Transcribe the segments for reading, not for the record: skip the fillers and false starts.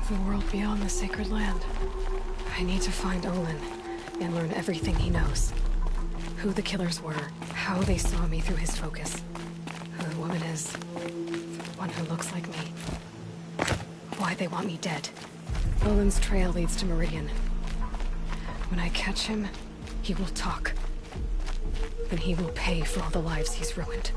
The world beyond the sacred land. I need to find Olin and learn everything he knows. Who the killers were, how they saw me through his focus. Who the woman is, the one who looks like me. Why they want me dead. Olin's trail leads to Meridian. When I catch him, he will talk. And he will pay for all the lives he's ruined.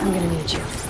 I'm gonna need you.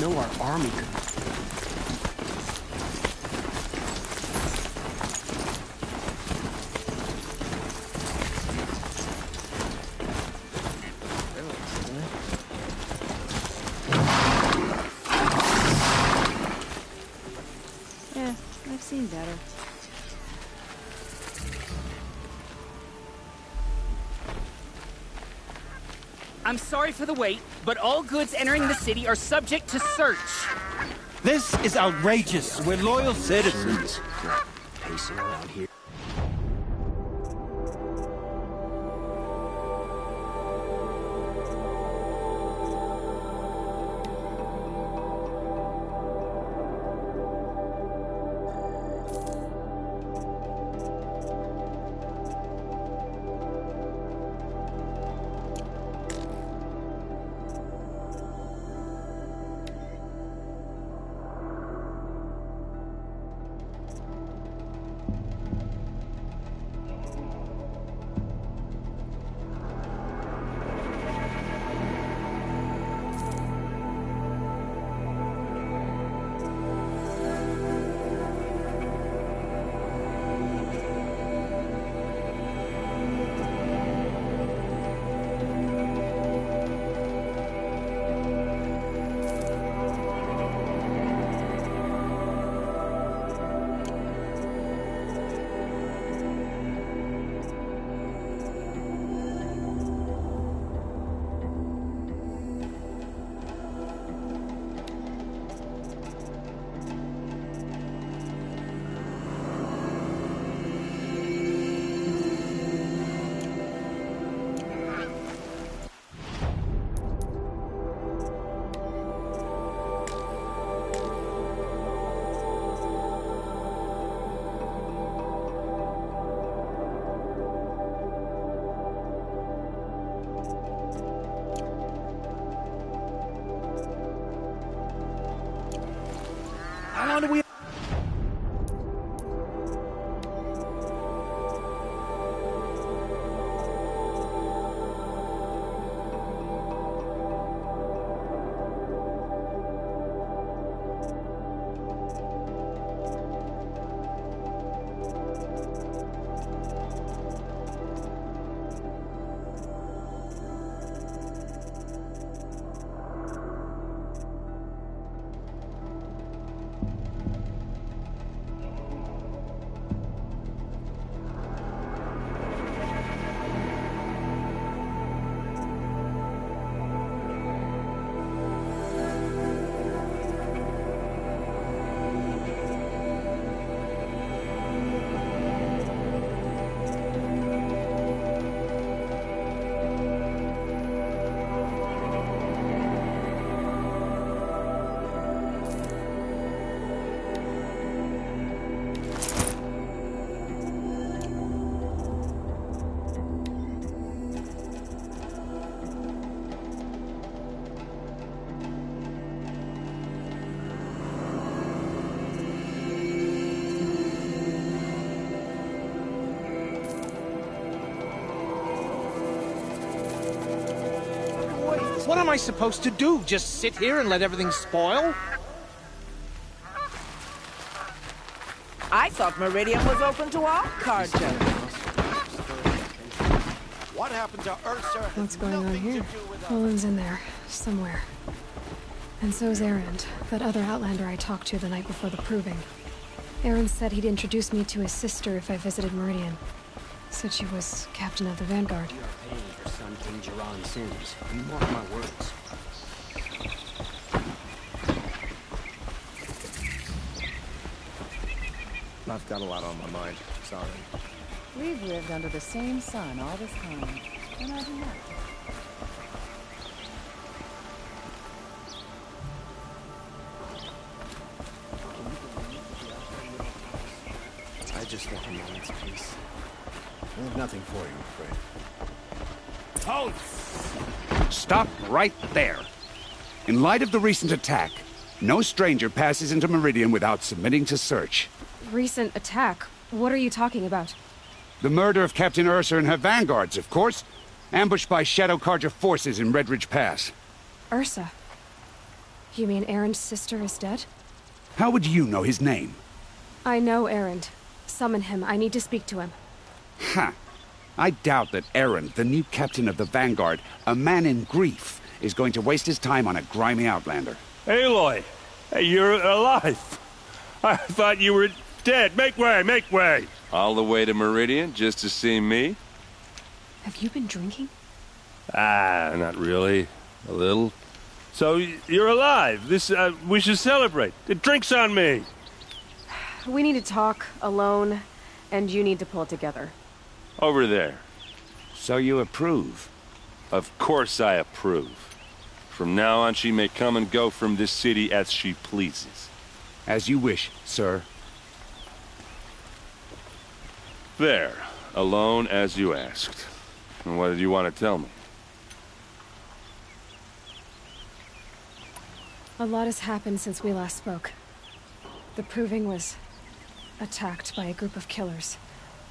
know our army could... I'm sorry for the wait, but all goods entering the city are subject to search. This is outrageous. We're loyal citizens. Pacing around here. How long do we... What am I supposed to do? Just sit here and let everything spoil? I thought Meridian was open to all cargo. What happened to Ursa? What's going on here? Olin's in there, somewhere. And so's Erend, that other Outlander I talked to the night before the proving. Erend said he'd introduce me to his sister if I visited Meridian. Said she was captain of the Vanguard. You are paying for Sun King Jiran's sins. You mark my words. I've got a lot on my mind. Sorry. We've lived under the same sun all this time, and I do not. I just want a moment's peace. I have nothing for you, I'm afraid. Stop right there. In light of the recent attack, no stranger passes into Meridian without submitting to search. Recent attack? What are you talking about? The murder of Captain Ursa and her vanguards, of course. Ambushed by Shadow Carja forces in Red Ridge Pass. Ursa? You mean Erend's sister is dead? How would you know his name? I know Erend. Summon him. I need to speak to him. Ha! I doubt that Erend, the new captain of the Vanguard, a man in grief, is going to waste his time on a grimy outlander. Aloy! Hey, you're alive! I thought you were dead. Make way, make way! All the way to Meridian just to see me? Have you been drinking? Ah, not really. A little. So, you're alive. We should celebrate. The drink's on me. We need to talk, alone, and you need to pull it together. Over there. So you approve? Of course I approve. From now on, she may come and go from this city as she pleases. As you wish, sir. There. Alone as you asked. And what did you want to tell me? A lot has happened since we last spoke. The Proving was attacked by a group of killers.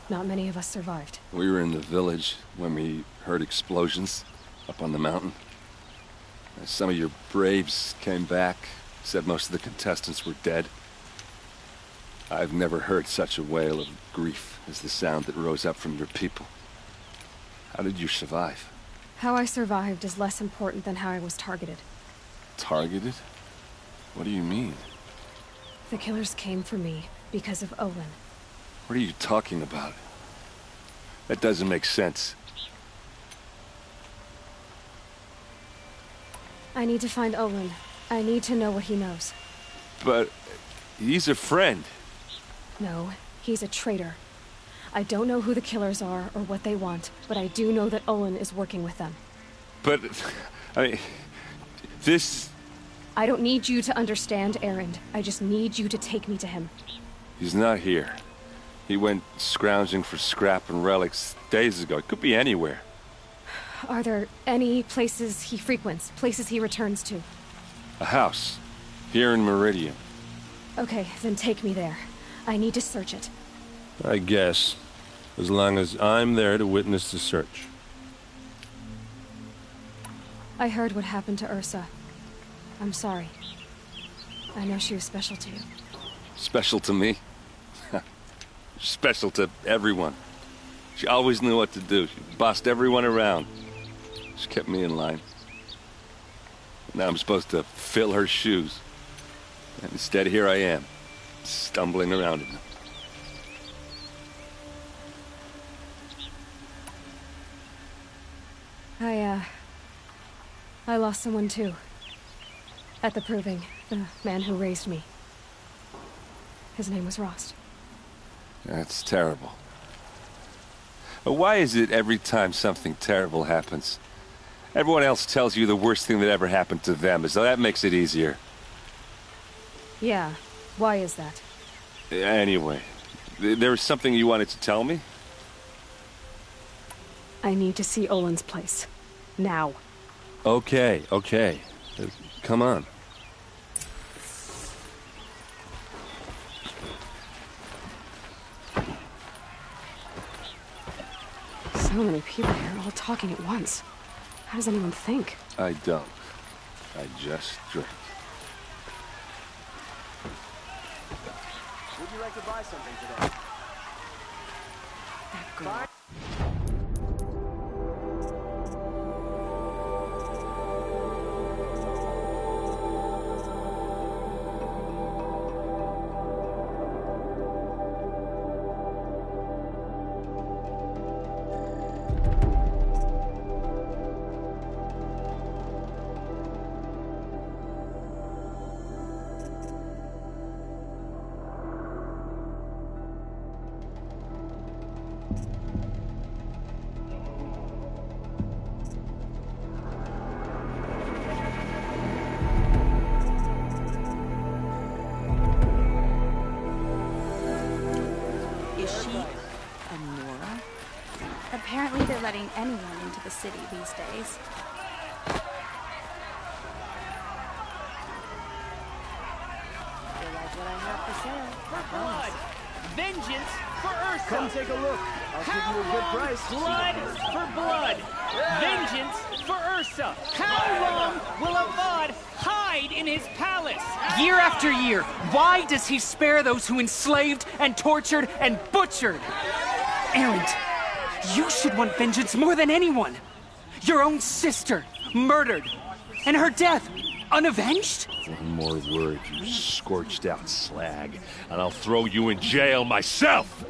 Not many of us survived. We were in the village when we heard explosions up on the mountain. Some of your braves came back, said most of the contestants were dead. I've never heard such a wail of grief as the sound that rose up from your people. How did you survive? How I survived is less important than how I was targeted. Targeted? What do you mean? The killers came for me because of Olin. What are you talking about? That doesn't make sense. I need to find Olin. I need to know what he knows. But he's a friend. No, he's a traitor. I don't know who the killers are or what they want, but I do know that Olin is working with them. But, I mean, this... I don't need you to understand, Erend. I just need you to take me to him. He's not here. He went scrounging for scrap and relics days ago. It could be anywhere. Are there any places he frequents, places he returns to? A house. Here in Meridian. Okay, then take me there. I need to search it. I guess. As long as I'm there to witness the search. I heard what happened to Ursa. I'm sorry. I know she was special to you. Special to me? Special to everyone. She always knew what to do. She bossed everyone around. She kept me in line. Now I'm supposed to fill her shoes. And instead, here I am, stumbling around in them. I lost someone too. At the Proving, the man who raised me. His name was Rost. That's terrible. Why is it every time something terrible happens, everyone else tells you the worst thing that ever happened to them, as though that makes it easier? Yeah, why is that? Anyway, there was something you wanted to tell me? I need to see Olin's place. Now. Okay. Come on. So many people here, all talking at once. How does anyone think? I don't. I just drink. Would you like to buy something today? That girl. Apparently they're letting anyone into the city these days. You like what I have to say? For blood! Vengeance for Ursa! Come take a look. I'll give you a good price. Blood for blood! Vengeance for Ursa! How long will Avad hide in his palace? Year after year, why does he spare those who enslaved and tortured and butchered? Erend, you should want vengeance more than anyone. Your own sister, murdered, and her death, unavenged? One more word, you scorched out slag, and I'll throw you in jail myself!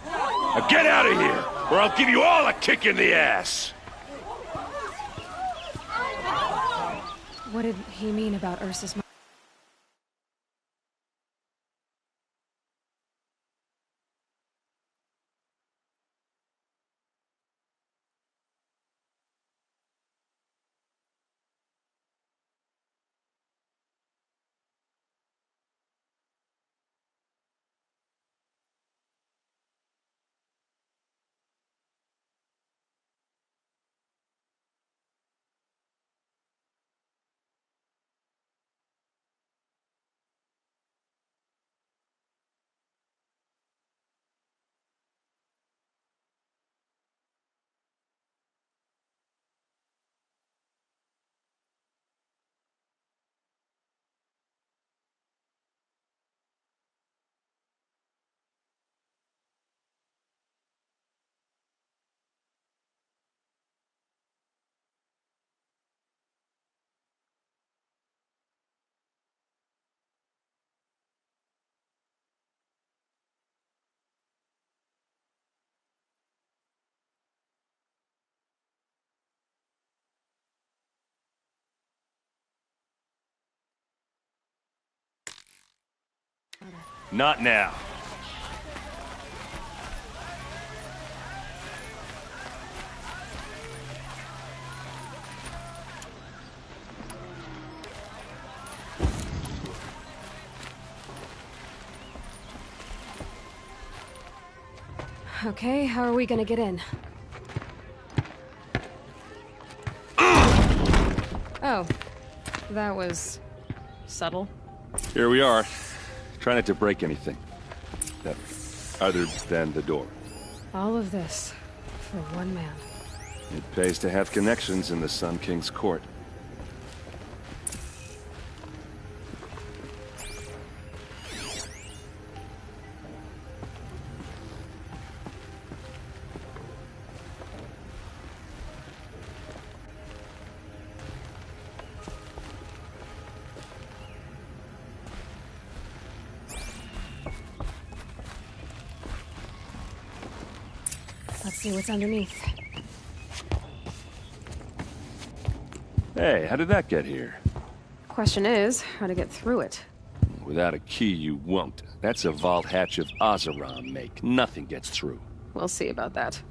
Now get out of here, or I'll give you all a kick in the ass! What did he mean about Ursa's mom? Not now. Okay, how are we gonna get in? Oh, that was subtle. Here we are. Try not to break anything. That, other than the door. All of this for one man. It pays to have connections in the Sun King's court. Let's see what's underneath. Hey, how did that get here? Question is, how to get through it. Without a key, you won't. That's a vault hatch of Oseram make. Nothing gets through. We'll see about that.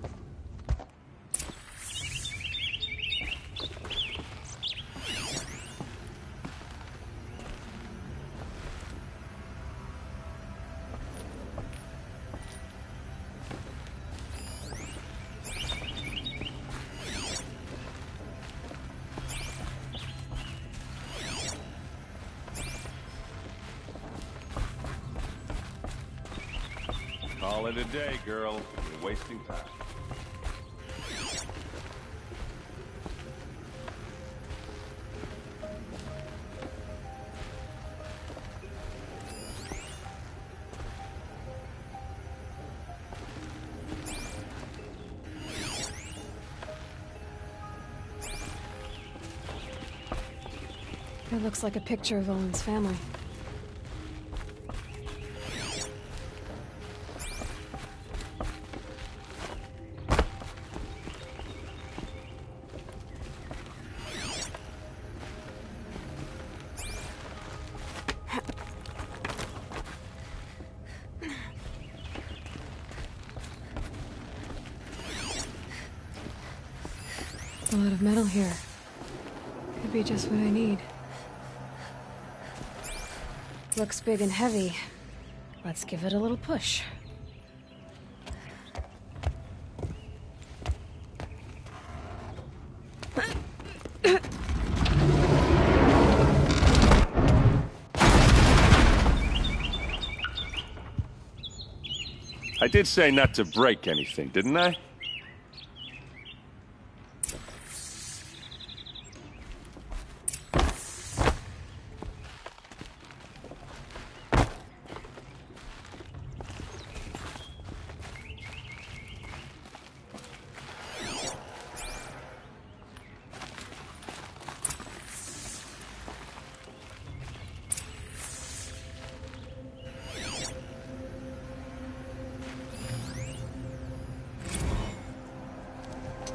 Call it a day, girl. You're wasting time. It looks like a picture of Owen's family. A lot of metal here. Could be just what I need. Looks big and heavy. Let's give it a little push. I did say not to break anything, didn't I?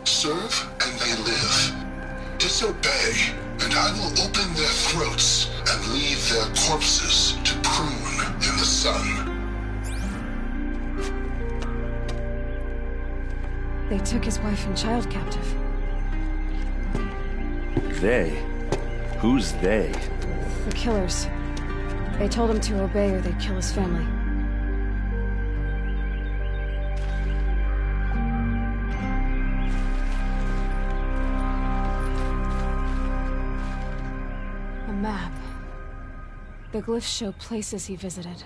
Serve and they live. Disobey and I will open their throats and leave their corpses to prune in the sun. They took his wife and child captive. They? Who's they? The killers. They told him to obey or they'd kill his family. A map. The glyphs show places he visited.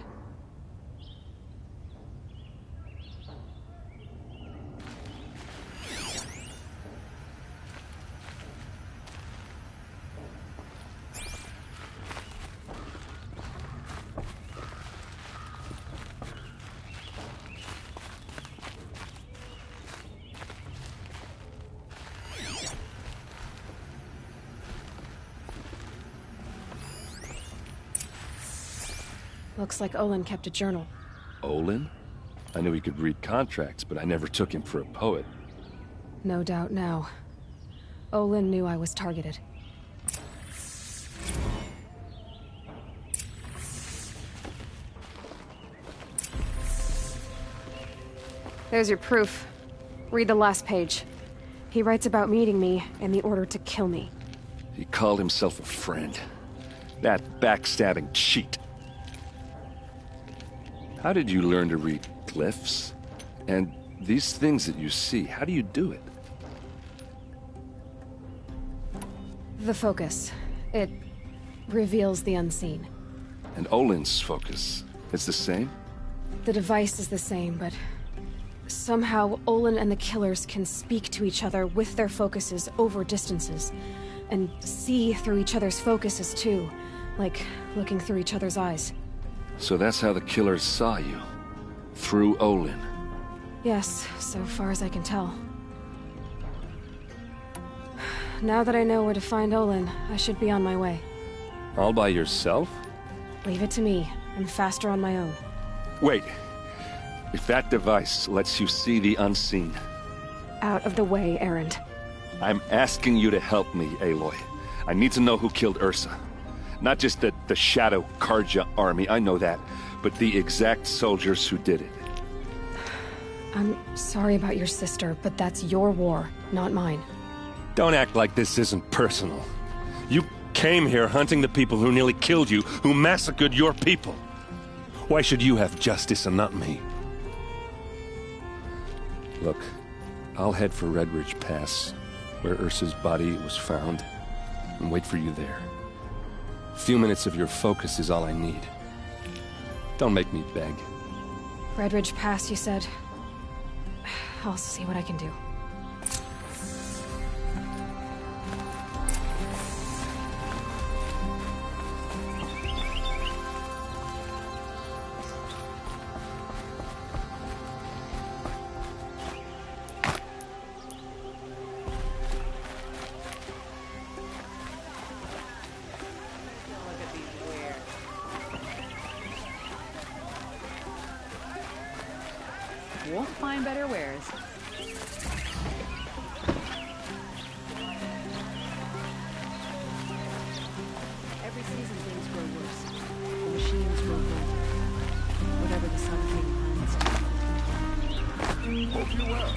Looks like Olin kept a journal. Olin? I knew he could read contracts, but I never took him for a poet. No doubt now. Olin knew I was targeted. There's your proof. Read the last page. He writes about meeting me and the order to kill me. He called himself a friend. That backstabbing cheat. How did you learn to read glyphs? And these things that you see, how do you do it? The focus. It reveals the unseen. And Olin's focus, it's the same? The device is the same, but somehow Olin and the killers can speak to each other with their focuses over distances, and see through each other's focuses too, like looking through each other's eyes. So that's how the killers saw you? Through Olin? Yes, so far as I can tell. Now that I know where to find Olin, I should be on my way. All by yourself? Leave it to me. I'm faster on my own. Wait. If that device lets you see the unseen... Out of the way, Erend. I'm asking you to help me, Aloy. I need to know who killed Ursa. Not just the Shadow Karja army, I know that, but the exact soldiers who did it. I'm sorry about your sister, but that's your war, not mine. Don't act like this isn't personal. You came here hunting the people who nearly killed you, who massacred your people. Why should you have justice and not me? Look, I'll head for Red Ridge Pass, where Ursa's body was found, and wait for you there. A few minutes of your focus is all I need. Don't make me beg. Red Ridge Pass, you said? I'll see what I can do. Won't find better wares. Every season things grow worse. The machines grow good. Whatever the Sun King plans. Hope you well.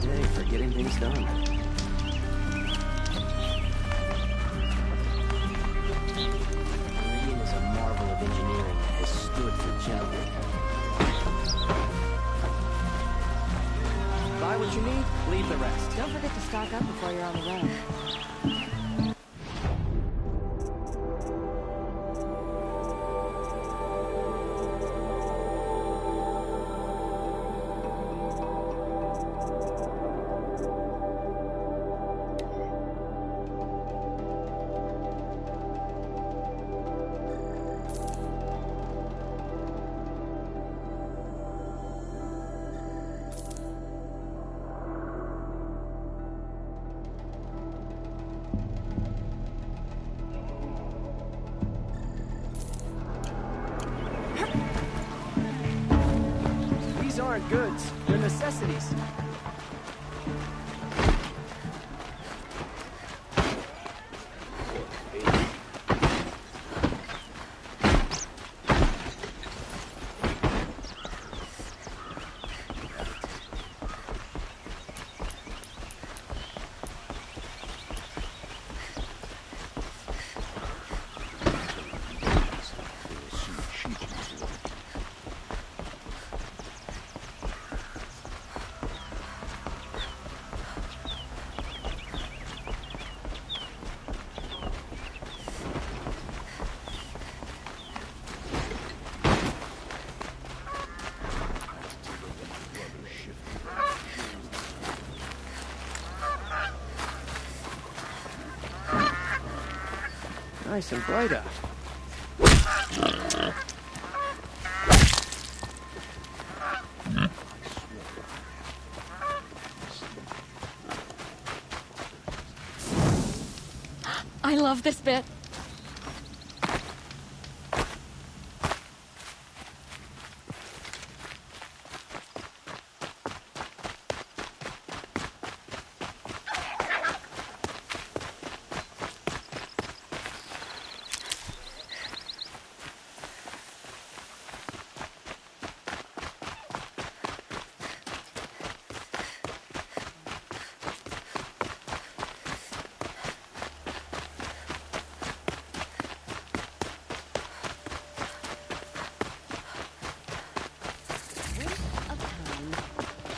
Day for getting things done. Reading is a marvel of engineering that has stood for gentlemen. Buy what you need, leave the rest. Don't forget to stock up before you're on the road. These aren't goods, they're necessities. Nice and bright out. I love this bit.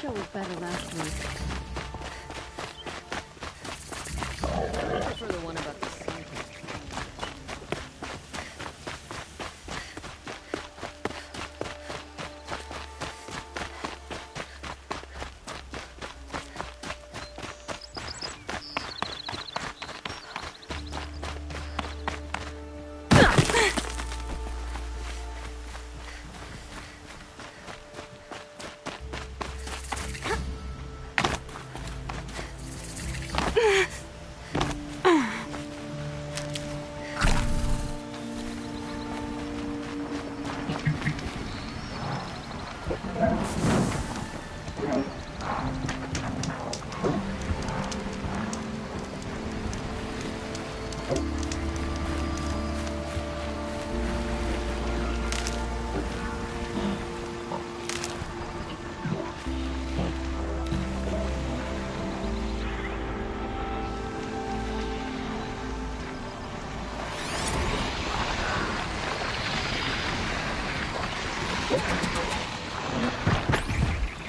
Show was better last week. I prefer the one about the sun.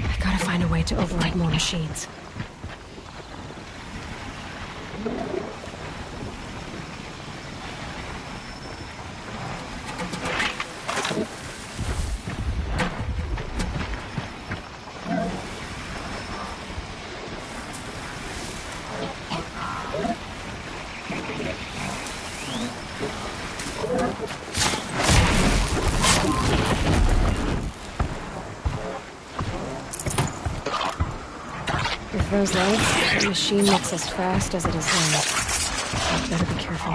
I gotta find a way to override more machines. With those legs, the machine makes as fast as it is long. I better be careful.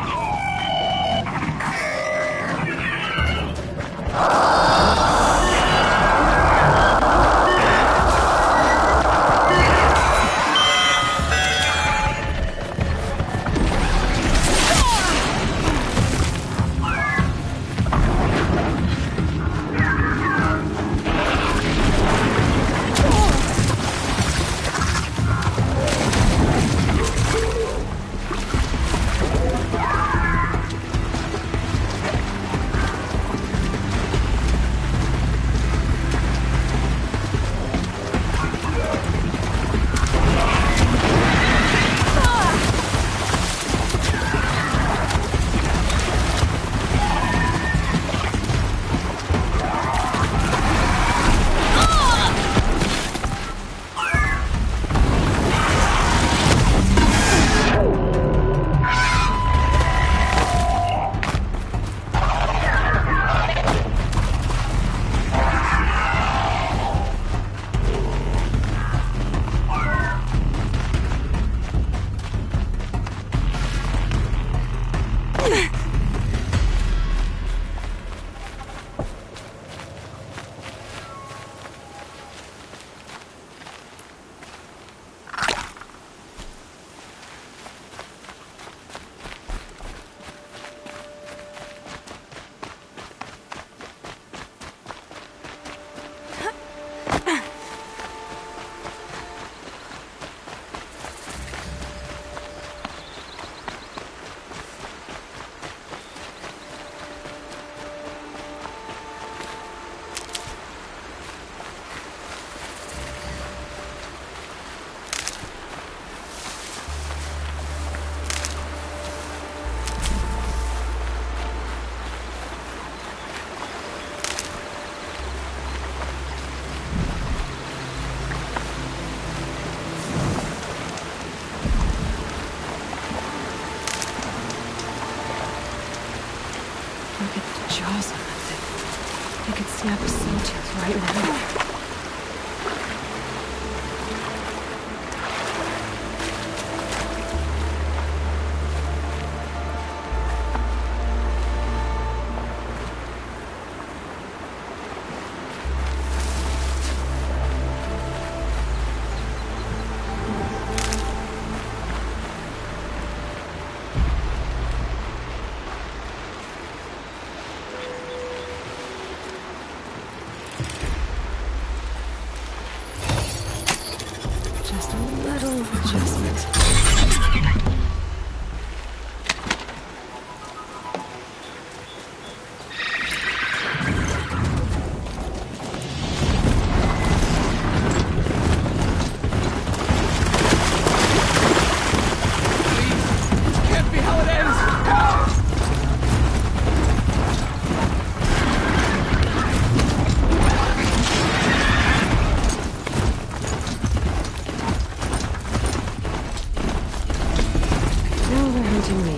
snap a sawtooth right now. Just a little adjustment. Can't be how it ends! Help! Now they're hunting me.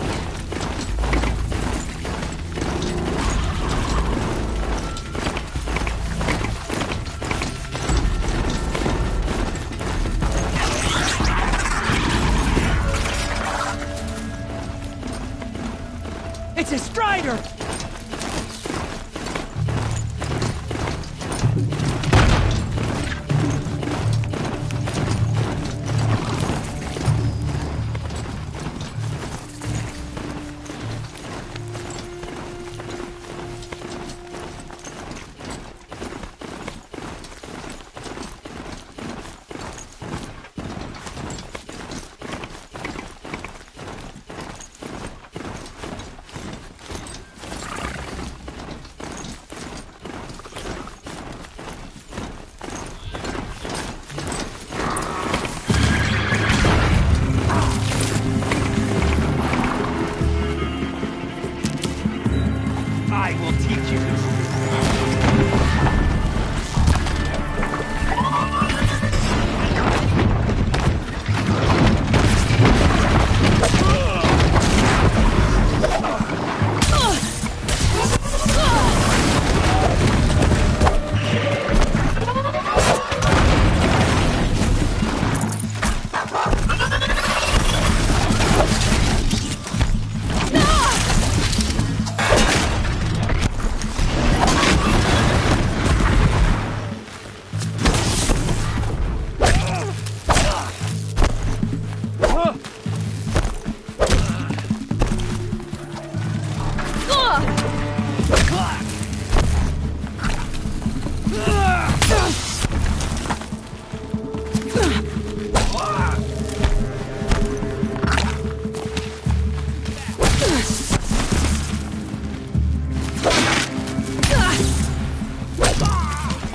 It's a strider! I will teach you.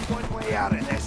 One way out of this.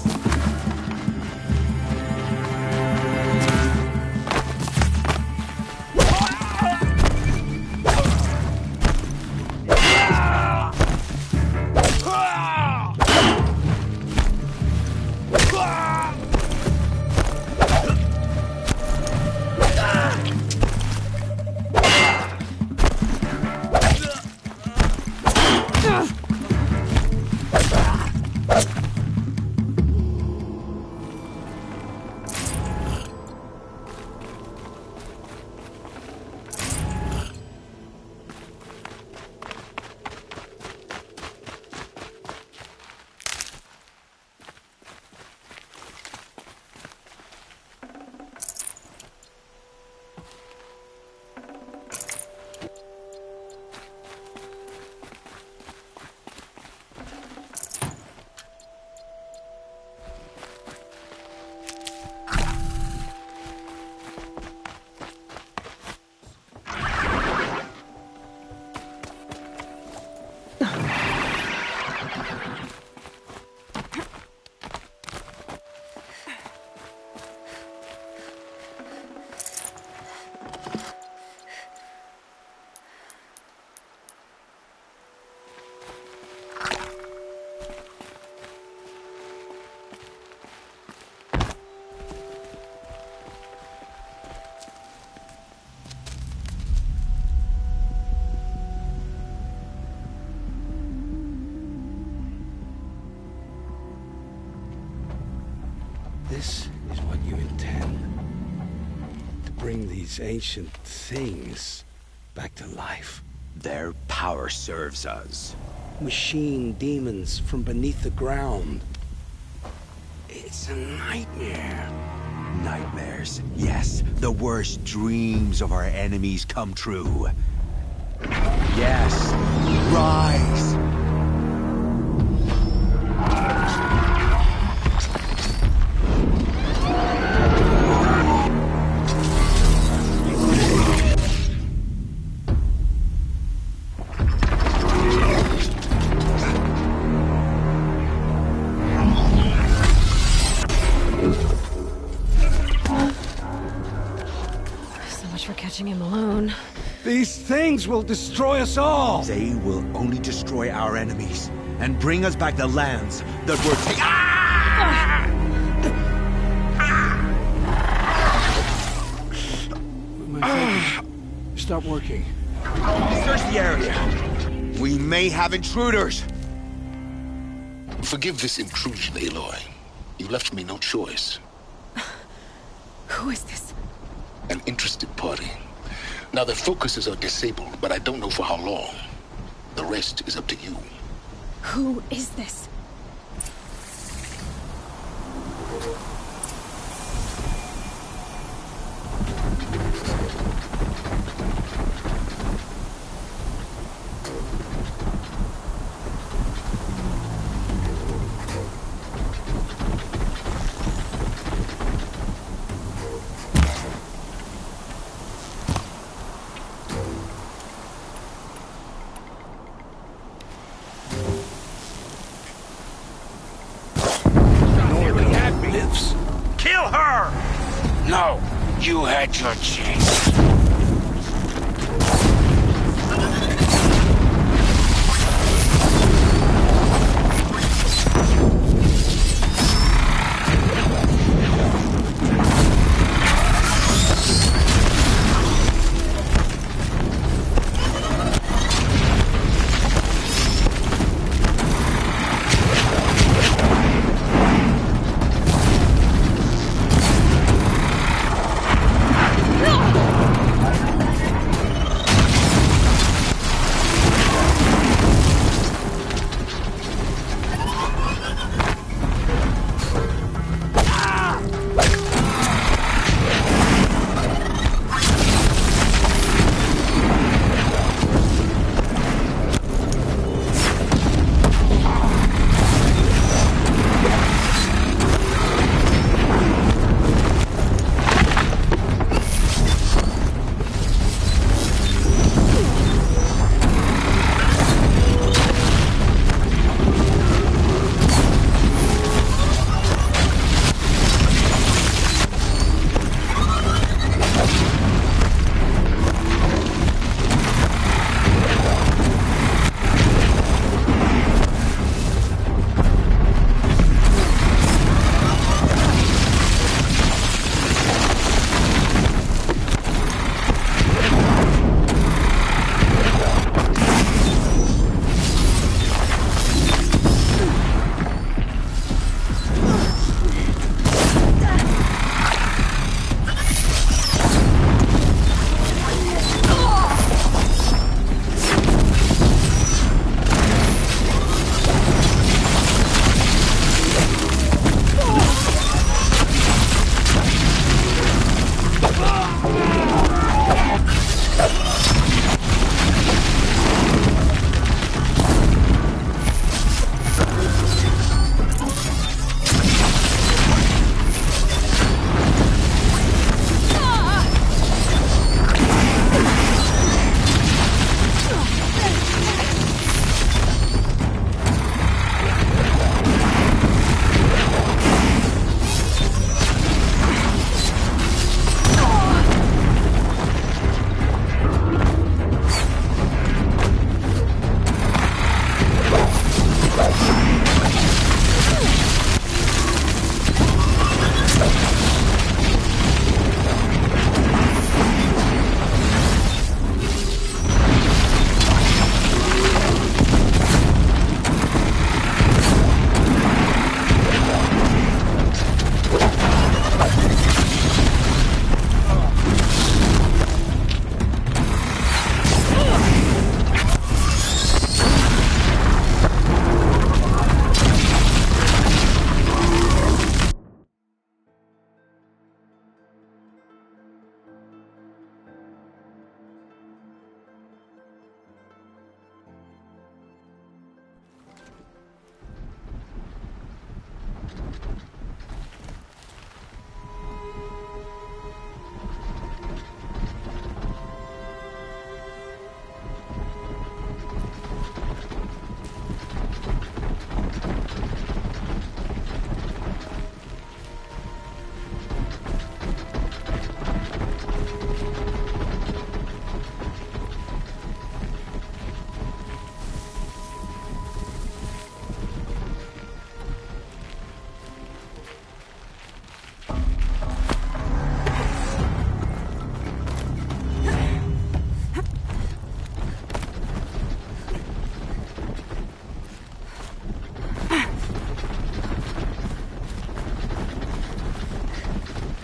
This is what you intend. To bring these ancient things back to life. Their power serves us. Machine demons from beneath the ground. It's a nightmare. Nightmares, yes. The worst dreams of our enemies come true. Yes, rise! For catching him alone. These things will destroy us all! They will only destroy our enemies and bring us back the lands that were taken. Ah! My focus. Stop working. Search the area. We may have intruders. Forgive this intrusion, Aloy. You left me no choice. Who is this? An interested party. Now their focuses are disabled, but I don't know for how long. The rest is up to you. Who is this? Kill her! No, you had your chance. No!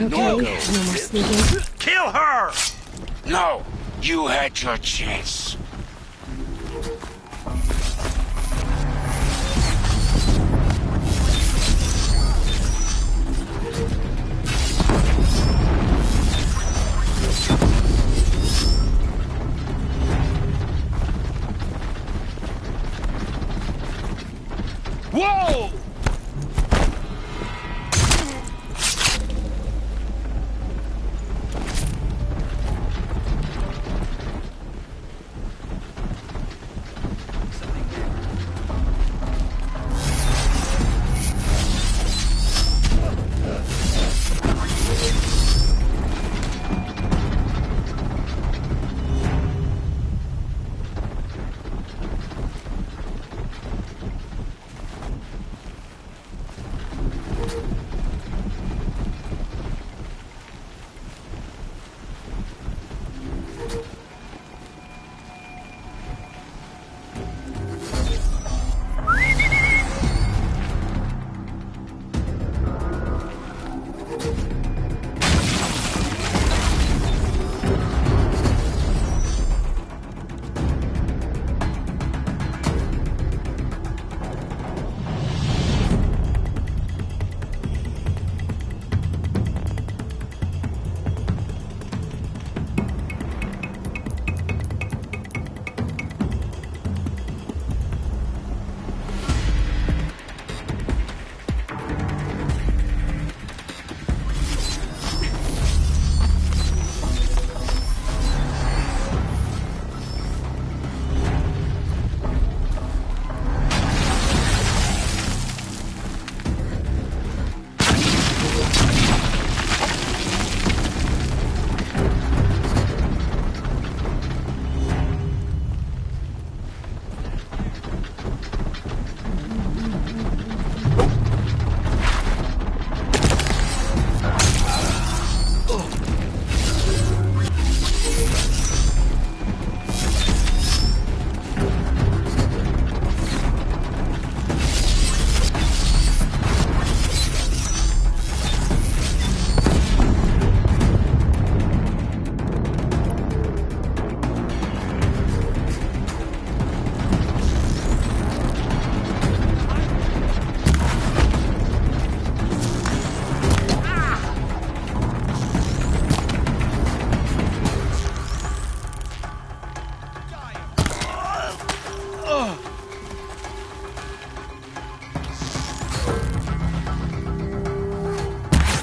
Okay, no more sneaking. Kill her! No, you had your chance. Whoa!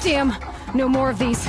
Damn! No more of these.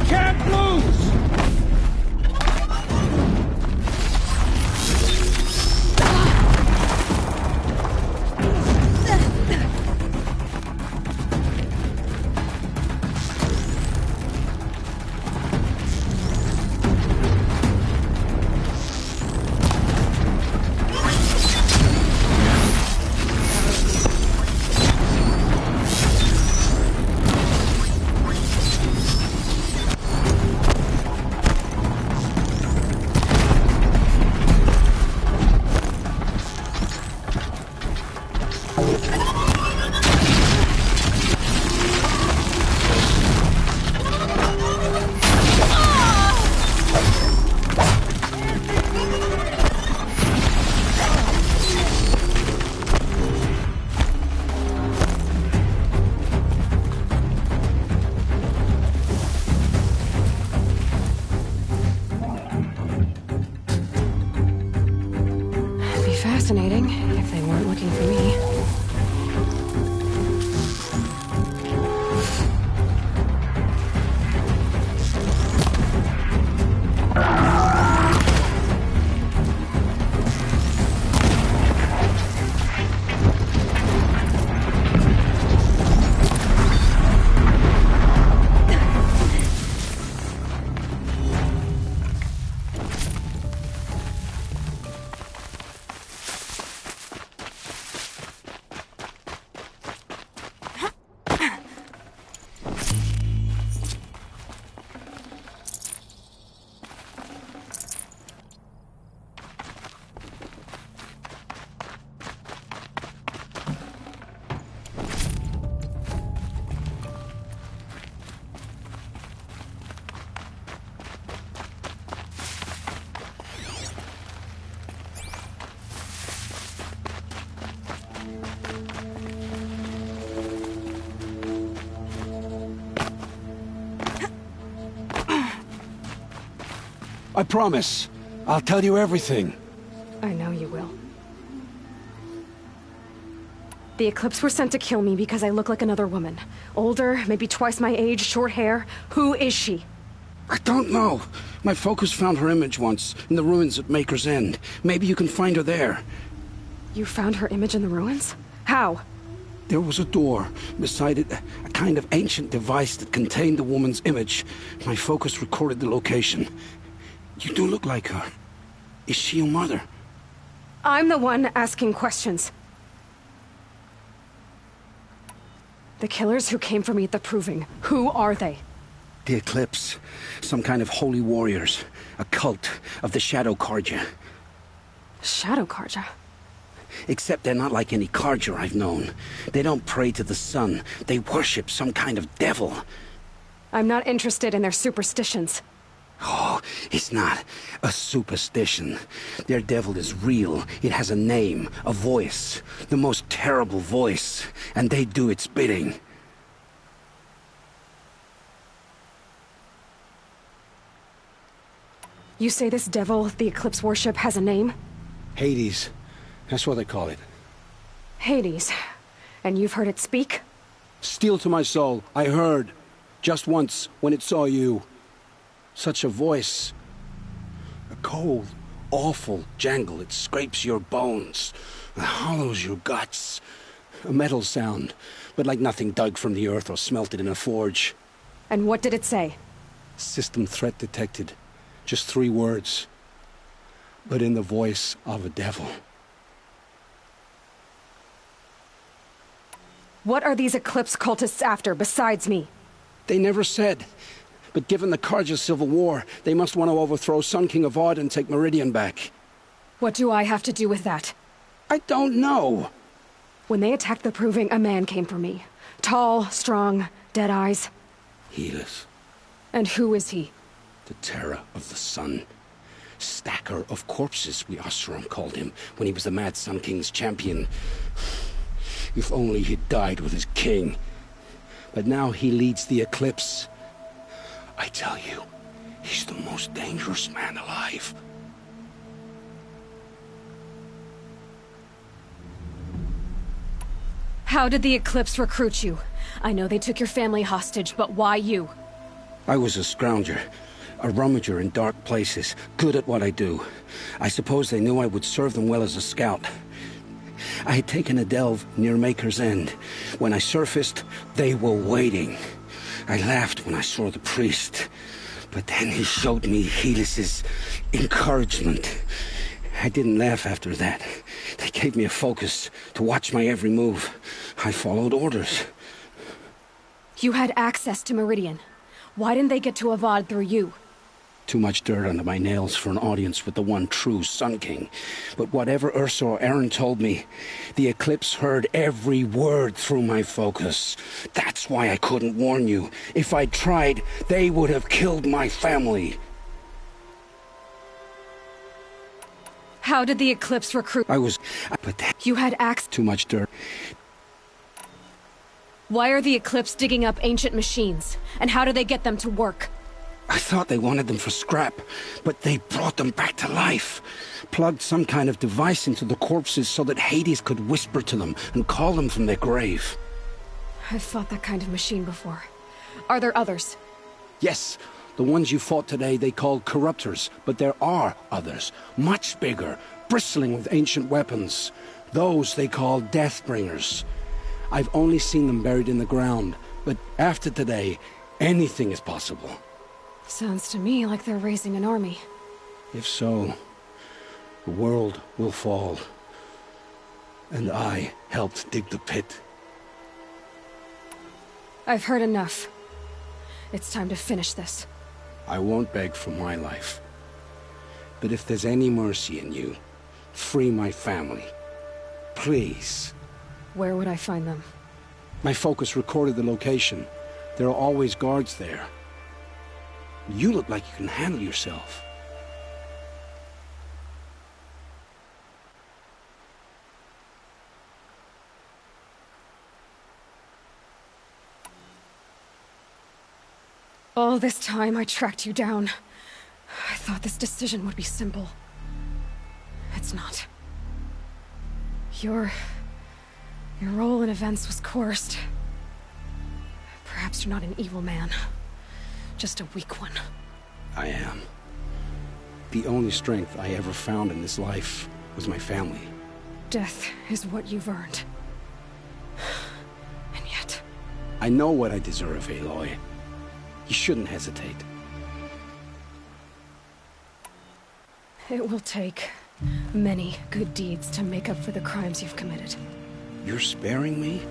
can't lose! Fascinating, if they weren't looking for me. I promise. I'll tell you everything. I know you will. The Eclipse were sent to kill me because I look like another woman. Older, maybe twice my age, short hair. Who is she? I don't know. My focus found her image once, in the ruins at Maker's End. Maybe you can find her there. You found her image in the ruins? How? There was a door. Beside it, a kind of ancient device that contained the woman's image. My focus recorded the location. You do look like her. Is she your mother? I'm the one asking questions. The killers who came for me at the Proving, who are they? The Eclipse. Some kind of holy warriors. A cult of the Shadow Carja. Shadow Carja? Except they're not like any Carja I've known. They don't pray to the sun. They worship some kind of devil. I'm not interested in their superstitions. Oh, it's not a superstition. Their devil is real. It has a name, a voice. The most terrible voice. And they do its bidding. You say this devil the Eclipse worship has a name? Hades. That's what they call it. Hades. And you've heard it speak? Steel to my soul. I heard. Just once, when it saw you. Such a voice. A cold, awful jangle. It scrapes your bones. It hollows your guts. A metal sound, but like nothing dug from the earth or smelted in a forge. And what did it say? System threat detected. Just 3 words. But in the voice of a devil. What are these Eclipse cultists after, besides me? They never said. But given the Carja civil war, they must want to overthrow Sun King of Odd and take Meridian back. What do I have to do with that? I don't know. When they attacked the Proving, a man came for me. Tall, strong, dead eyes. Helis. And who is he? The terror of the sun. Stacker of corpses, we Oseram called him, when he was the Mad Sun King's champion. If only he'd died with his king. But now he leads the Eclipse. I tell you, he's the most dangerous man alive. How did the Eclipse recruit you? I know they took your family hostage, but why you? I was a scrounger, a rummager in dark places, good at what I do. I suppose they knew I would serve them well as a scout. I had taken a delve near Maker's End. When I surfaced, they were waiting. I laughed when I saw the priest, but then he showed me Helis's encouragement. I didn't laugh after that. They gave me a focus to watch my every move. I followed orders. You had access to Meridian. Why didn't they get to Avad through you? Too much dirt under my nails for an audience with the one true Sun King. But whatever Ursa or Eren told me, the Eclipse heard every word through my focus. That's why I couldn't warn you. If I'd tried, they would have killed my family. How did the Eclipse recruit? But you had access. Too much dirt. Why are the Eclipse digging up ancient machines? And how do they get them to work? I thought they wanted them for scrap, but they brought them back to life. Plugged some kind of device into the corpses so that Hades could whisper to them and call them from their grave. I've fought that kind of machine before. Are there others? Yes, the ones you fought today they called corruptors, but there are others, much bigger, bristling with ancient weapons. Those they call Deathbringers. I've only seen them buried in the ground, but after today, anything is possible. Sounds to me like they're raising an army. If so, the world will fall. And I helped dig the pit. I've heard enough. It's time to finish this. I won't beg for my life. But if there's any mercy in you, free my family. Please. Where would I find them? My focus recorded the location. There are always guards there. You look like you can handle yourself. All this time I tracked you down. I thought this decision would be simple. It's not. Your role in events was coerced. Perhaps you're not an evil man. Just a weak one. I am. The only strength I ever found in this life was my family. Death is what you've earned. And yet... I know what I deserve, Aloy. You shouldn't hesitate. It will take many good deeds to make up for the crimes you've committed. You're sparing me?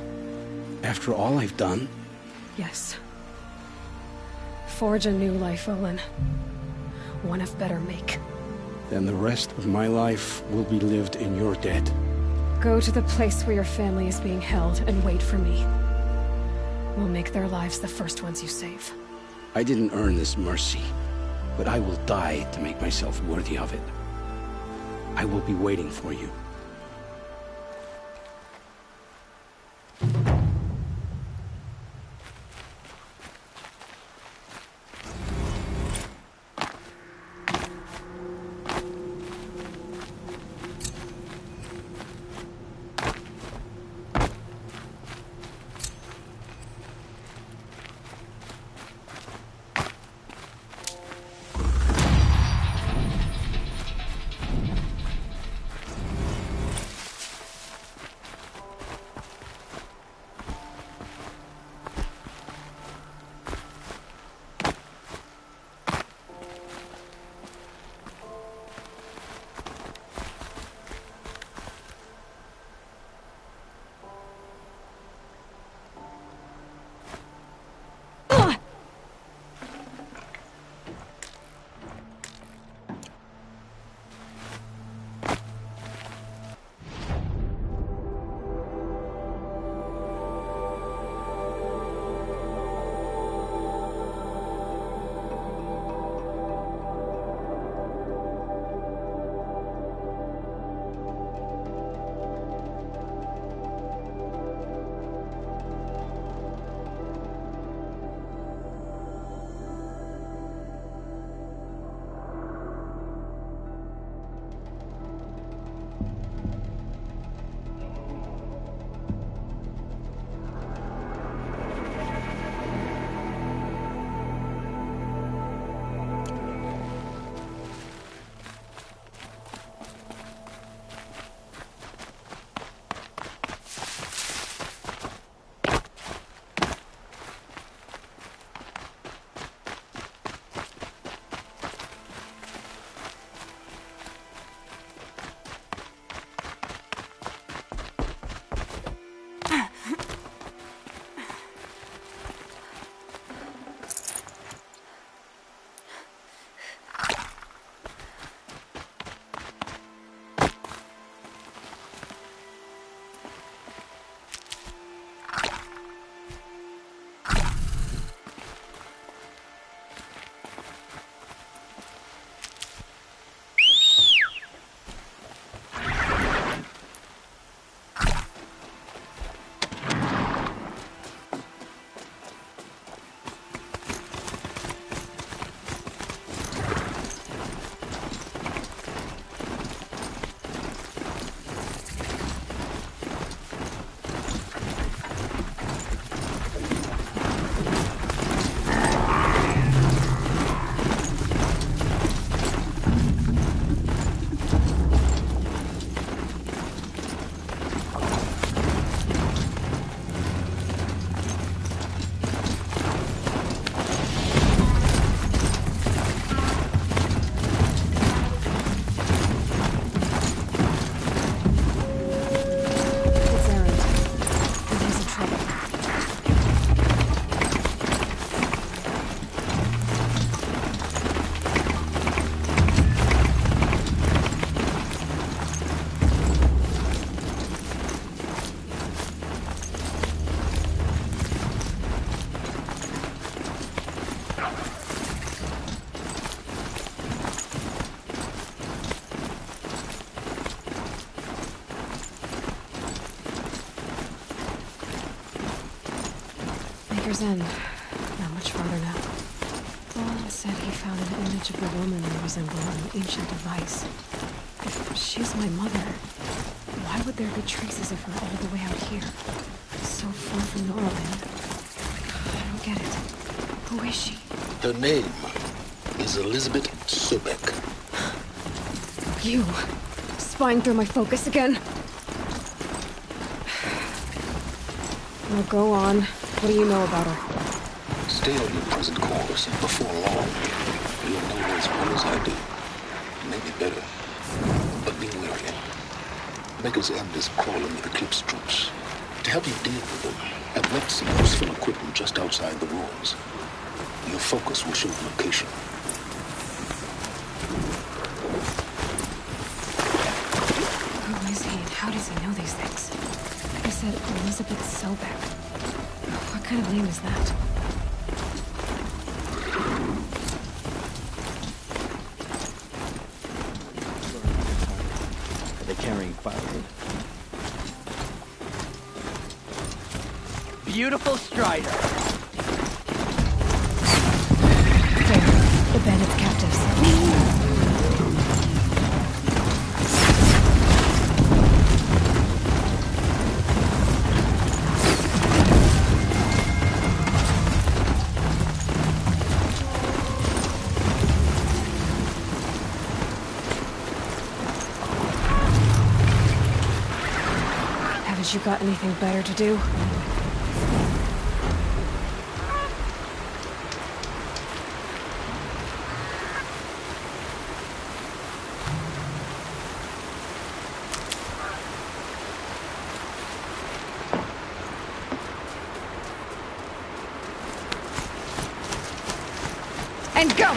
After all I've done? Yes. Forge a new life, Olin. One of better make. Then the rest of my life will be lived in your debt. Go to the place where your family is being held and wait for me. We'll make their lives the first ones you save. I didn't earn this mercy, but I will die to make myself worthy of it. I will be waiting for you. River's End. Not much farther now. Roland said he found an image of the woman that resembled an ancient device. If she's my mother, why would there be traces of her all the way out here? So far from Norland. I don't get it. Who is she? Her name is Elizabeth Sobek. You! Spying through my focus again? Well, go on. What do you know about her? Stay on your present course. Before long, you'll know her as well as I do. Maybe better. But be wary. Maker's End is crawling with Eclipse troops. To help you deal with them, I've left some useful equipment just outside the ruins. Your focus will show the location. Who is he and how does he know these things? He said Elizabeth Sobek. What kind of name is that? Are they carrying firewood? Beautiful Strider. There, the band of captives. Haven't you got anything better to do? And go!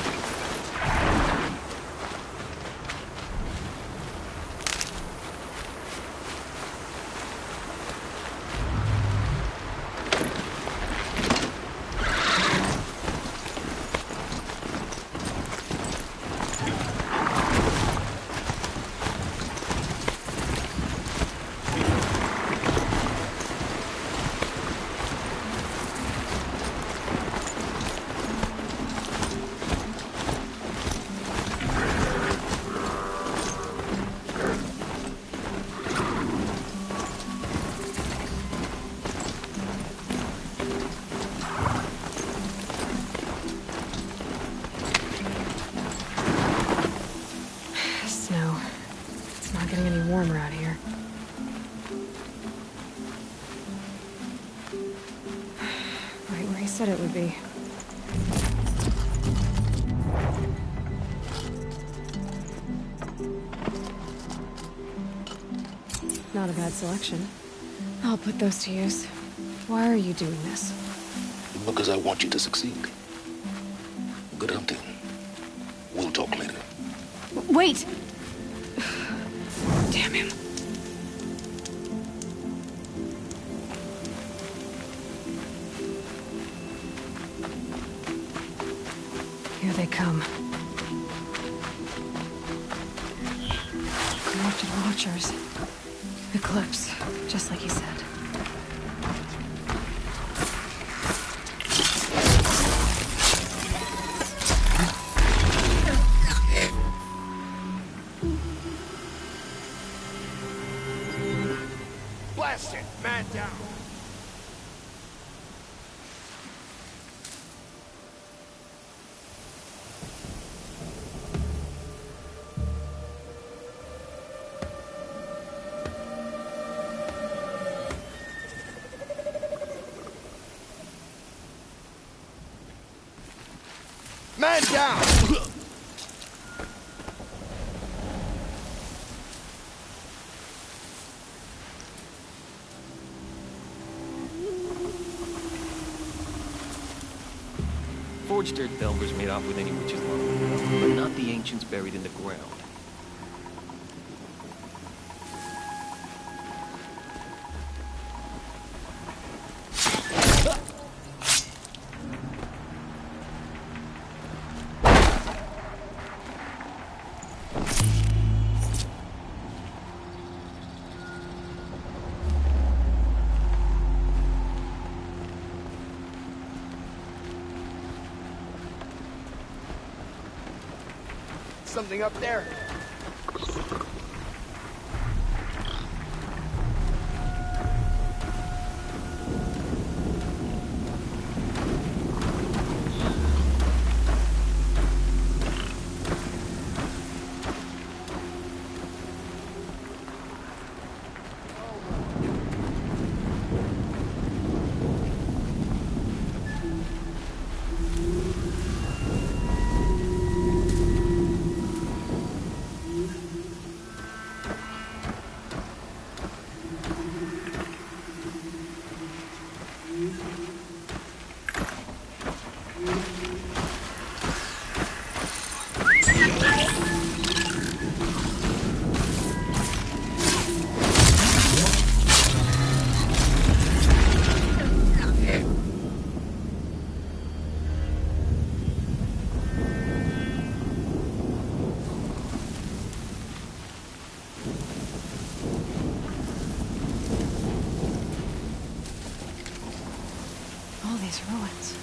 Warmer out here. Right where he said it would be. Not a bad selection. I'll put those to use. Why are you doing this? Because I want you to succeed. Good hunting. We'll talk later. Wait! Damn him. Here they come. Corrupted Watchers. Eclipse, just like he said. Blast it! Man down! Man down! Forged dirt delvers made off with any witch's lumber, but not the ancients buried in the ground. Something up there. All these ruins.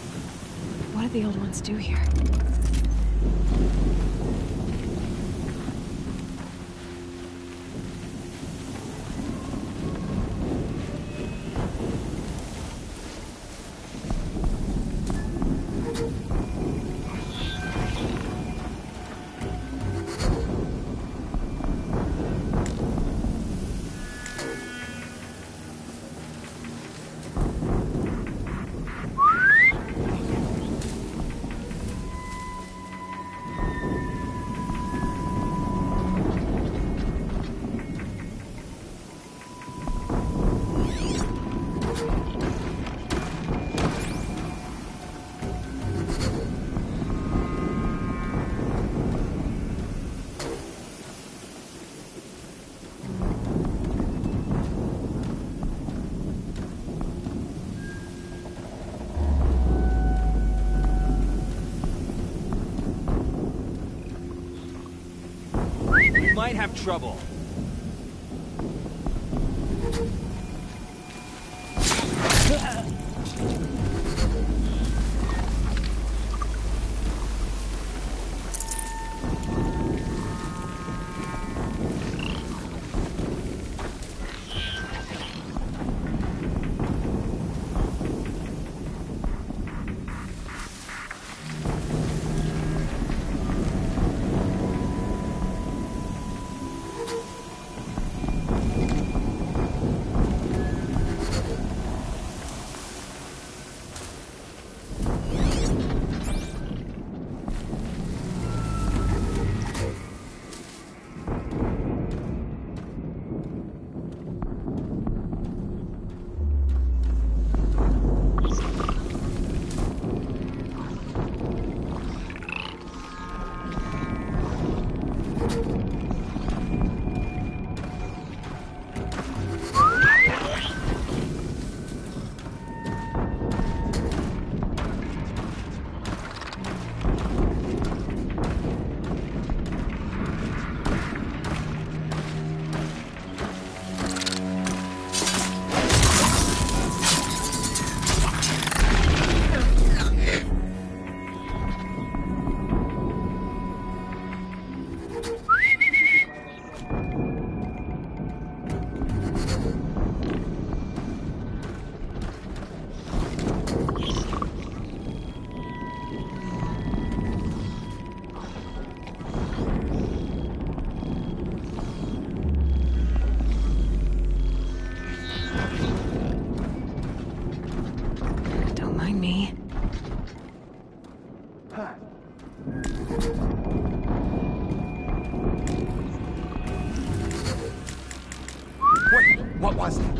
What did the old ones do here? Might have trouble. What was that?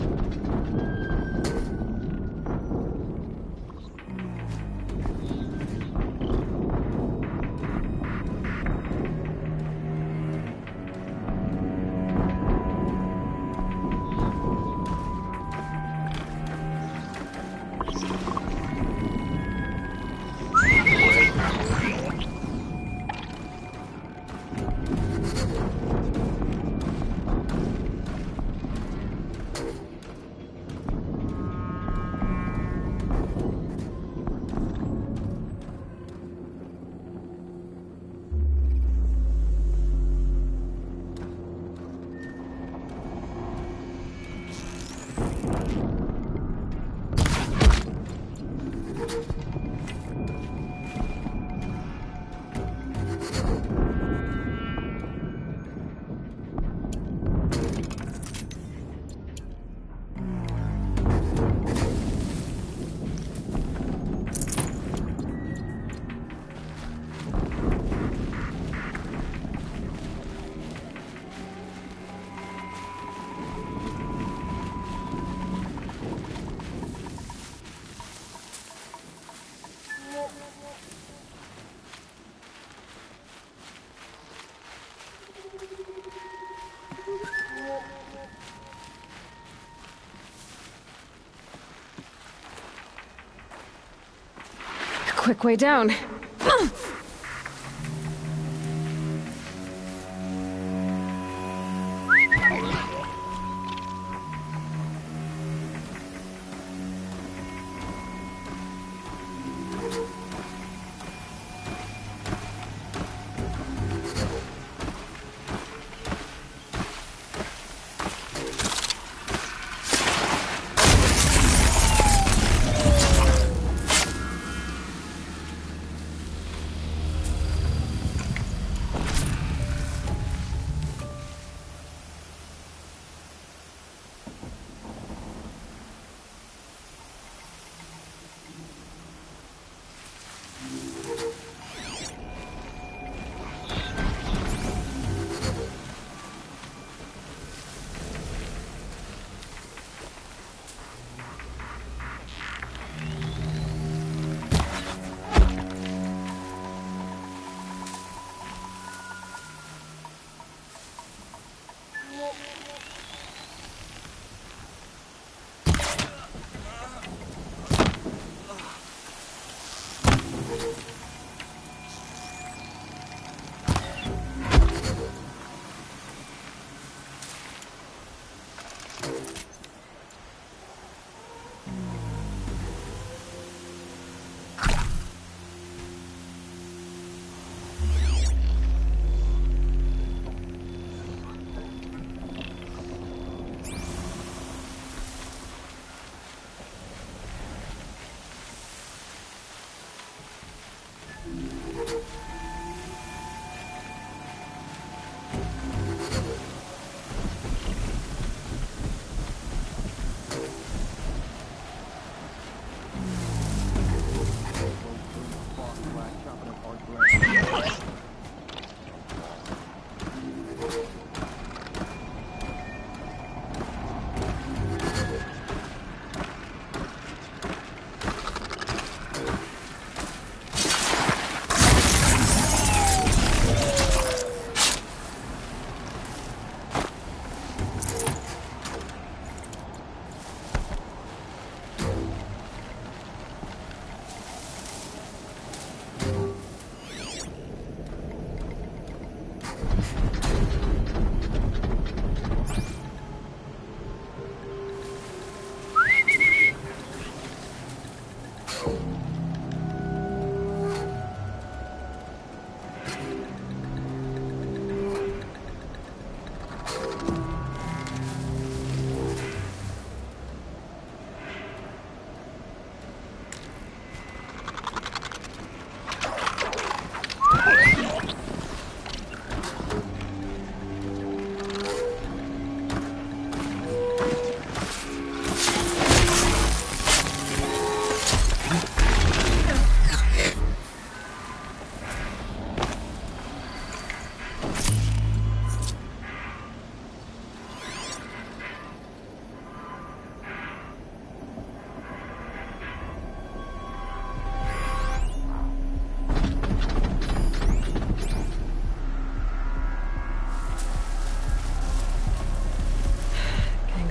quick way down.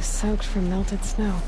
Soaked from melted snow.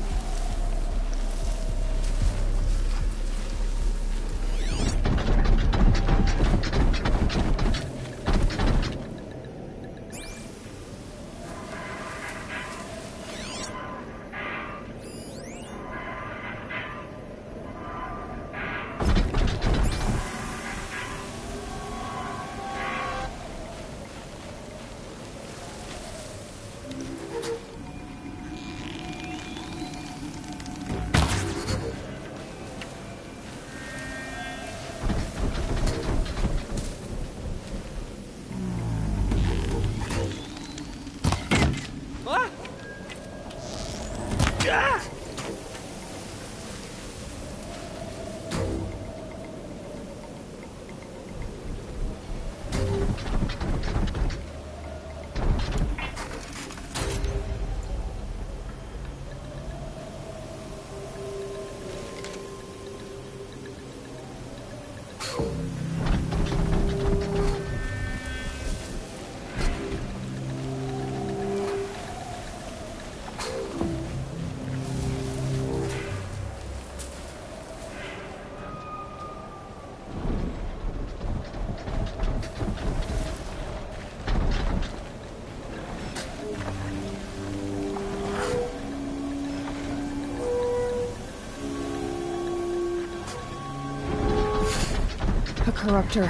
corruptor.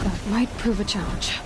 That might prove a challenge.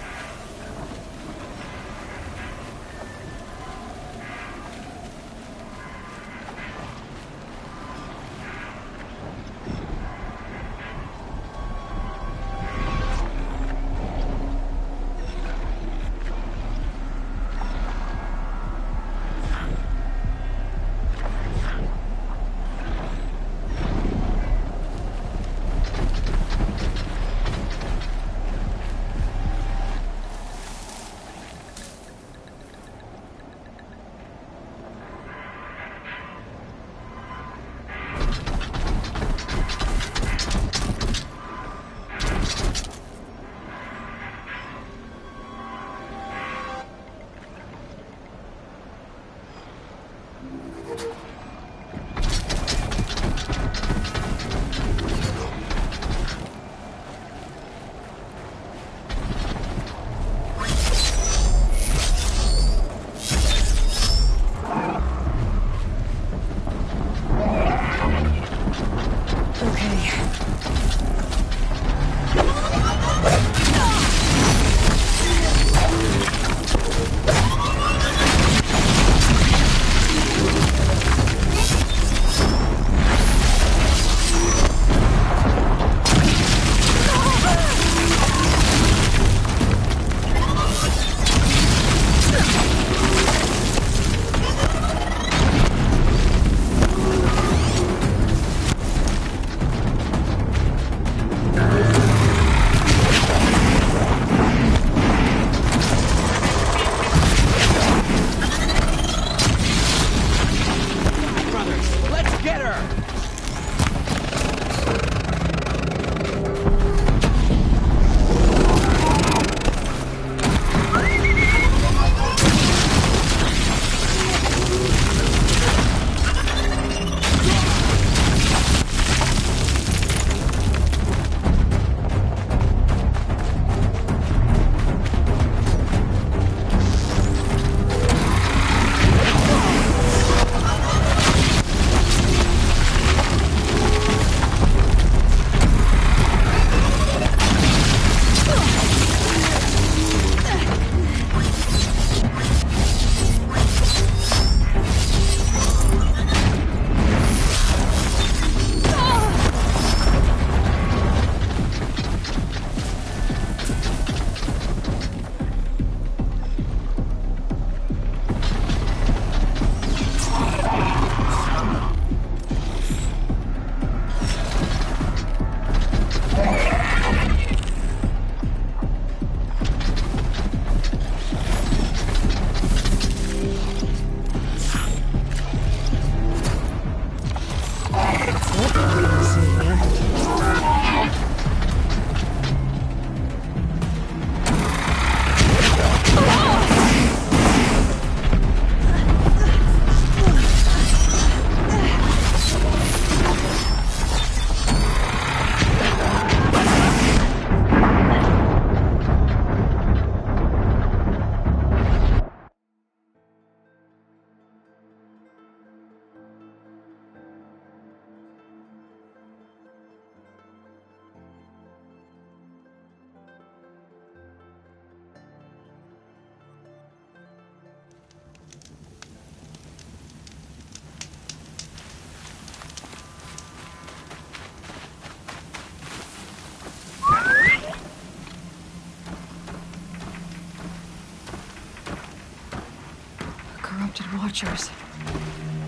Watchers,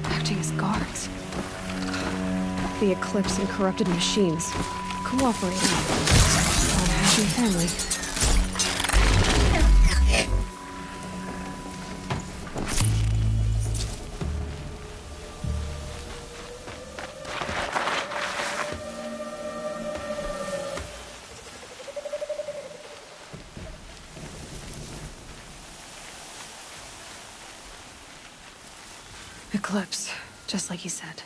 acting as guards. The Eclipse and corrupted machines, cooperating. One happy family. Eclipse, just like you said.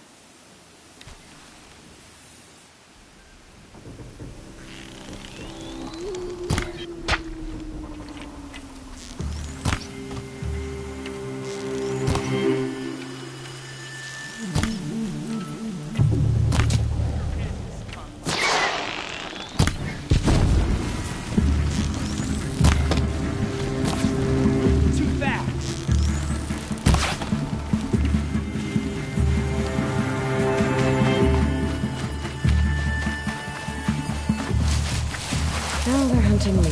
Now they're hunting me.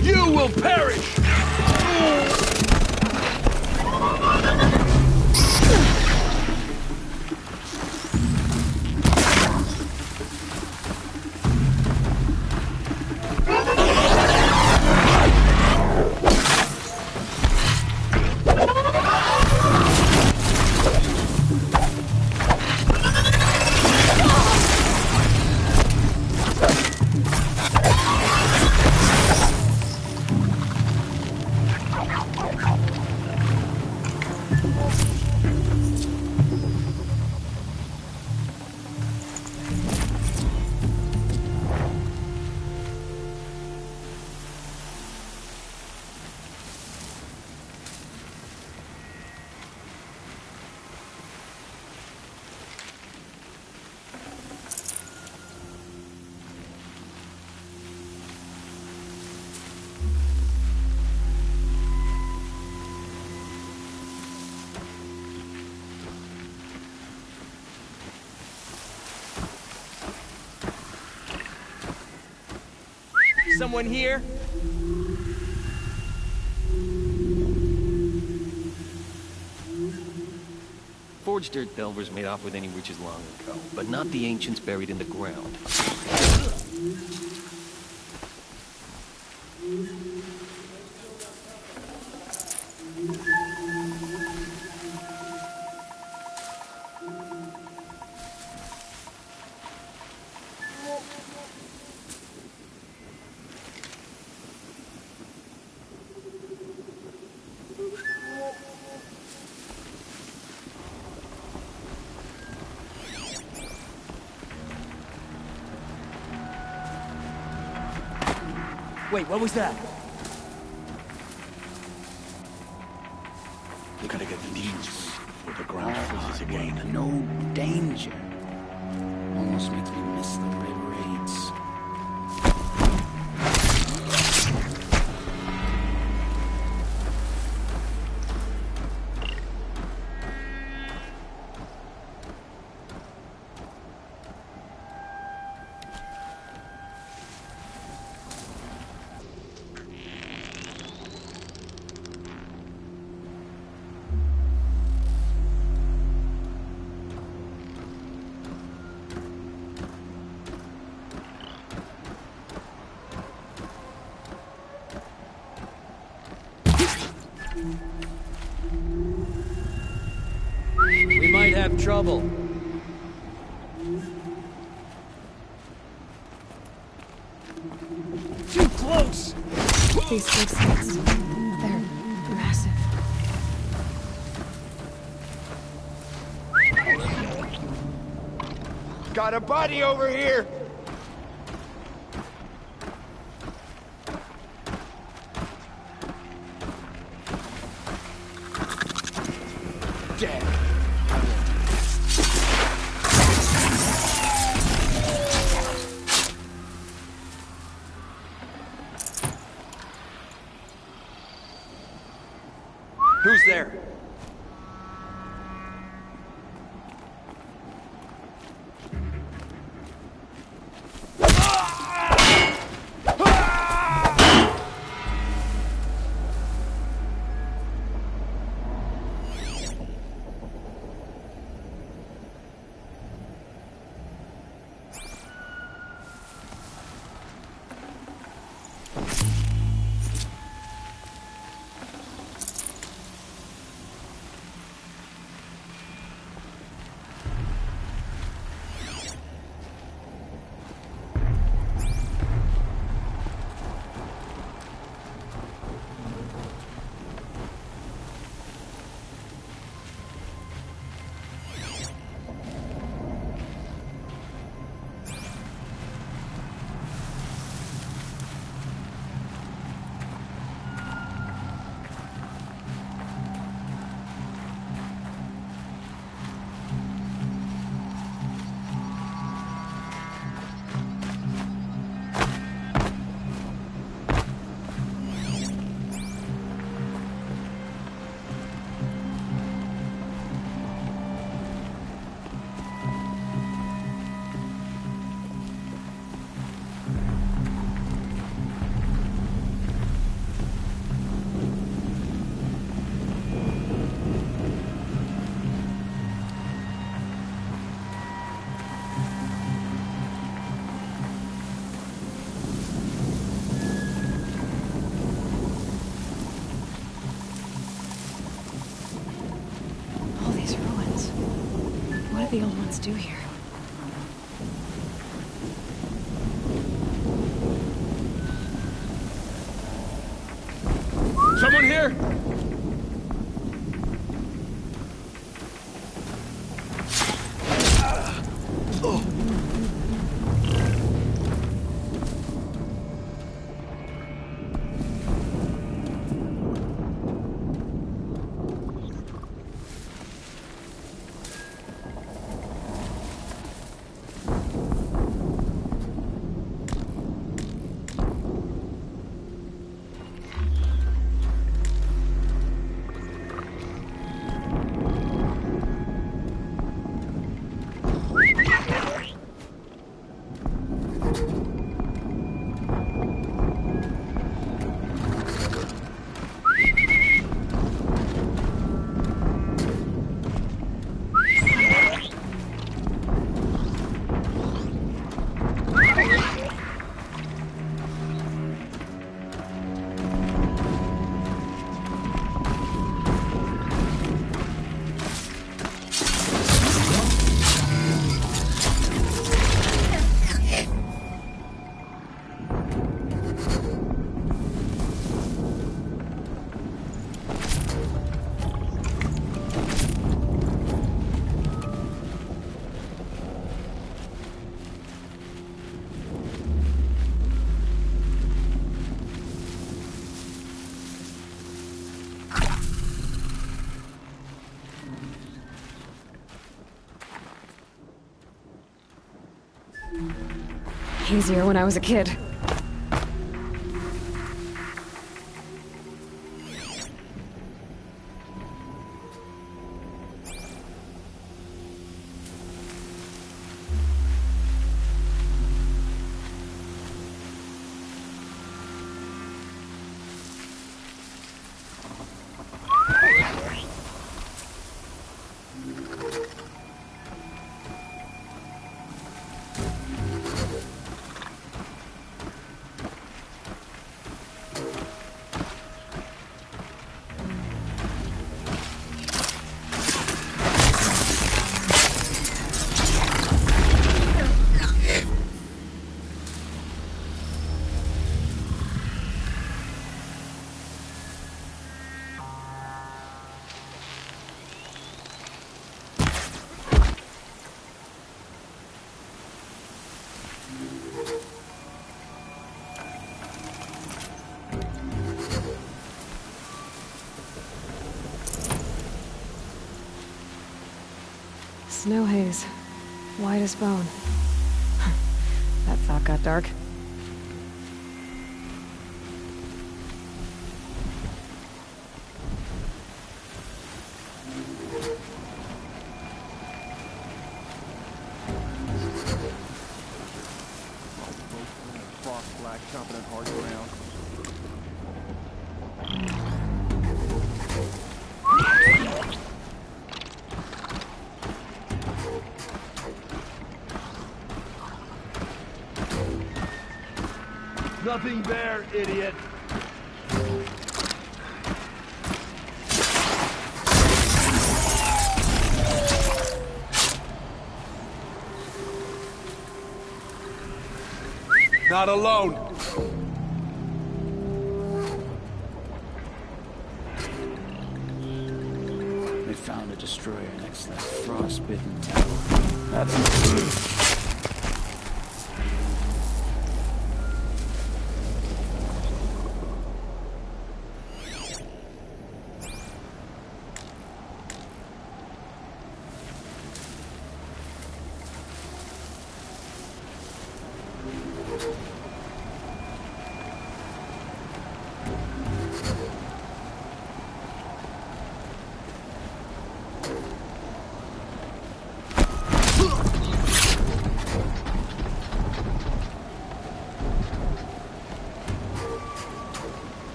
You will perish! Someone here? Forged dirt delvers made off with any witches long ago, but not the ancients buried in the ground. Wait, what was that? We gotta get these before the ground freezes again. No danger. Almost makes me miss the red raids. We might have trouble. Too close! These big slits, they're massive. Got a body over here! Dead. Who's there? did the old ones do here? Someone here? Easier when I was a kid. Snow haze. White as bone. That thought got dark. Black chomping at hard ground. Nothing there, idiot. Not alone. They found a destroyer next to that frostbitten tower. That's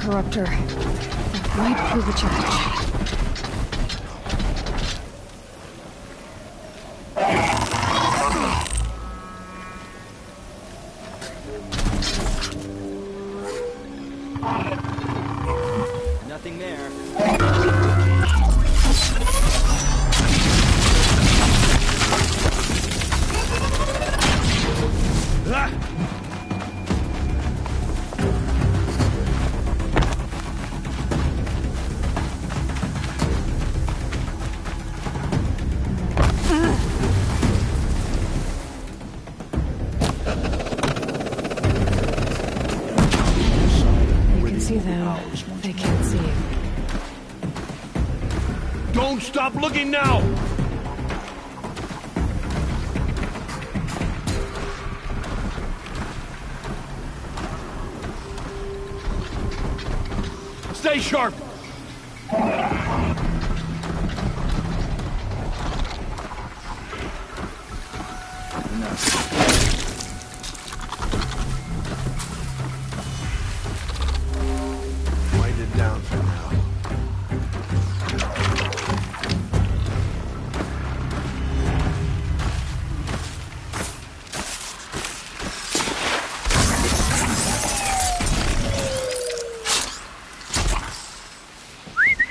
interrupter. That might prove a charge. Nothing there. You can see them. They can't see you. Don't stop looking now! Stay sharp! Wind it down for now.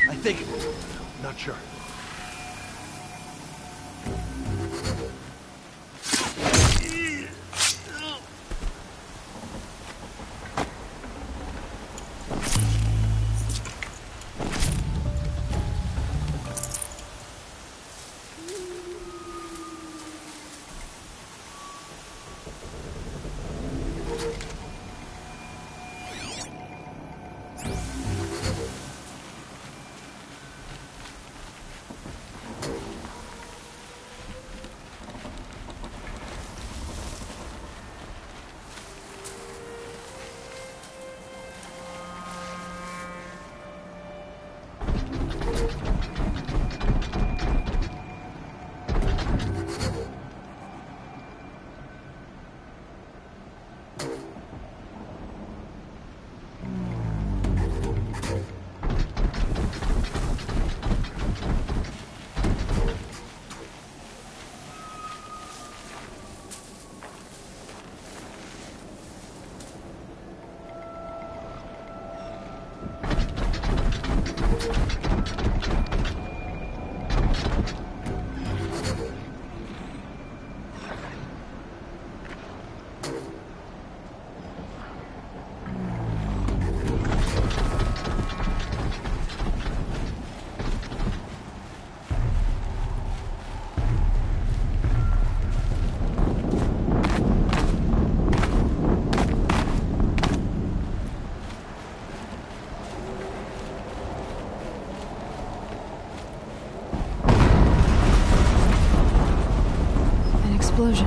I think... Not sure. Explosion.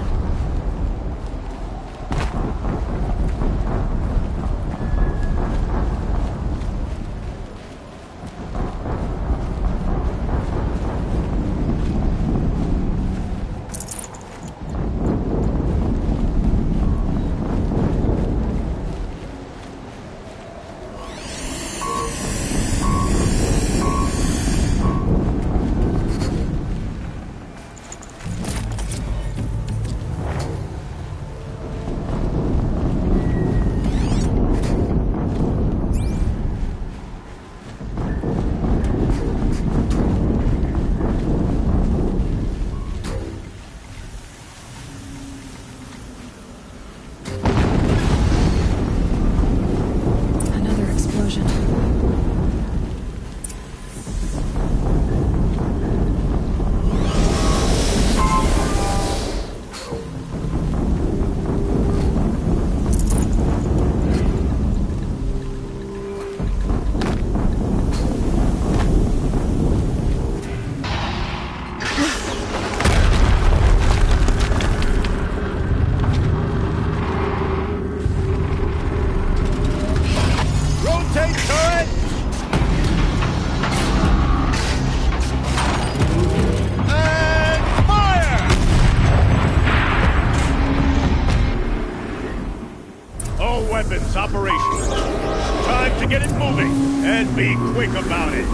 Weapons operational. time to get it moving, and be quick about it.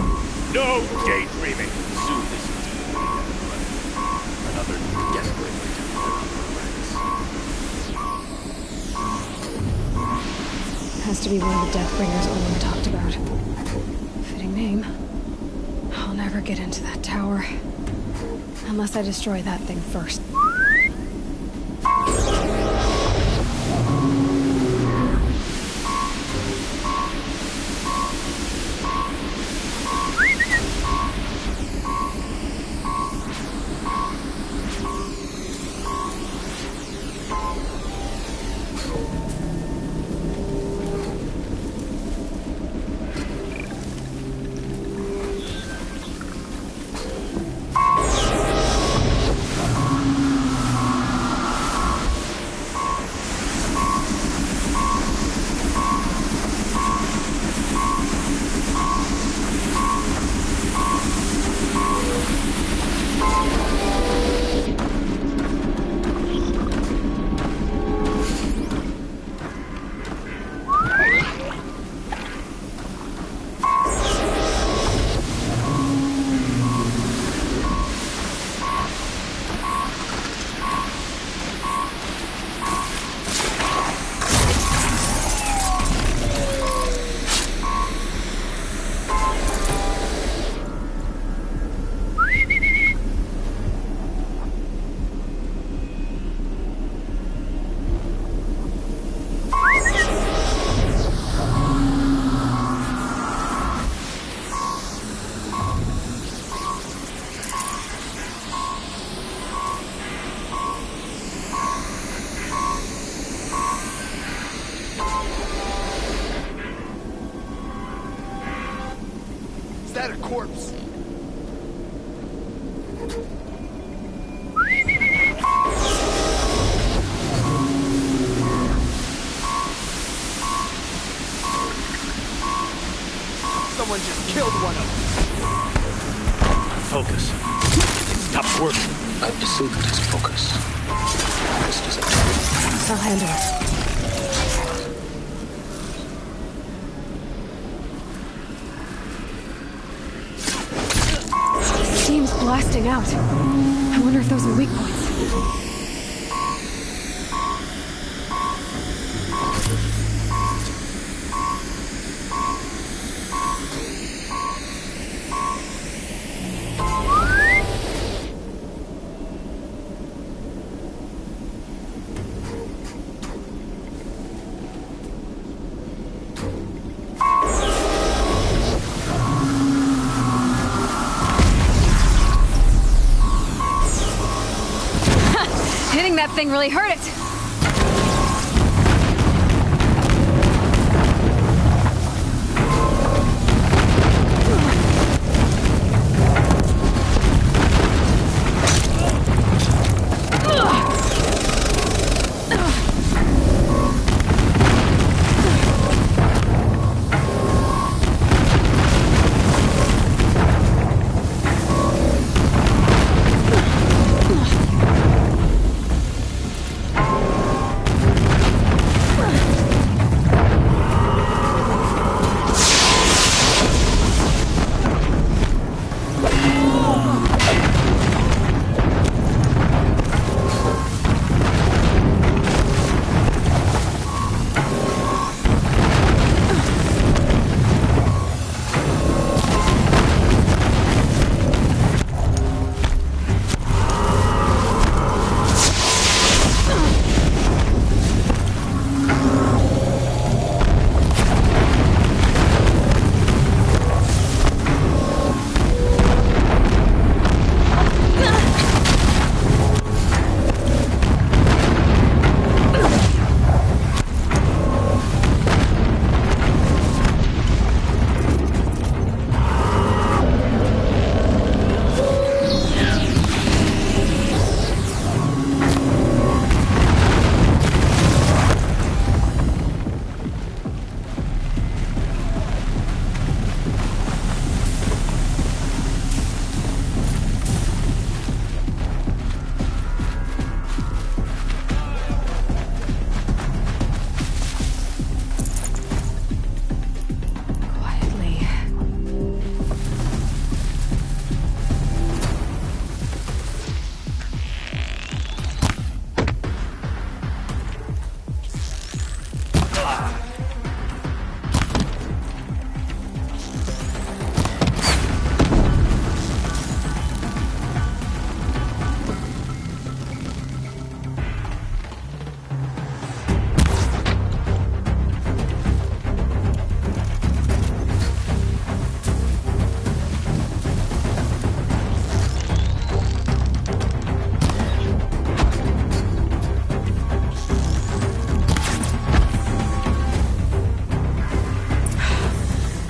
No daydreaming. Soon this indeed will be another desperate attempt Has to be one of the Deathbringers Olin talked about. Fitting name. I'll never get into that tower. Unless I destroy that thing first. Is that a corpse? Someone just killed one of them. Focus. Stop working. I've disabled his focus. This doesn't I'll handle it. Steam's blasting out. I wonder if those are weak points. Hitting that thing really hurt it.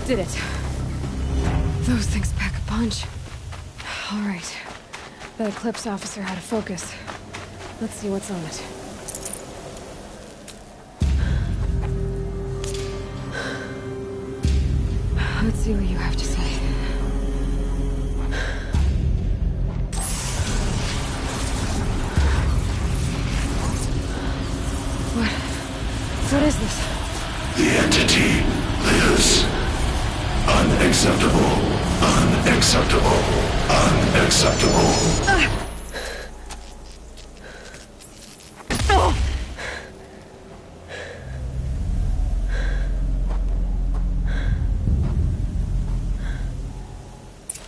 Did it. Those things pack a punch. All right. The Eclipse officer had a focus. Let's see what's on it. Let's see what you have to say. What is this? The entity lives. Unacceptable. Unacceptable. Unacceptable.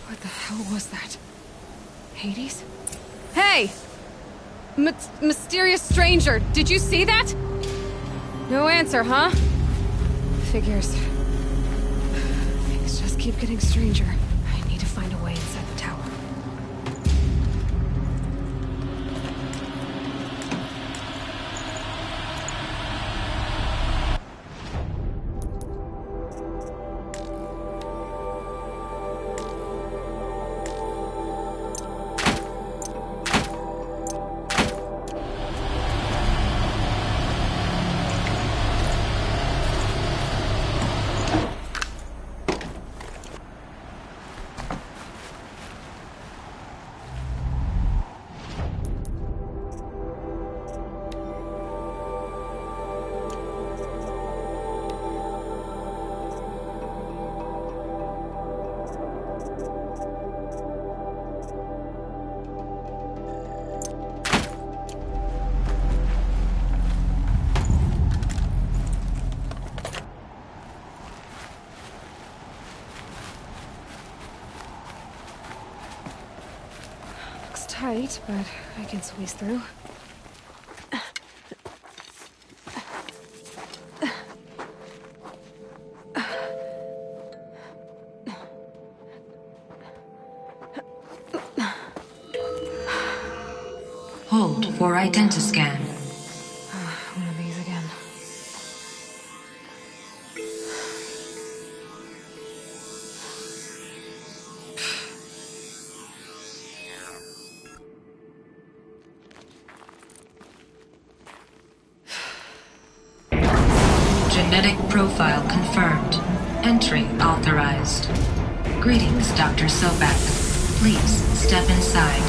What the hell was that? Hades? Hey! Mysterious stranger, did you see that? No answer, huh? Figures. Things just keep getting stranger. I need to find a way inside the tower. Tight, but I can squeeze through. Hold for identiscan. One of these again. Genetic profile confirmed. Entry authorized. Greetings, Dr. Sobek. Please step inside.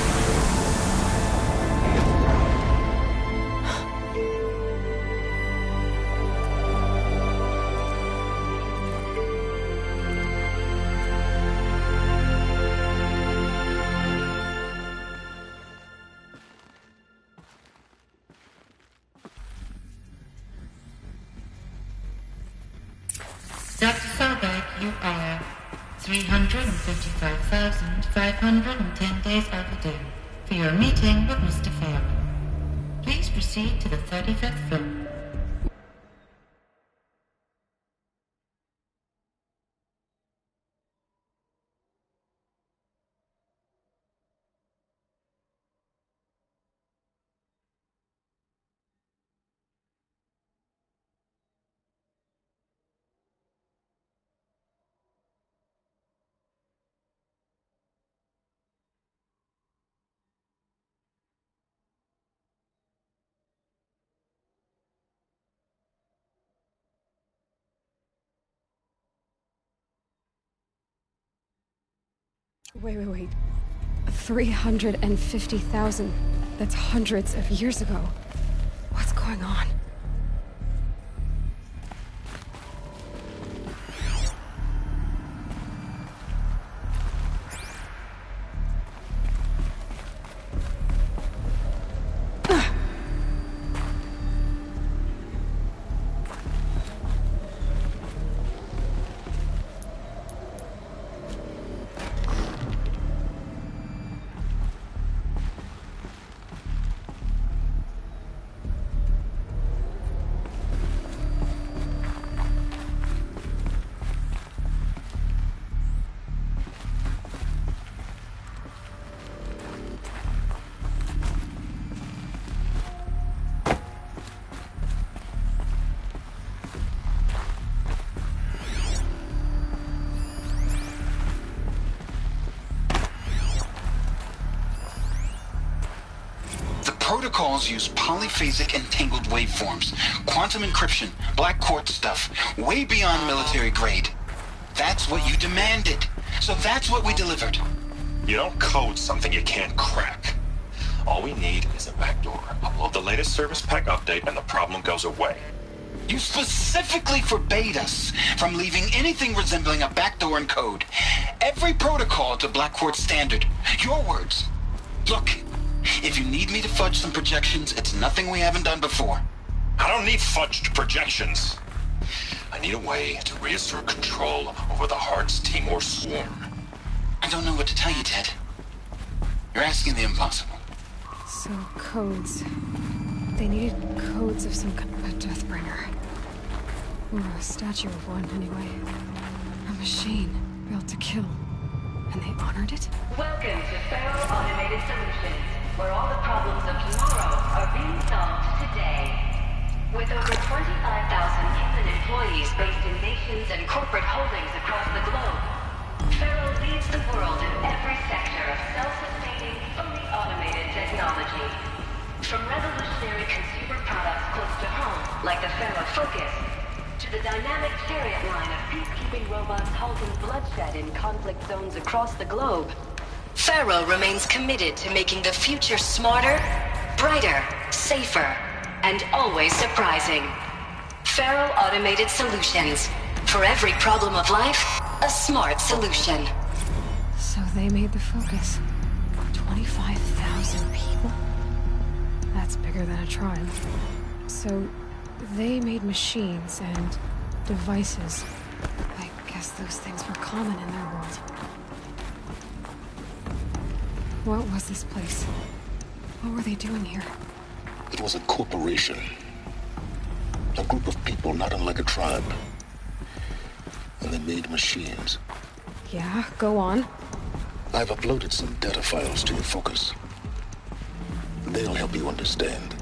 Dr. Sobek, you are 355,510 days overdue for your meeting with Mr. Fairman. Please proceed to the 35th floor. Wait. 350,000. That's hundreds of years ago. What's going on? protocols use polyphasic entangled waveforms, quantum encryption, black quartz stuff, way beyond military grade. That's what you demanded. So that's what we delivered. You don't code something you can't crack. All we need is a backdoor. Upload the latest service pack update and the problem goes away. You specifically forbade us from leaving anything resembling a backdoor in code. Every protocol to Black Quartz standard. Your words. Look, if you need me to fudge some projections, it's nothing we haven't done before. I don't need fudged projections. I need a way to reassert control over the Heart's Timor swarm. I don't know what to tell you, Ted. You're asking the impossible. So, codes. They needed codes of some kind of a Deathbringer. Or a statue of one, anyway. A machine built to kill. And they honored it? Welcome to Feral Automated Solutions, where all the problems of tomorrow are being solved today. With over 25,000 human employees based in nations and corporate holdings across the globe, Feral leads the world in every sector of self-sustaining, fully automated technology. From revolutionary consumer products close to home, like the Feral Focus, to the dynamic chariot line of peacekeeping robots halting bloodshed in conflict zones across the globe, Feral remains committed to making the future smarter, brighter, safer, and always surprising. Feral Automated Solutions. For every problem of life, a smart solution. So they made the Focus. 25,000 people? That's bigger than a tribe. So they made machines and devices. I guess those things were common in their world. What was this place? What were they doing here? It was a corporation. A group of people not unlike a tribe. And they made machines. Yeah, go on. I've uploaded some data files to your Focus. They'll help you understand.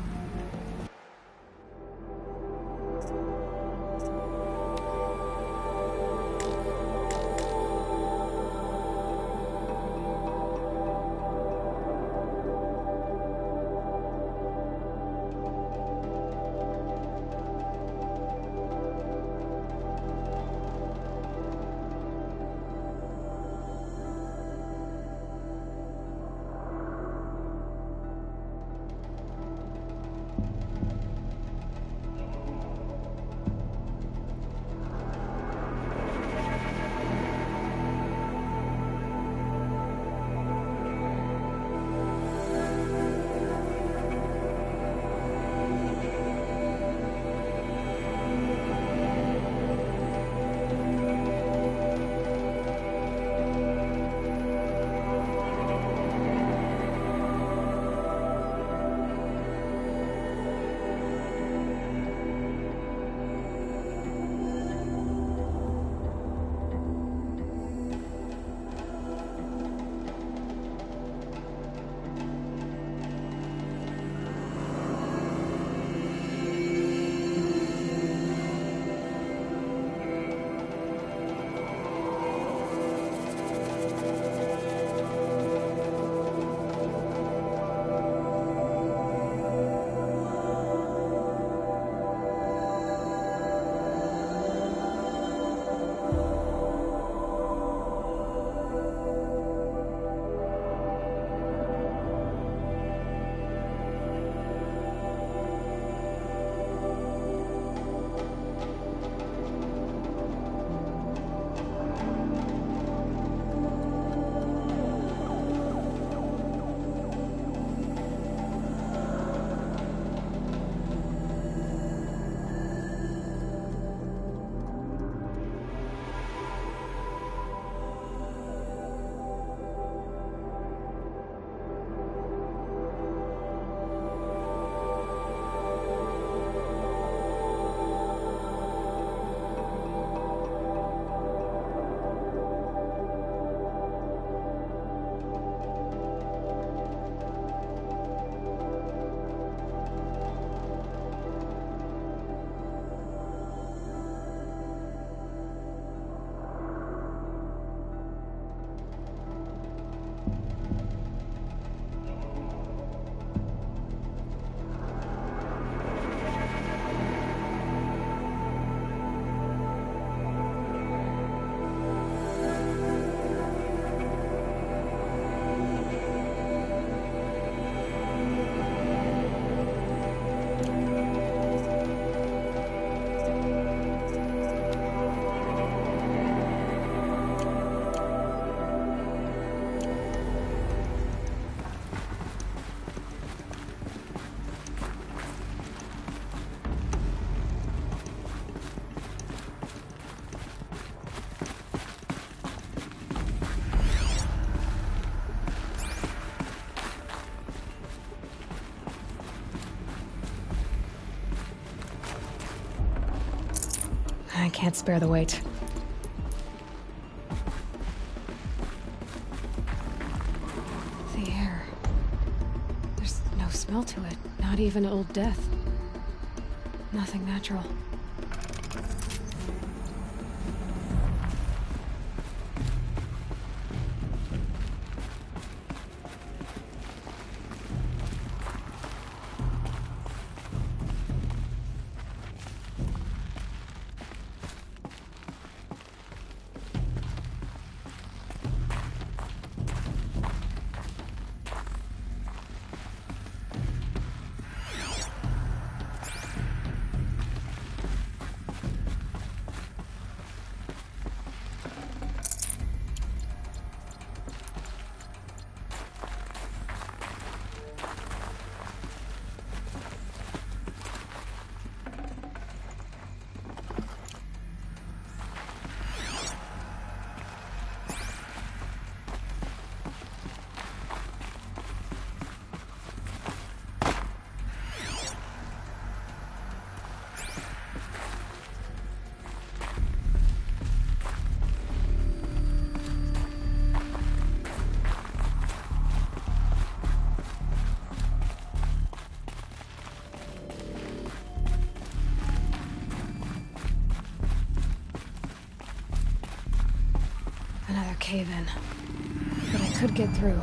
I can't spare the weight. The air. There's no smell to it. Not even old death. Nothing natural. Another cave-in. But I could get through.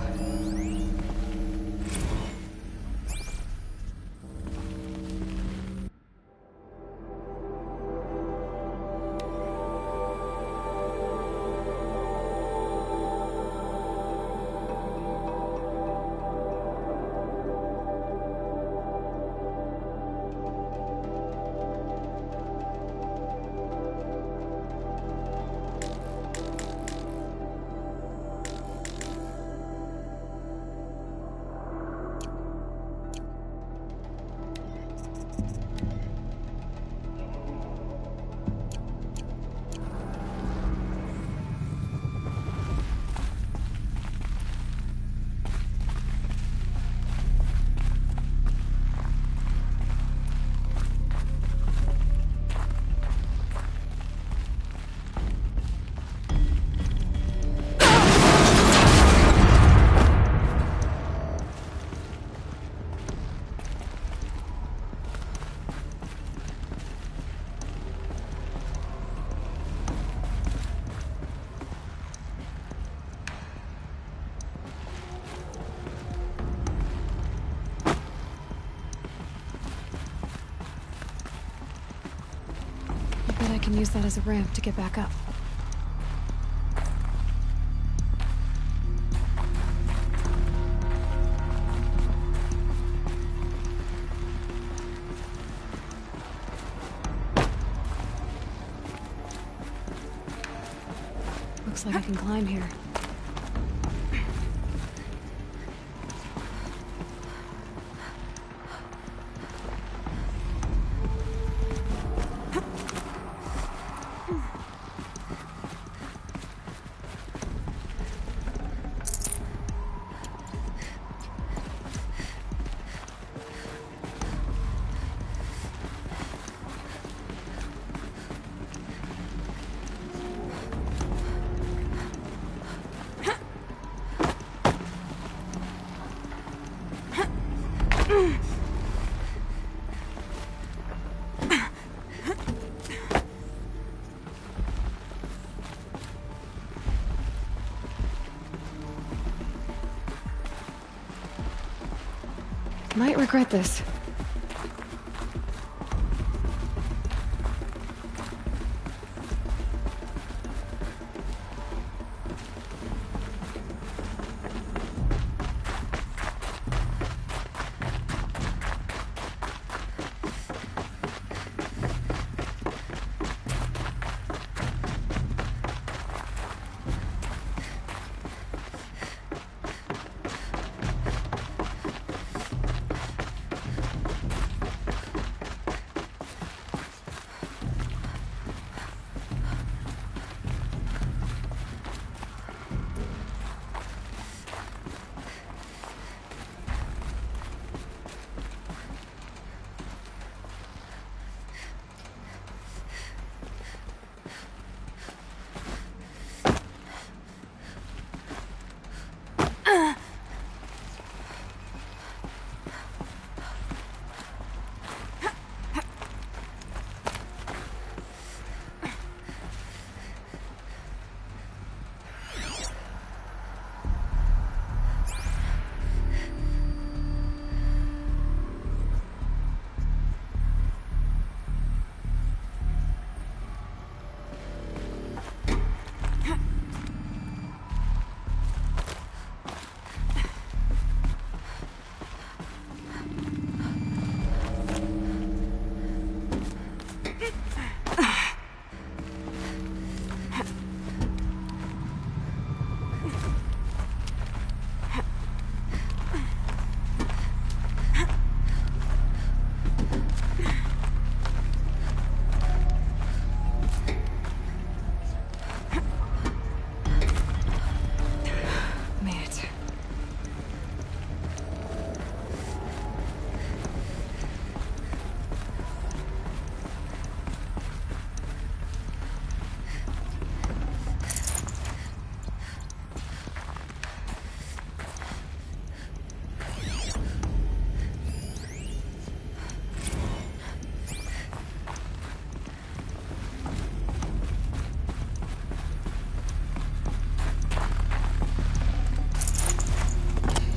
I can use that as a ramp to get back up. Looks like I can climb here. Might regret this.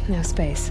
No space.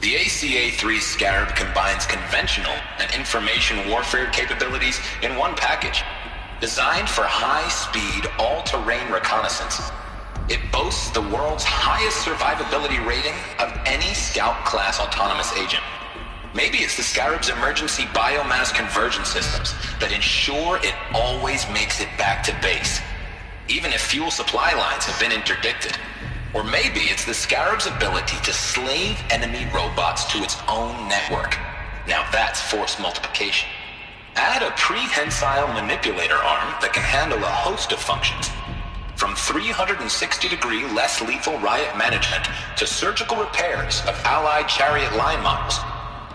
The ACA-3 Scarab combines conventional and information warfare capabilities in one package. Designed for high-speed, all-terrain reconnaissance, it boasts the world's highest survivability rating of any Scout-class autonomous agent. Maybe it's the Scarab's emergency biomass conversion systems that ensure it always makes it back to base, even if fuel supply lines have been interdicted. Or maybe it's the Scarab's ability to slave enemy robots to its own network. Now that's force multiplication. Add a prehensile manipulator arm that can handle a host of functions, from 360-degree less lethal riot management to surgical repairs of Allied chariot line models.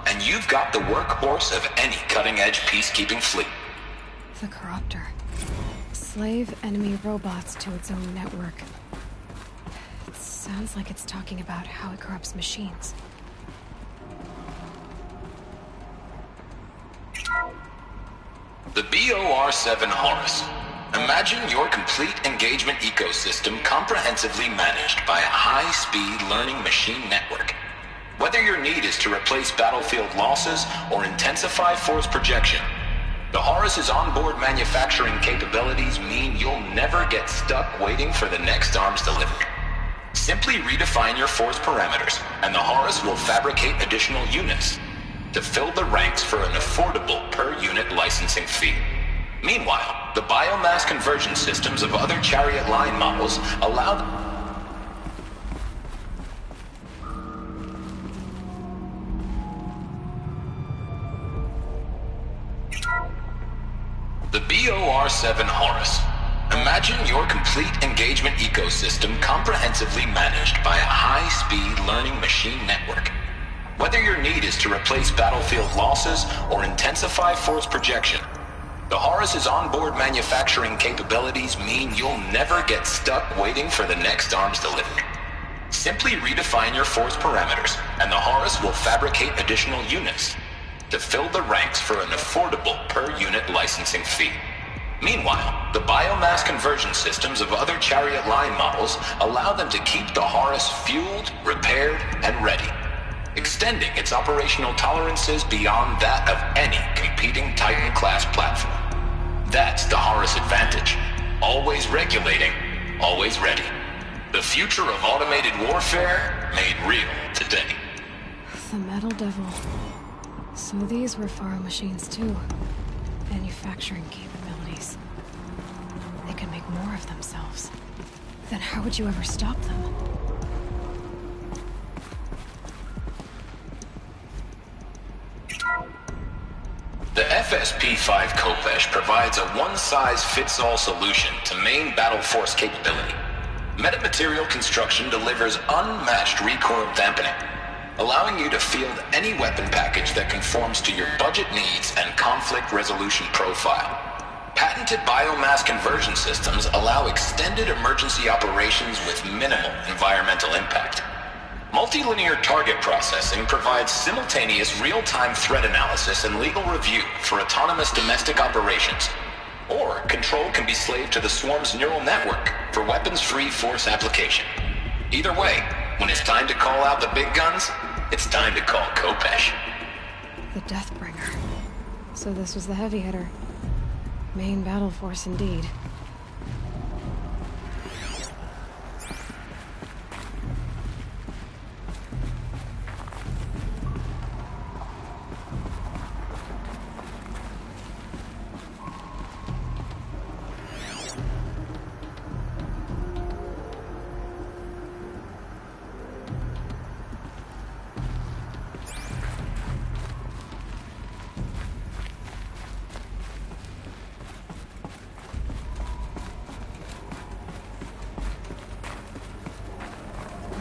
And you've got the workhorse of any cutting-edge peacekeeping fleet. The Corruptor. Slave enemy robots to its own network. Sounds like it's talking about how it corrupts machines. The BOR-7 Horus. Imagine your complete engagement ecosystem comprehensively managed by a high-speed learning machine network. Whether your need is to replace battlefield losses or intensify force projection, the Horus's onboard manufacturing capabilities mean you'll never get stuck waiting for the next arms delivery. Simply redefine your force parameters, and the Horus will fabricate additional units to fill the ranks for an affordable per-unit licensing fee. Meanwhile, the biomass conversion systems of other chariot line models allow the BOR-7 Horus. Imagine your complete engagement ecosystem comprehensively managed by a high-speed learning machine network. Whether your need is to replace battlefield losses or intensify force projection, the Horus's onboard manufacturing capabilities mean you'll never get stuck waiting for the next arms delivery. Simply redefine your force parameters, and the Horus will fabricate additional units to fill the ranks for an affordable per-unit licensing fee. Meanwhile, the biomass conversion systems of other chariot line models allow them to keep the Horus fueled, repaired, and ready, extending its operational tolerances beyond that of any competing Titan-class platform. That's the Horus advantage. Always regulating, always ready. The future of automated warfare made real today. The Metal Devil. So these were Faro machines too. Manufacturing capabilities. They could make more of themselves. Then how would you ever stop them? The FSP-5 Khopesh provides a one-size-fits-all solution to main battle force capability. Metamaterial construction delivers unmatched recoil dampening, allowing you to field any weapon package that conforms to your budget needs and conflict resolution profile. Patented biomass conversion systems allow extended emergency operations with minimal environmental impact. Multilinear target processing provides simultaneous real-time threat analysis and legal review for autonomous domestic operations. Or control can be slaved to the swarm's neural network for weapons-free force application. Either way, when it's time to call out the big guns, it's time to call Kopesh. The Deathbringer. So this was the heavy hitter. Main battle force indeed.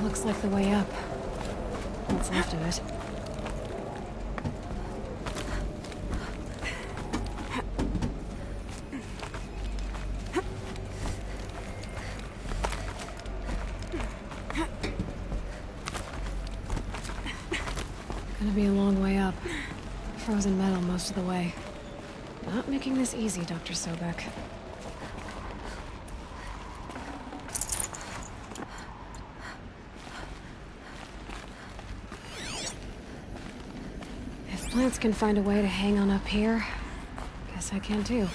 Looks like the way up. What's left of it. Gonna be a long way up. Frozen metal most of the way. Not making this easy, Dr. Sobek. Plants can find a way to hang on up here. Guess I can too.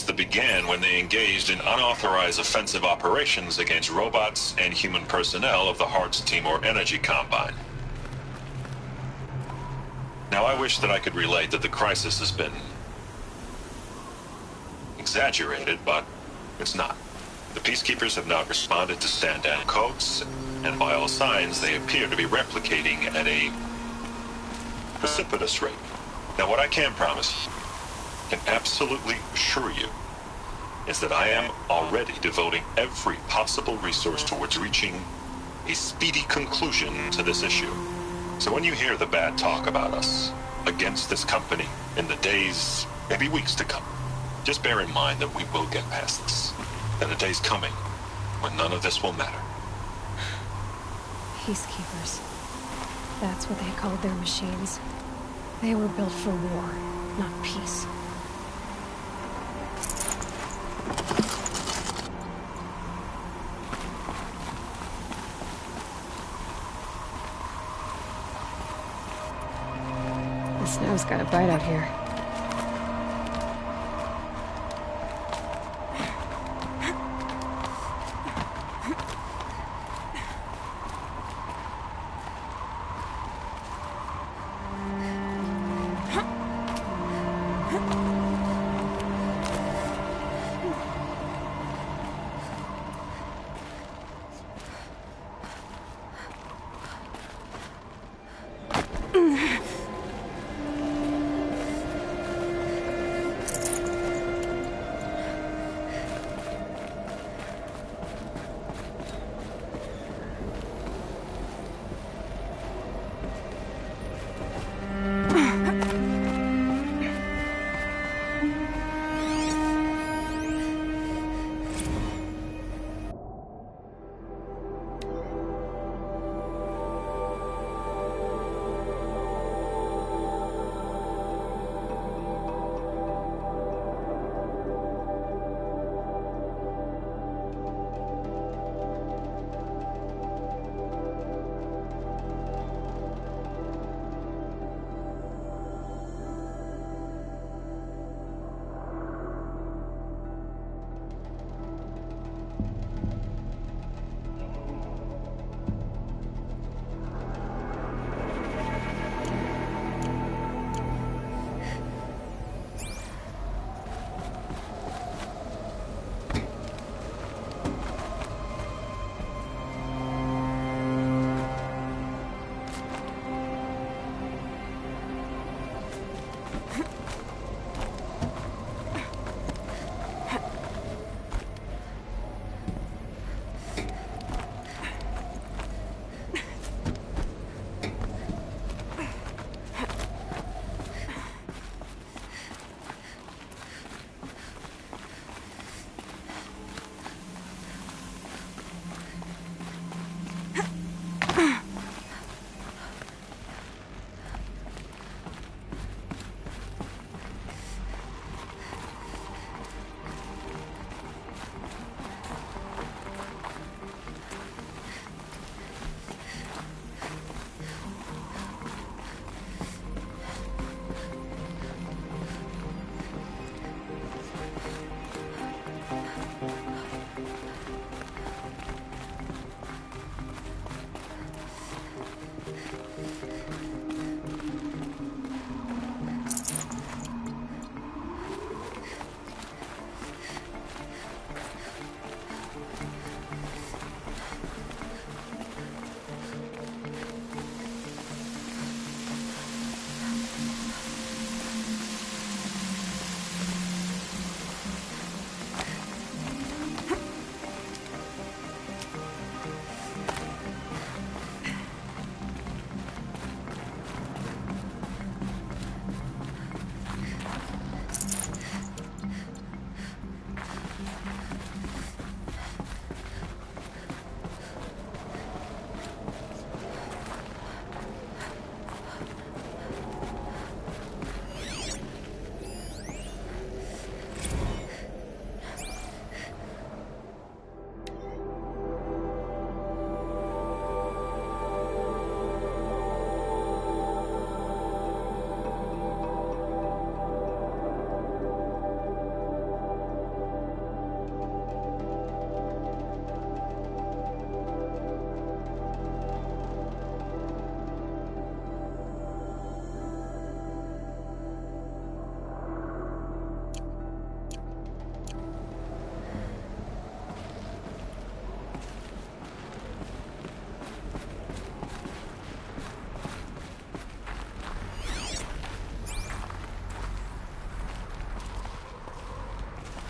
That began when they engaged in unauthorized offensive operations against robots and human personnel of the Hearts Timor Energy Combine. Now, I wish that I could relate that the crisis has been exaggerated, but it's not. The Peacekeepers have not responded to stand-down codes, and by all signs, they appear to be replicating at a precipitous rate. Now, what I can promise, can absolutely assure you, is that I am already devoting every possible resource towards reaching a speedy conclusion to this issue. So when you hear the bad talk about us against this company in the days, maybe weeks to come, just bear in mind that we will get past this. And a day's coming when none of this will matter. Peacekeepers. That's what they called their machines. They were built for war, not peace. The snow's got it bright out here.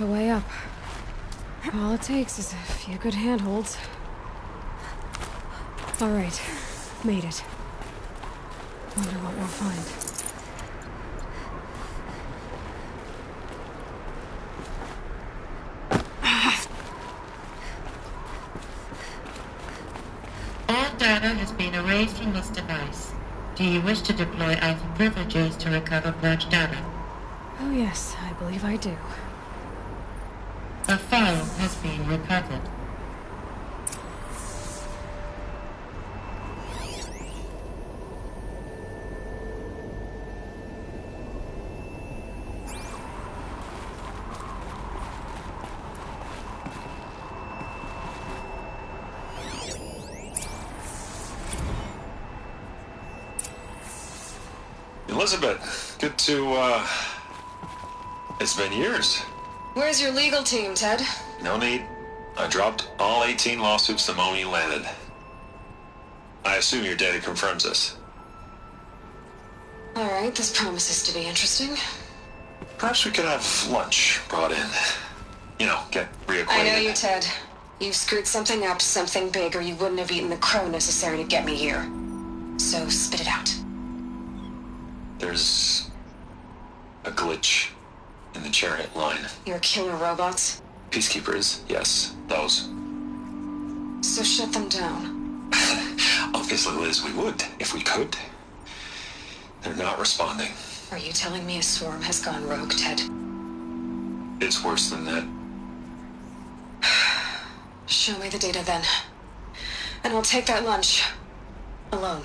the way up. All it takes is a few good handholds. All right, made it. Wonder what we'll find. All data has been erased from this device. Do you wish to deploy Alpha privileges to recover purged data? Oh yes, I believe I do. A file has been recovered. Elizabeth, good to, it's been years. Where's your legal team, Ted? No need. I dropped all 18 lawsuits the moment you landed. I assume your data confirms this. All right, this promises to be interesting. Perhaps we could have lunch brought in. You know, get reacquainted. I know you, Ted. You screwed something up, something big, or you wouldn't have eaten the crow necessary to get me here. So spit it out. There's a glitch in the chariot line. Your killer robots? Peacekeepers, yes, those. So shut them down. Obviously, Liz, we would, if we could. They're not responding. Are you telling me a swarm has gone rogue, Ted? It's worse than that. Show me the data then. And I'll take that lunch. Alone.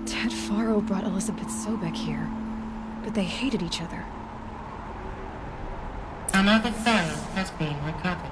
Ted Faro brought Elizabeth Sobek here, but they hated each other. Another file has been recovered.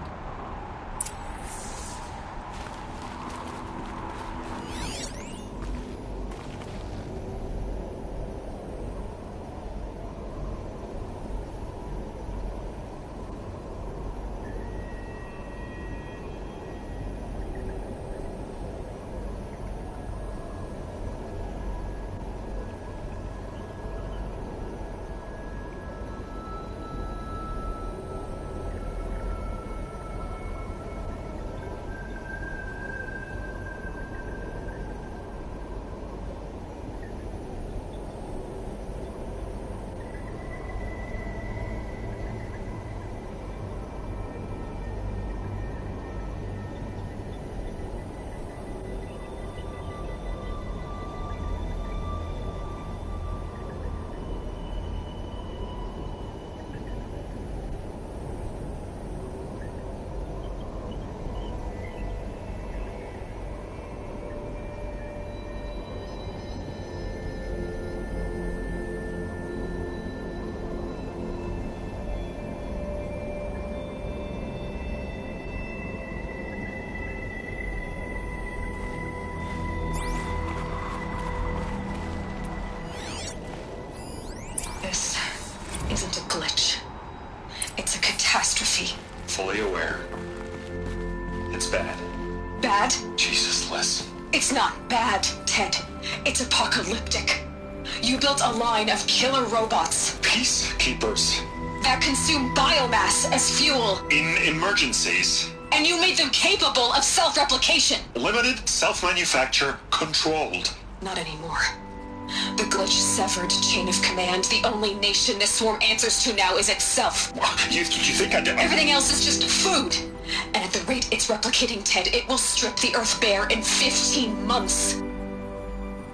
This isn't a glitch. It's a catastrophe. Fully aware. It's bad. Bad? Jesus, Liz. It's not bad, Ted. It's apocalyptic. You built a line of killer robots. Peacekeepers. That consume biomass as fuel. In emergencies. And you made them capable of self-replication. Limited, self-manufacture, controlled. Not anymore. The glitch severed chain of command. The only nation this swarm answers to now is itself. You think I did? Everything else is just food. And at the rate it's replicating, Ted, it will strip the Earth bare in 15 months.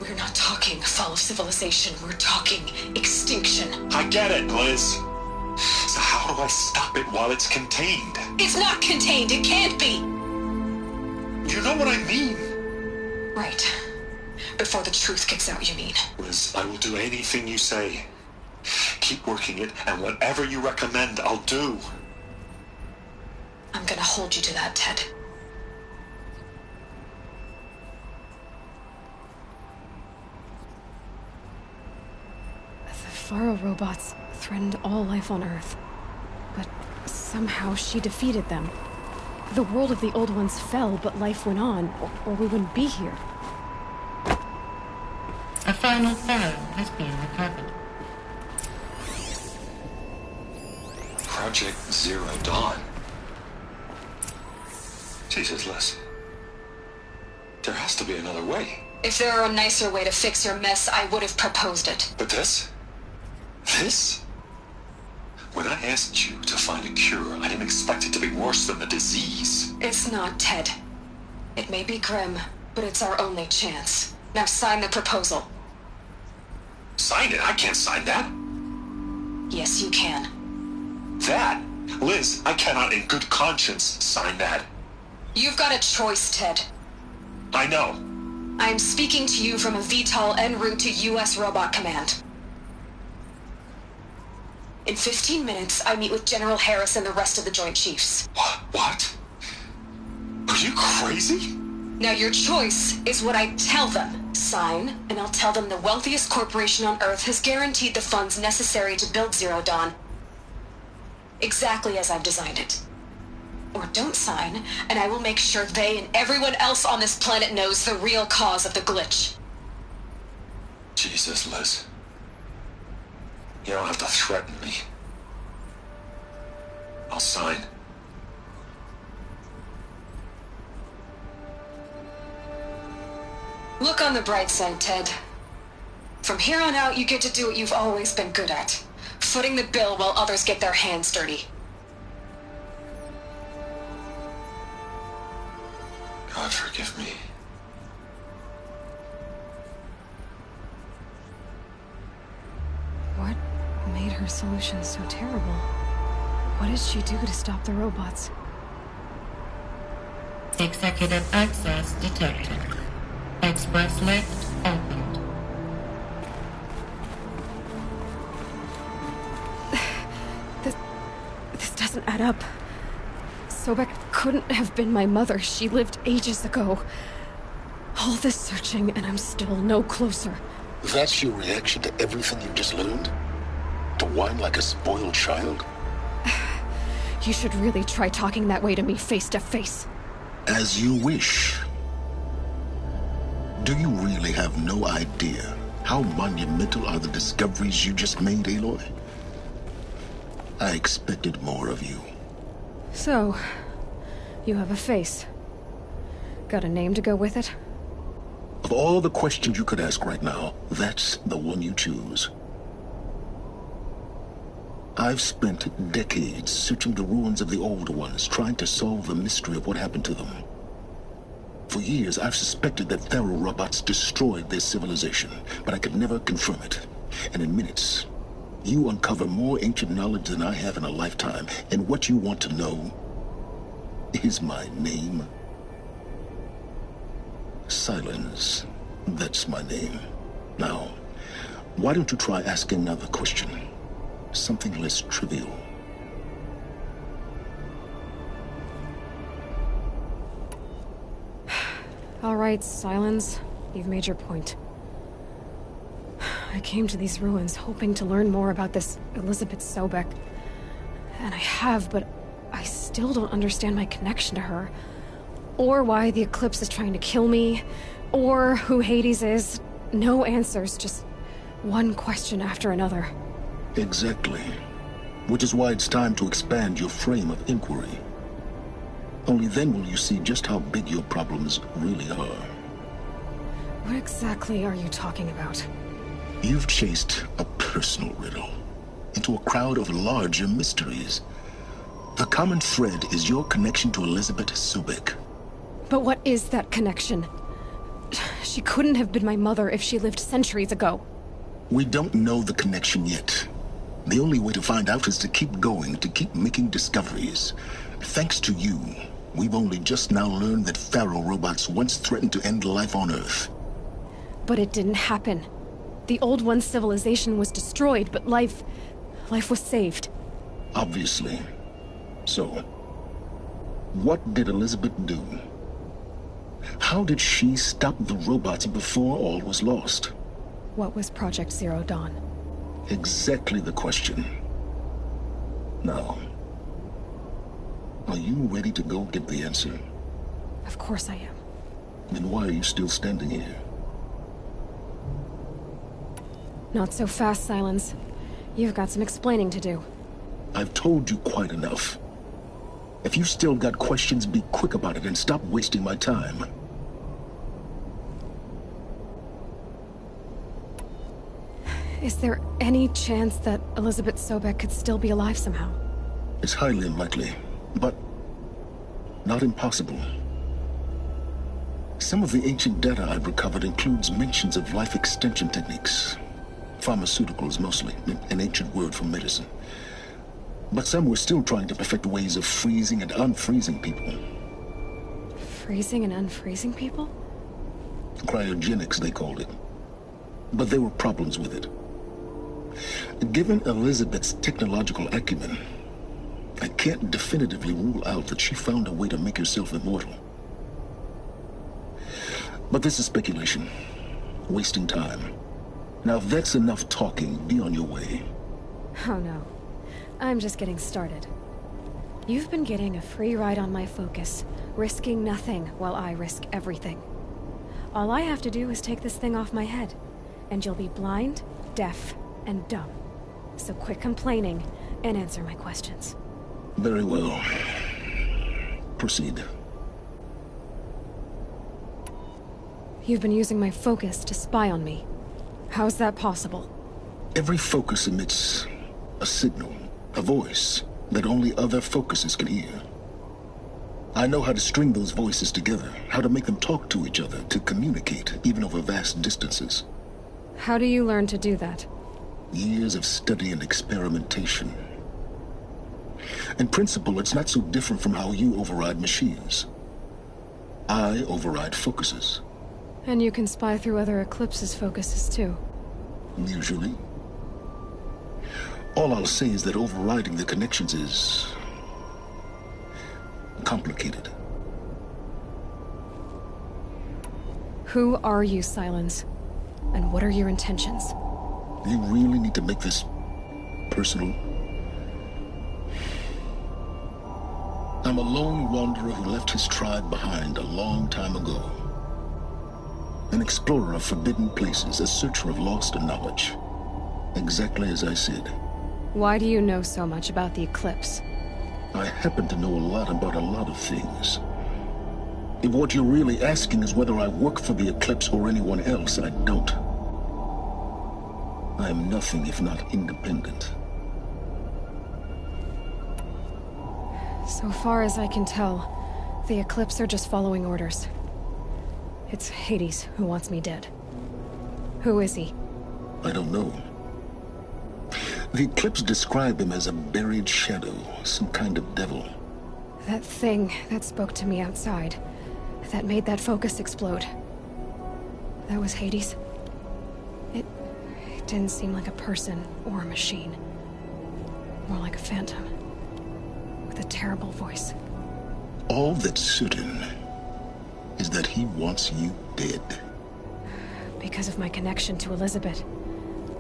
We're not talking fall of civilization. We're talking extinction. I get it, Liz. So how do I stop it while it's contained? It's not contained. It can't be. You know what I mean? Right. Before the truth gets out, you mean? Liz, I will do anything you say. Keep working it, and whatever you recommend, I'll do. I'm gonna hold you to that, Ted. The Faro robots threatened all life on Earth. But somehow she defeated them. The world of the old ones fell, but life went on, or we wouldn't be here. A final file has been recovered. Project Zero Dawn. Jesus, Liz. There has to be another way. If there were a nicer way to fix your mess, I would have proposed it. But this? This? When I asked you to find a cure, I didn't expect it to be worse than the disease. It's not, Ted. It may be grim, but it's our only chance. Now sign the proposal. Sign it? I can't sign that. Yes, you can. That? Liz, I cannot in good conscience sign that. You've got a choice, Ted. I know. I am speaking to you from a VTOL en route to U.S. Robot Command. In 15 minutes, I meet with General Harris and the rest of the Joint Chiefs. What? Are you crazy? Now your choice is what I tell them. Sign, and I'll tell them the wealthiest corporation on Earth has guaranteed the funds necessary to build Zero Dawn. Exactly as I've designed it. Or don't sign, and I will make sure they and everyone else on this planet knows the real cause of the glitch. Jesus, Liz. You don't have to threaten me. I'll sign. Look on the bright side, Ted. From here on out, you get to do what you've always been good at. Footing the bill while others get their hands dirty. God forgive me. What made her solution so terrible? What did she do to stop the robots? Executive access detected. Express lift opened. This doesn't add up. Sobek couldn't have been my mother. She lived ages ago. All this searching, and I'm still no closer. That's your reaction to everything you've just learned? To whine like a spoiled child? You should really try talking that way to me face to face. As you wish. Do you really have no idea how monumental are the discoveries you just made, Aloy? I expected more of you. So, you have a face. Got a name to go with it? Of all the questions you could ask right now, that's the one you choose. I've spent decades searching the ruins of the old ones, trying to solve the mystery of what happened to them. For years, I've suspected that Thero robots destroyed their civilization, but I could never confirm it. And in minutes, you uncover more ancient knowledge than I have in a lifetime, and what you want to know is my name. Silence. That's my name. Now, why don't you try asking another question? Something less trivial. All right, Silence. You've made your point. I came to these ruins hoping to learn more about this Elizabeth Sobek. And I have, but I still don't understand my connection to her. Or why the Eclipse is trying to kill me. Or who Hades is. No answers, just one question after another. Exactly. Which is why it's time to expand your frame of inquiry. Only then will you see just how big your problems really are. What exactly are you talking about? You've chased a personal riddle into a crowd of larger mysteries. The common thread is your connection to Elizabeth Sobek. But what is that connection? She couldn't have been my mother if she lived centuries ago. We don't know the connection yet. The only way to find out is to keep going, to keep making discoveries. Thanks to you, we've only just now learned that Thero robots once threatened to end life on Earth. But it didn't happen. The Old One's civilization was destroyed, but life was saved. Obviously. So, what did Elizabeth do? How did she stop the robots before all was lost? What was Project Zero Dawn? Exactly the question. Now, are you ready to go get the answer? Of course I am. Then why are you still standing here? Not so fast, Silence. You've got some explaining to do. I've told you quite enough. If you still got questions, be quick about it and stop wasting my time. Is there any chance that Elizabeth Sobek could still be alive somehow? It's highly unlikely, but not impossible. Some of the ancient data I've recovered includes mentions of life extension techniques. Pharmaceuticals, mostly, an ancient word for medicine. But some were still trying to perfect ways of freezing and unfreezing people. Freezing and unfreezing people? Cryogenics, they called it. But there were problems with it. Given Elizabeth's technological acumen, I can't definitively rule out that she found a way to make herself immortal. But this is speculation. Wasting time. Now, if that's enough talking, be on your way. Oh no. I'm just getting started. You've been getting a free ride on my focus, risking nothing while I risk everything. All I have to do is take this thing off my head, and you'll be blind, deaf, and dumb. So quit complaining and answer my questions. Very well. Proceed. You've been using my focus to spy on me. How's that possible? Every focus emits a signal, a voice, that only other focuses can hear. I know how to string those voices together, how to make them talk to each other, to communicate, even over vast distances. How do you learn to do that? Years of study and experimentation. In principle, it's not so different from how you override machines. I override focuses. And you can spy through other Eclipse's focuses too. Usually. All I'll say is that overriding the connections is complicated. Who are you, Silence? And what are your intentions? You really need to make this personal? I'm a lone wanderer who left his tribe behind a long time ago. An explorer of forbidden places, a searcher of lost knowledge. Exactly as I said. Why do you know so much about the Eclipse? I happen to know a lot about a lot of things. If what you're really asking is whether I work for the Eclipse or anyone else, I don't. I am nothing if not independent. So far as I can tell, the Eclipse are just following orders. It's Hades who wants me dead. Who is he? I don't know. The Eclipse describe him as a buried shadow, some kind of devil. That thing that spoke to me outside, that made that focus explode. That was Hades? It didn't seem like a person or a machine. More like a phantom. With a terrible voice. All that's certain is that he wants you dead. Because of my connection to Elizabeth.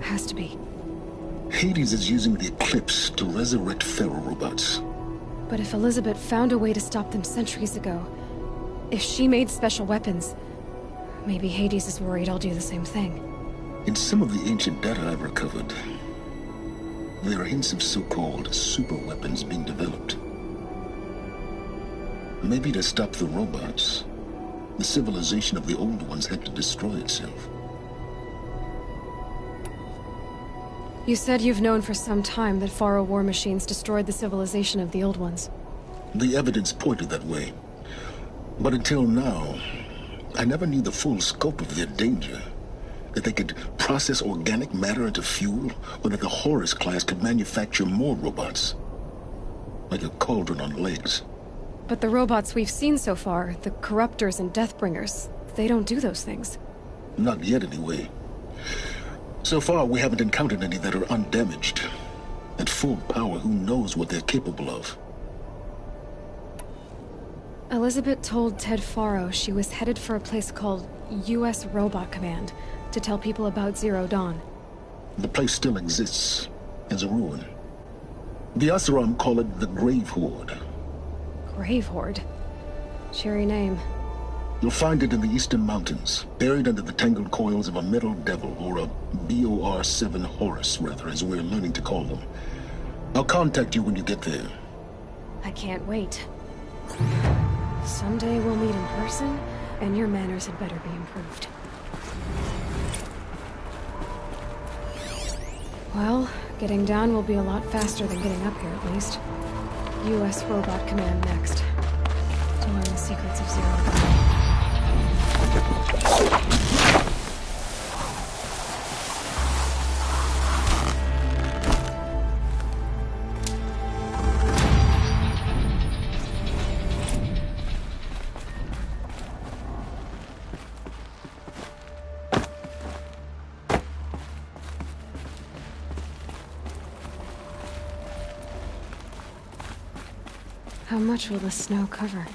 Has to be. Hades is using the Eclipse to resurrect feral robots. But if Elizabeth found a way to stop them centuries ago, if she made special weapons, maybe Hades is worried I'll do the same thing. In some of the ancient data I've recovered, there are hints of so-called super weapons being developed. Maybe to stop the robots, the civilization of the old ones had to destroy itself. You said you've known for some time that Faro war machines destroyed the civilization of the old ones. The evidence pointed that way. But until now, I never knew the full scope of their danger. That they could process organic matter into fuel, or that the Horus class could manufacture more robots. Like a cauldron on legs. But the robots we've seen so far, the Corruptors and Deathbringers, they don't do those things. Not yet, anyway. So far, we haven't encountered any that are undamaged. At full power, who knows what they're capable of? Elizabeth told Ted Faro she was headed for a place called U.S. Robot Command to tell people about Zero Dawn. The place still exists, as a ruin. The Oseram call it the Grave Horde. Grave Horde? Cheery name. You'll find it in the Eastern Mountains, buried under the tangled coils of a metal devil, or a BOR-7 Horus, rather, as we're learning to call them. I'll contact you when you get there. I can't wait. Someday we'll meet in person, and your manners had better be improved. Well, getting down will be a lot faster than getting up here, at least. U.S. Robot Command next. To learn the secrets of Zero Dawn. How much will the snow cover?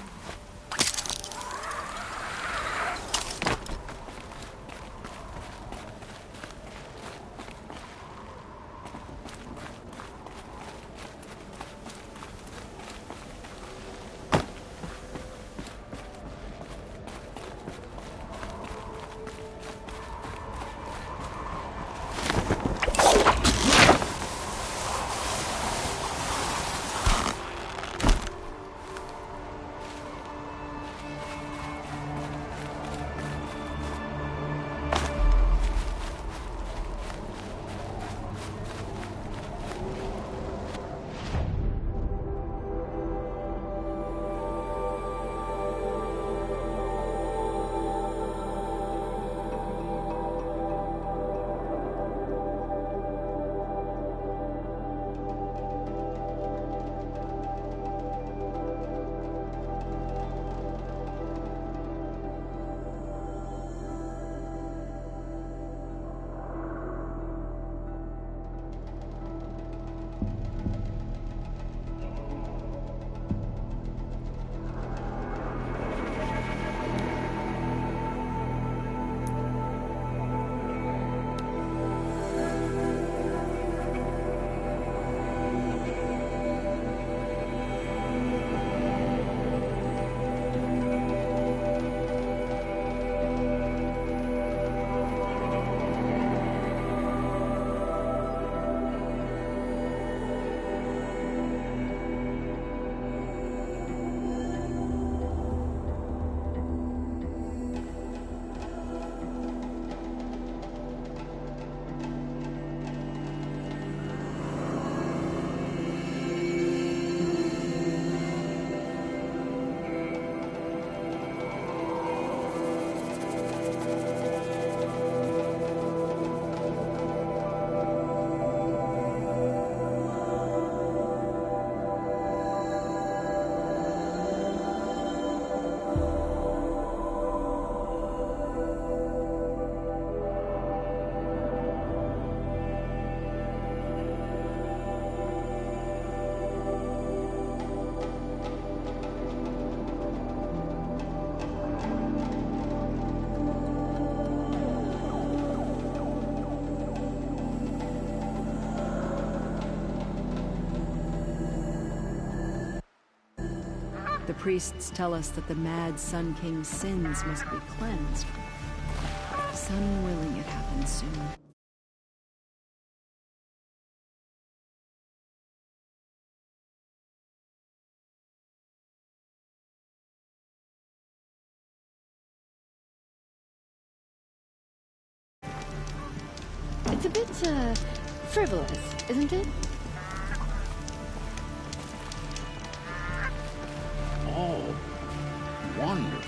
The priests tell us that the mad Sun King's sins must be cleansed. Sun willing, it happens soon. It's a bit, frivolous, isn't it? Oh, wonderful.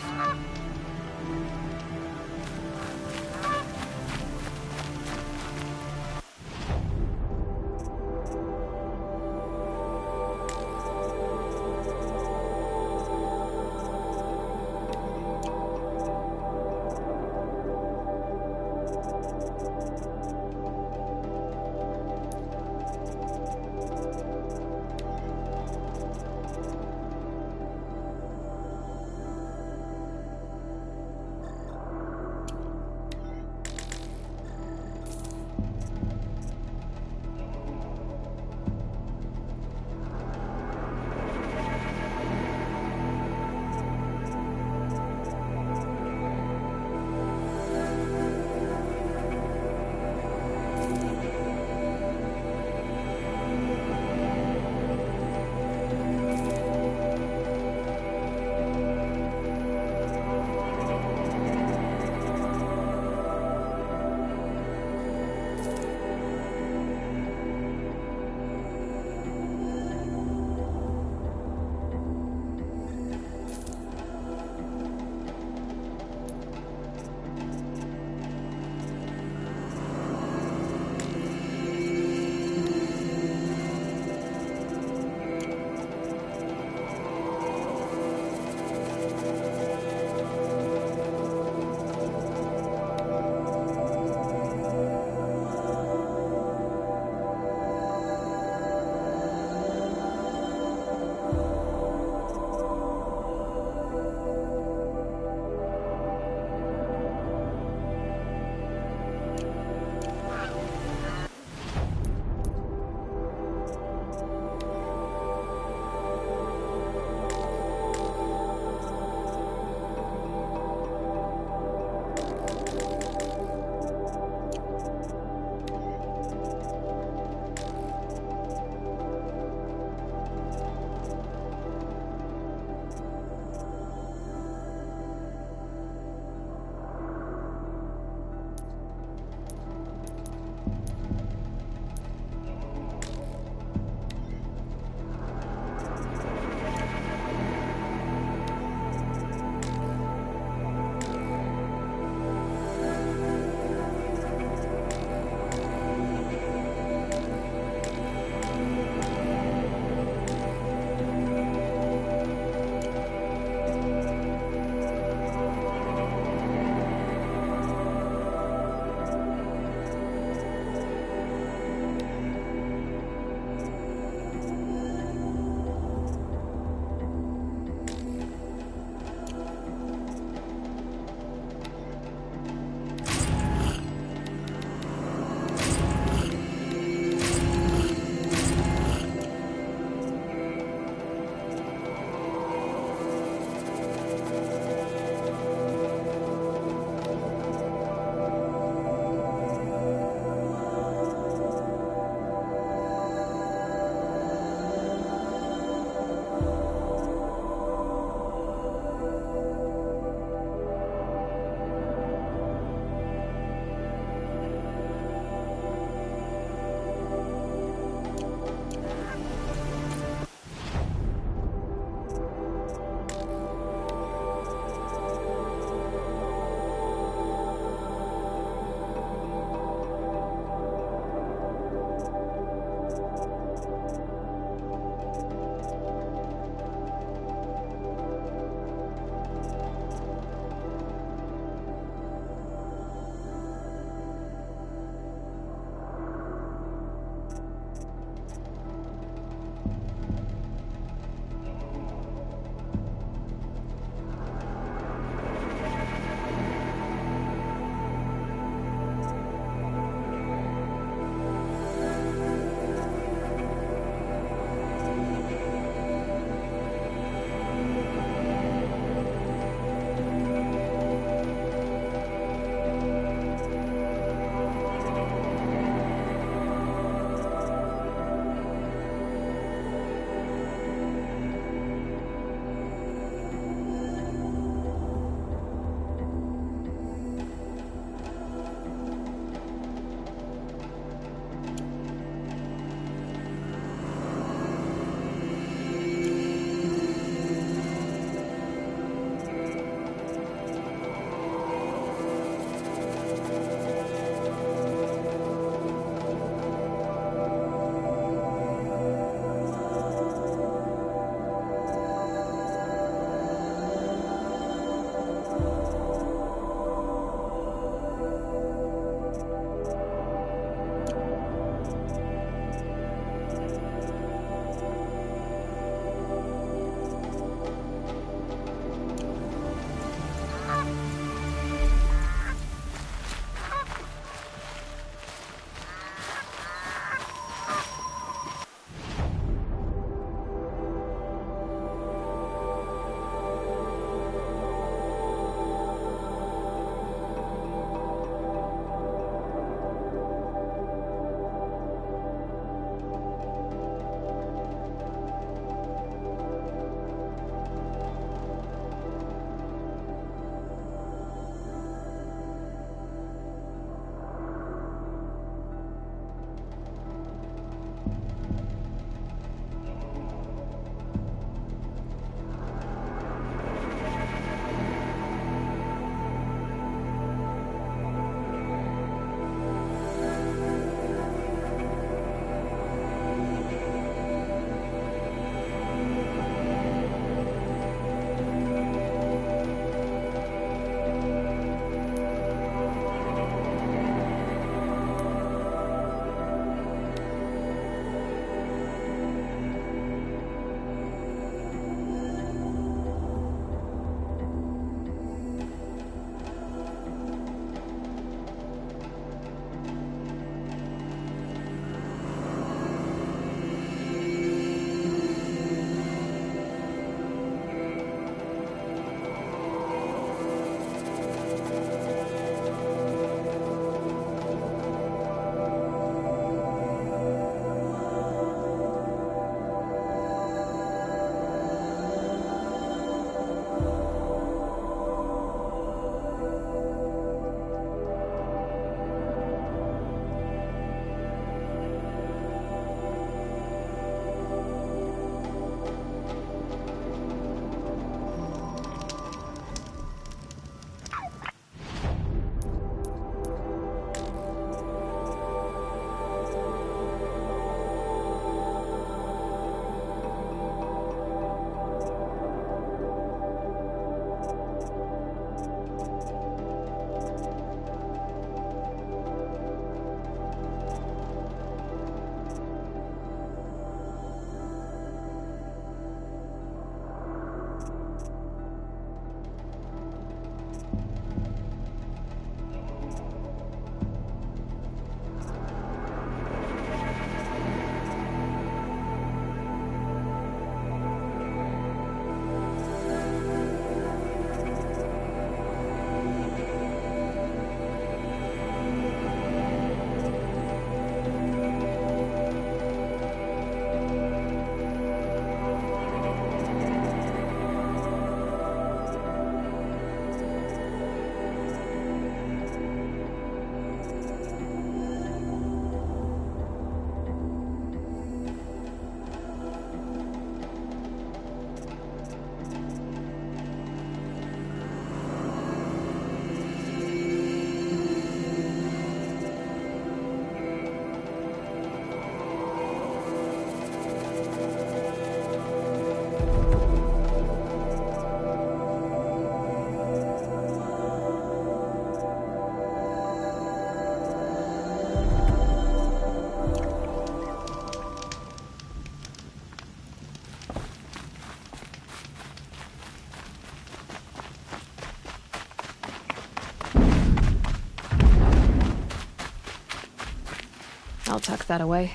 I'll tuck that away.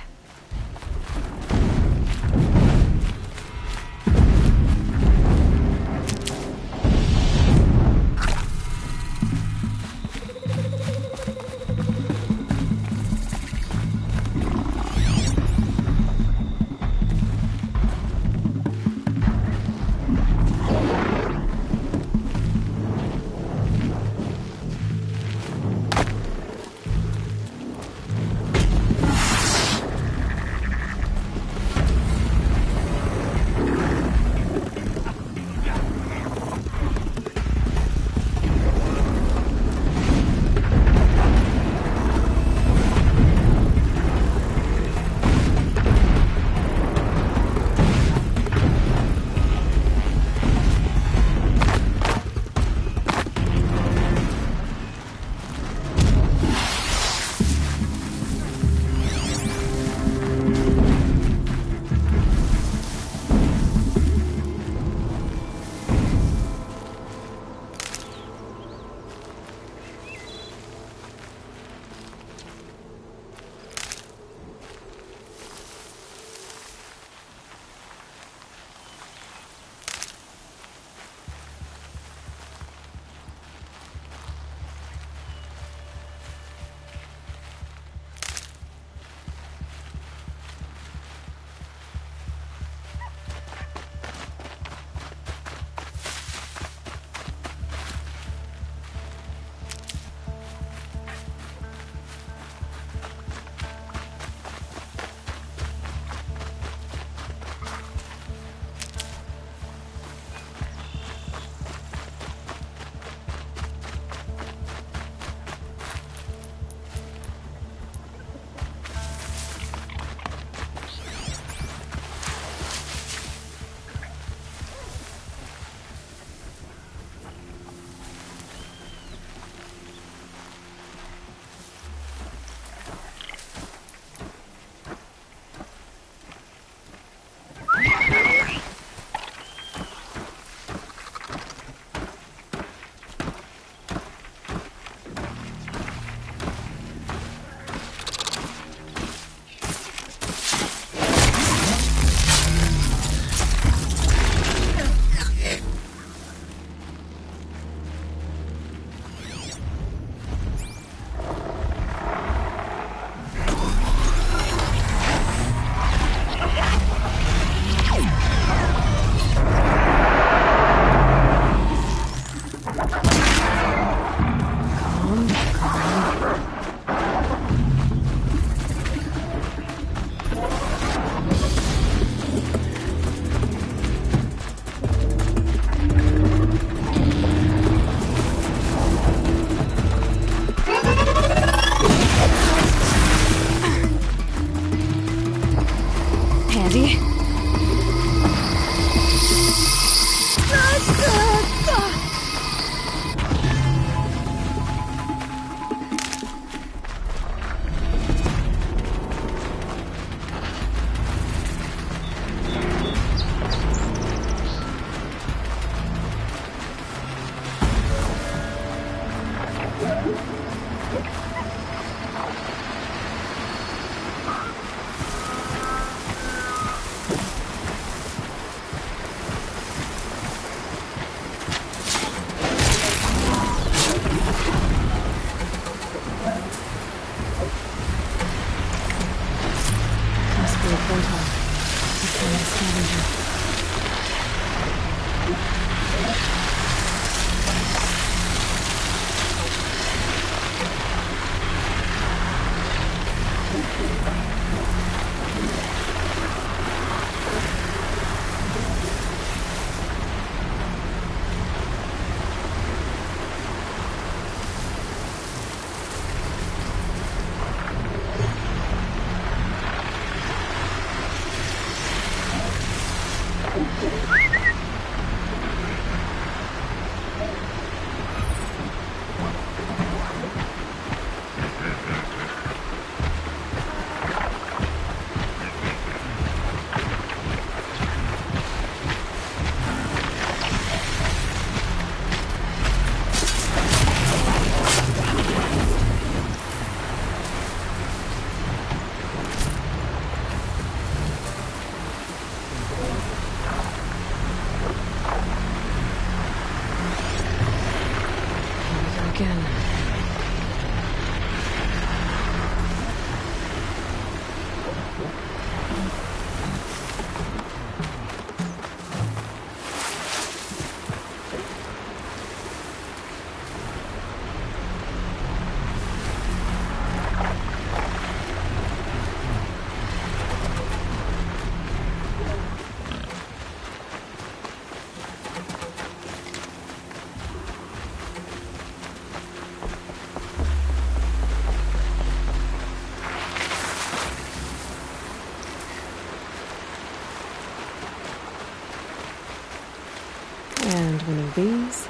these.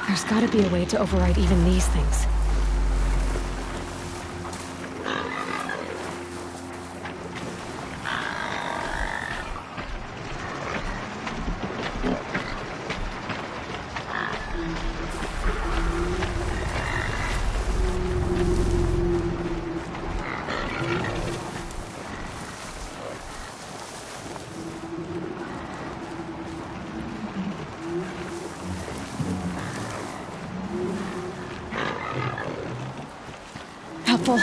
There's gotta be a way to override even these things. Helpful.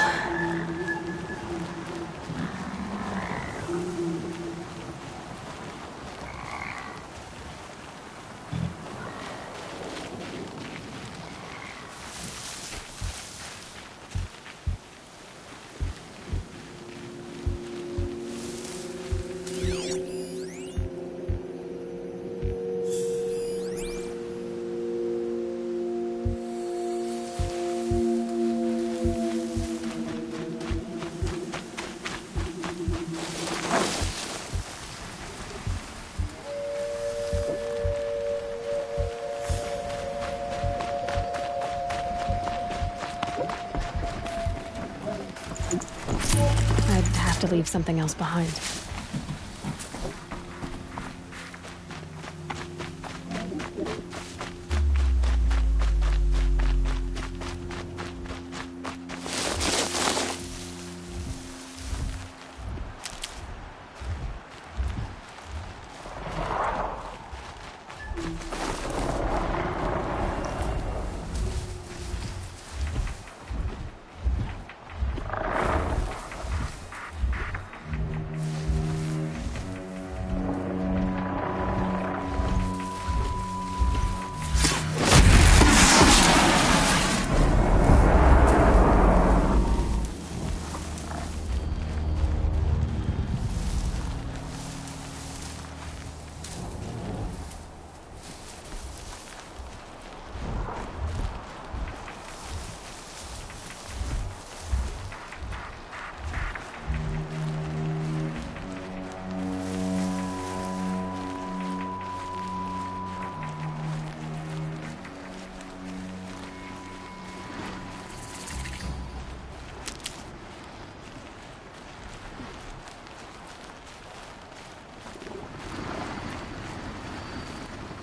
I'd have to leave something else behind.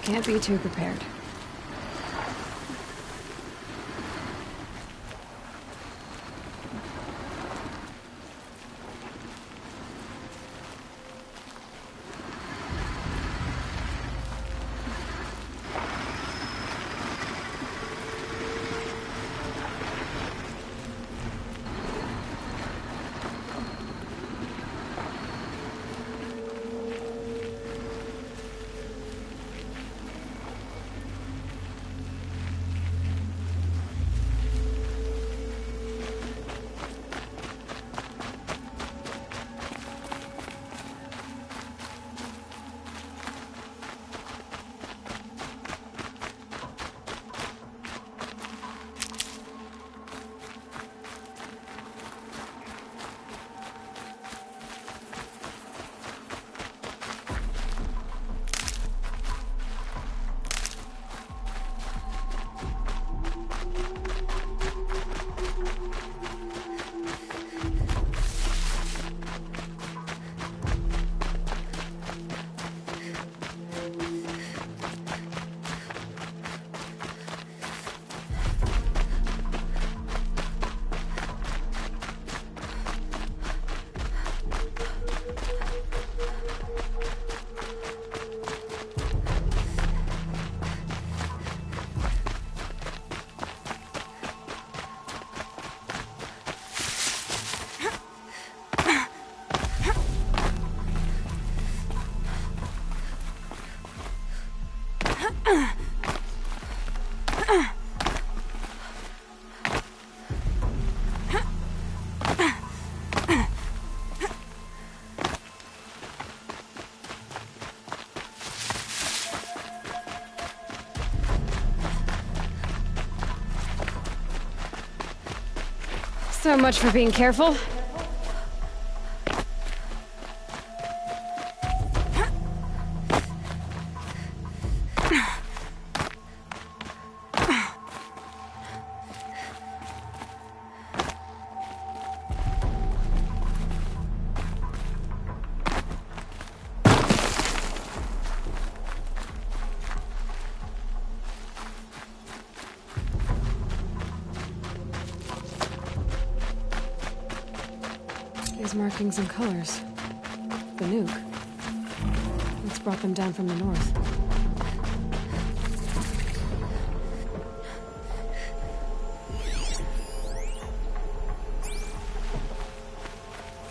Can't be too prepared. So much for being careful. These markings and colors. The nuke. What's brought them down from the north?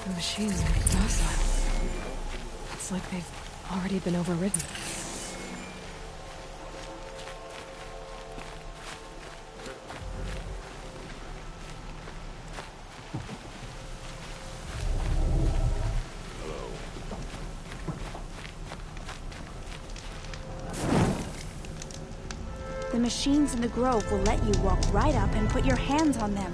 The machines are docile. It's like they've already been overridden. The machines in the grove will let you walk right up and put your hands on them.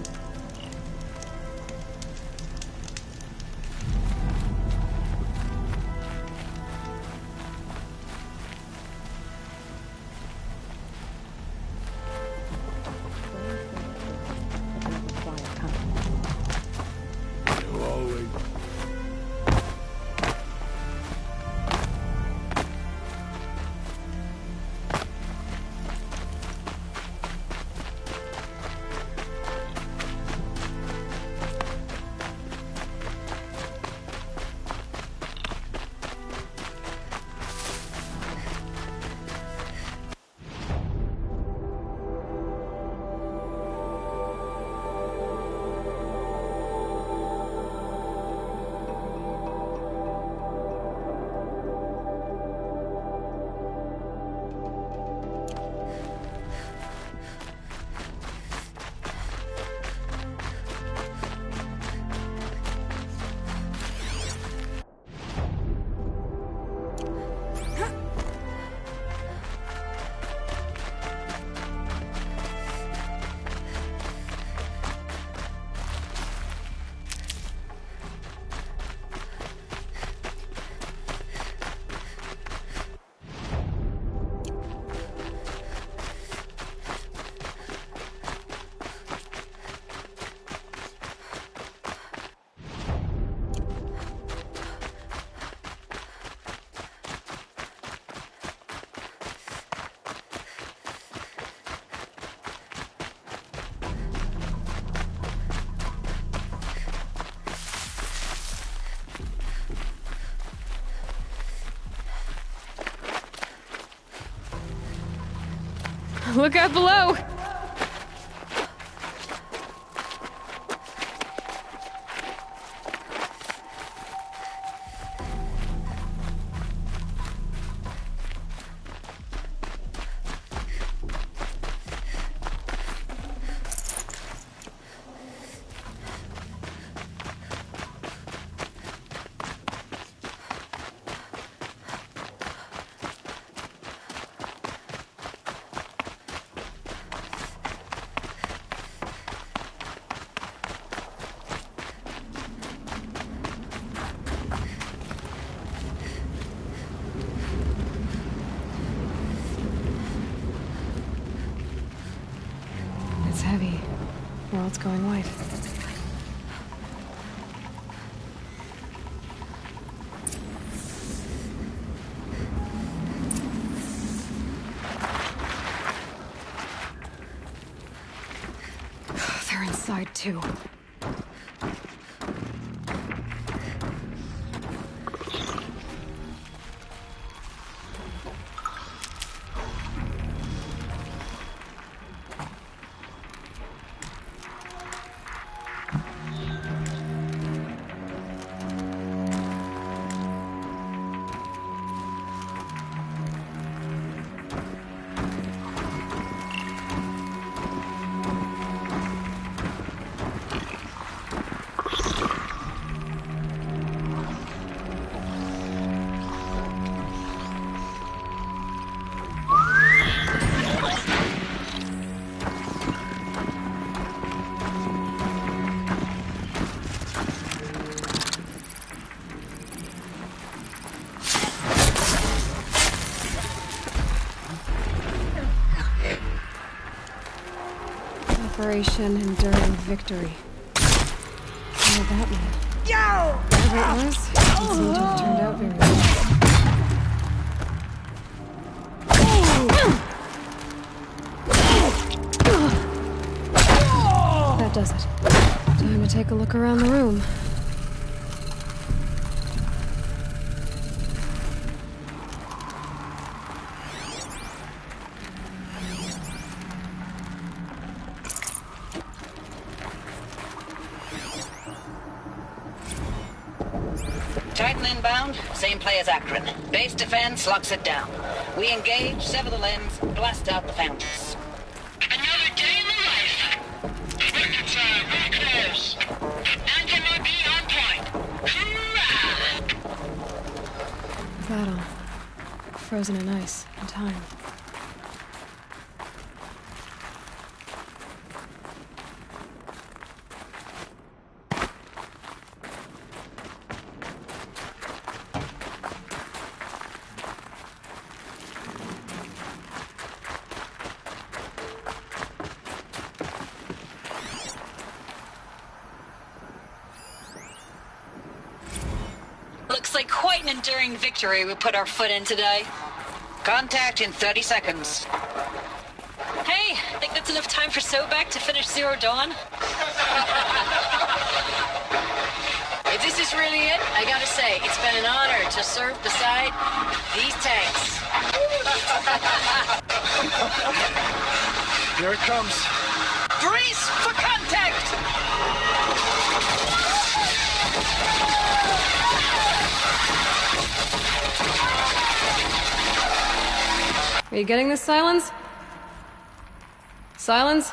Look out below! It's heavy. World's going white. They're inside too. Operation Enduring Victory. What did that mean? Whatever it was, it didn't seem to have turned out very well. That does it. Time to take a look around the room. Titan inbound, same play as Akron. Base defense locks it down. We engage, sever the limbs, blast out the foundries. Another day in the life. Record time, very close. Anti-MOB on point. Hoorah! Battle. Frozen in ice and time. Looks like quite an enduring victory we put our foot in today. Contact in 30 seconds. Hey, think that's enough time for Sobek to finish Zero Dawn? If this is really it, I gotta say, it's been an honor to serve beside these tanks. Here it comes. Brace for contact! Are you getting this, Silence? Silence?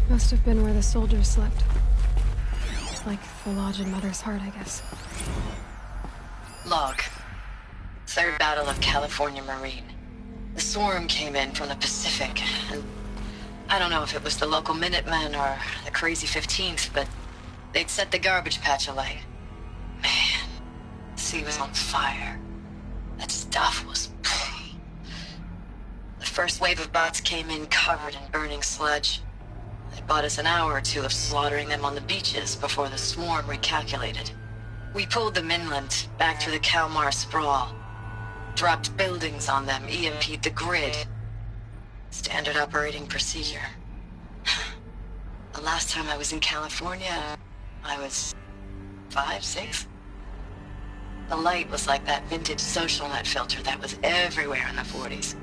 Must have been where the soldiers slept. Like the lodge in Mother's Heart, I guess. Log. Third Battle of California Marine. The swarm came in from the Pacific, and I don't know if it was the local Minutemen or the crazy 15th, but they'd set the garbage patch alight. Man, the sea was on fire. That stuff was... The first wave of bots came in covered in burning sludge. It bought us an hour or two of slaughtering them on the beaches before the swarm recalculated. We pulled them inland, back through the Kalmar sprawl. Dropped buildings on them, EMP'd the grid. Standard operating procedure. The last time I was in California, I was 5, 6? The light was like that vintage social net filter that was everywhere in the 40s.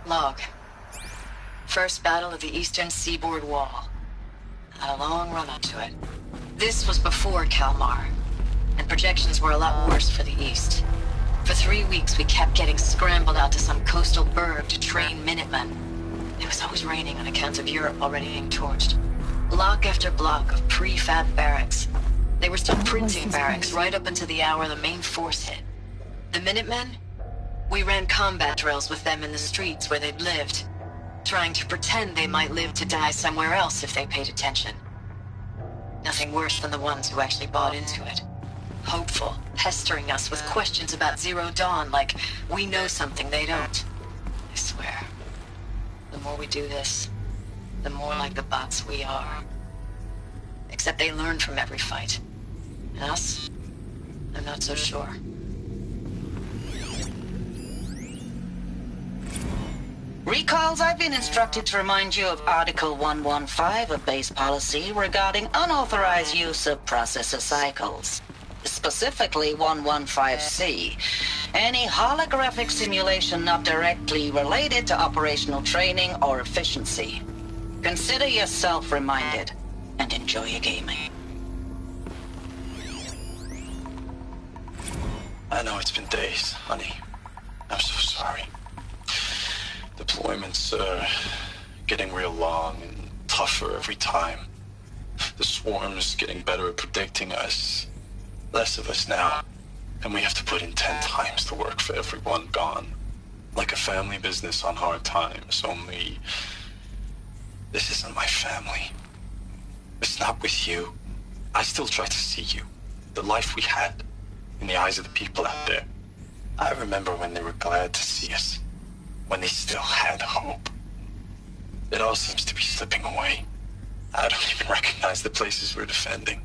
Log. First battle of the eastern seaboard wall. Had a long run up to it. This was before Kalmar, and projections were a lot worse for the east. For 3 weeks we kept getting scrambled out to some coastal burg to train Minutemen. It was always raining on account of Europe already being torched. Block after block of prefab barracks. They were still printing barracks right up until the hour the main force hit. The Minutemen? We ran combat drills with them in the streets where they'd lived, trying to pretend they might live to die somewhere else if they paid attention. Nothing worse than the ones who actually bought into it. Hopeful, pestering us with questions about Zero Dawn like we know something they don't. I swear, the more we do this, the more like the bots we are. Except they learn from every fight. And us? I'm not so sure. Recalls, I've been instructed to remind you of Article 115 of base policy regarding unauthorized use of processor cycles. Specifically 115C. Any holographic simulation not directly related to operational training or efficiency. Consider yourself reminded, and enjoy your gaming. I know it's been days, honey. I'm so sorry. Deployments are getting real long and tougher every time. The swarm's getting better at predicting us. Less of us now, and we have to put in 10 times the work for everyone gone. Like a family business on hard times, only this isn't my family. It's not with you. I still try to see you, the life we had, in the eyes of the people out there. I remember when they were glad to see us, when they still had hope. It all seems to be slipping away. I don't even recognize the places we're defending.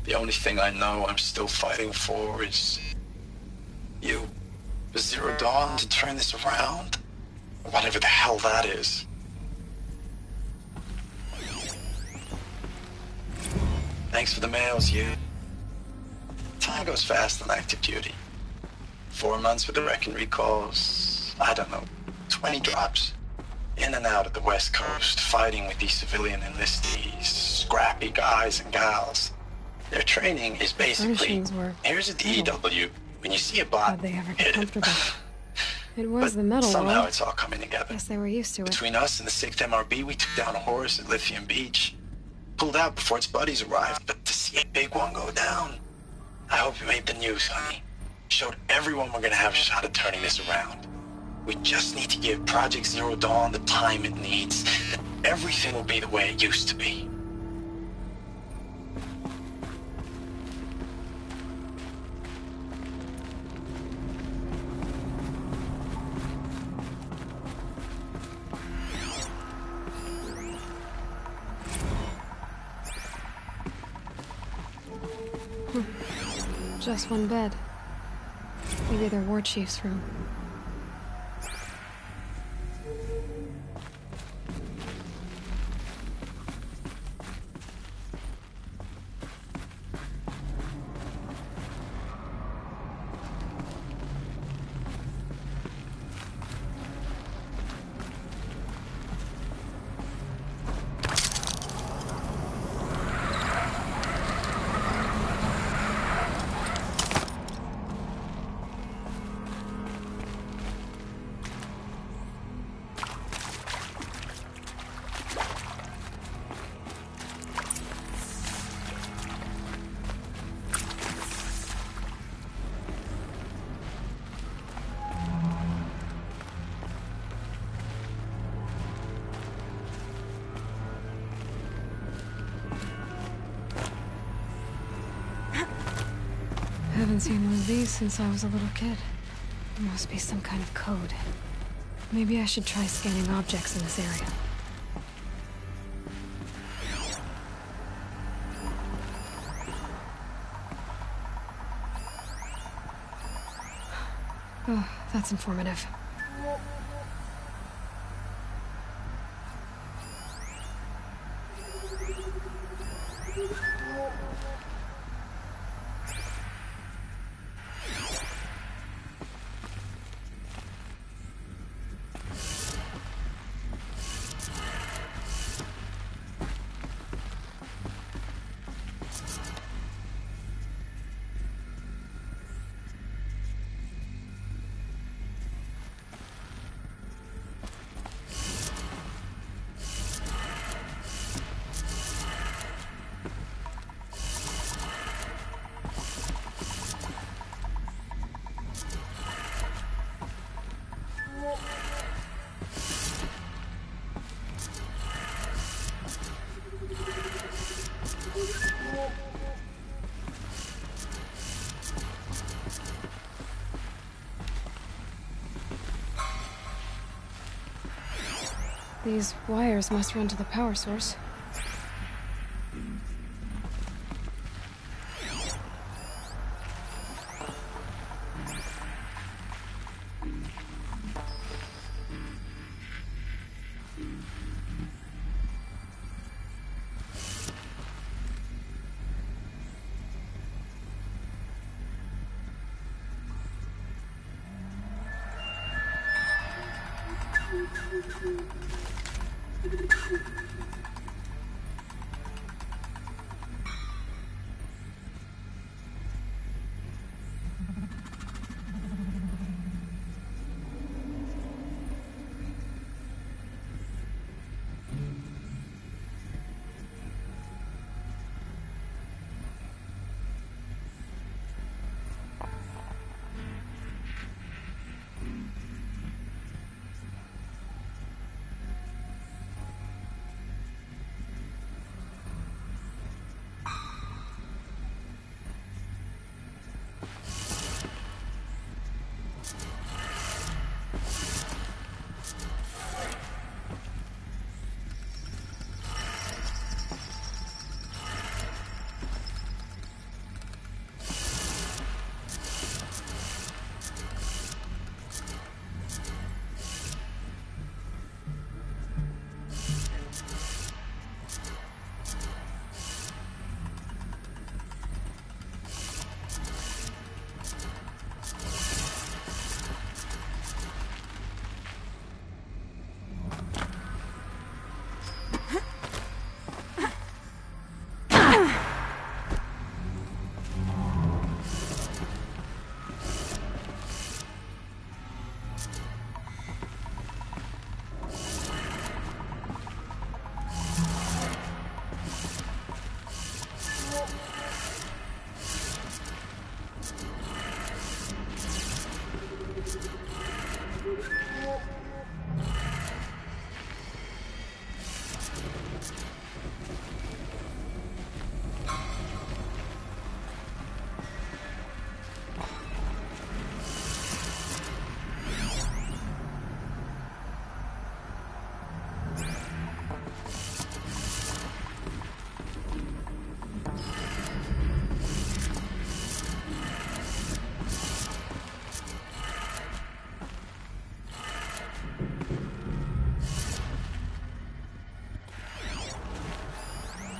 The only thing I know I'm still fighting for is you. The Zero Dawn to turn this around. Whatever the hell that is. Thanks for the mails, you. Time goes fast on active duty. 4 months with the wrecking recalls. I don't know, 20 drops. In and out of the West Coast, fighting with these civilian enlistees, scrappy guys and gals. Their training is basically, here's a DEW. When you see a bot, they ever hit get comfortable? it. It was But the metal somehow world. it's all coming together. Guess they were used to it. Between us and the 6th MRB, we took down a horse at Lithium Beach. Pulled out before its buddies arrived, but to see a big one go down, I hope you made the news, honey. Showed everyone we're gonna have a shot at turning this around. We just need to give Project Zero Dawn the time it needs. Then everything will be the way it used to be. Just one bed. Maybe their war chief's room. Haven't seen one of these since I was a little kid. There must be some kind of code. Maybe I should try scanning objects in this area. Oh, that's informative. These wires must run to the power source.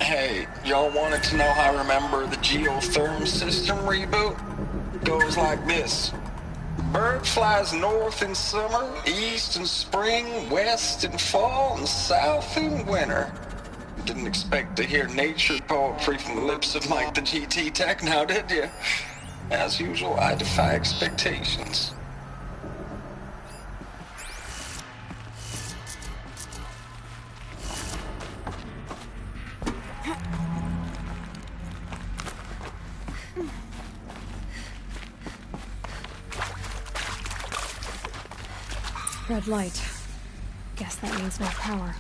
Hey, y'all wanted to know how I remember the geotherm system reboot? Goes like this. Bird flies north in summer, east in spring, west in fall, and south in winter. Didn't expect to hear nature poetry from the lips of Mike the GT Tech now, did you? As usual, I defy expectations. Red light. Guess that means no power.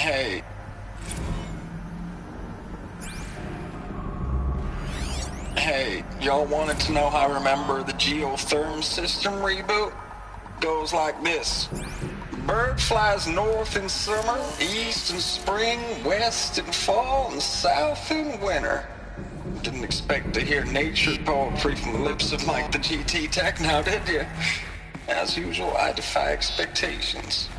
Hey. Hey, y'all wanted to know how I remember the geotherm system reboot? Goes like this. Bird flies north in summer, east in spring, west in fall, and south in winter. Didn't expect to hear nature poetry from the lips of Mike the GT Tech now, did you? As usual, I defy expectations.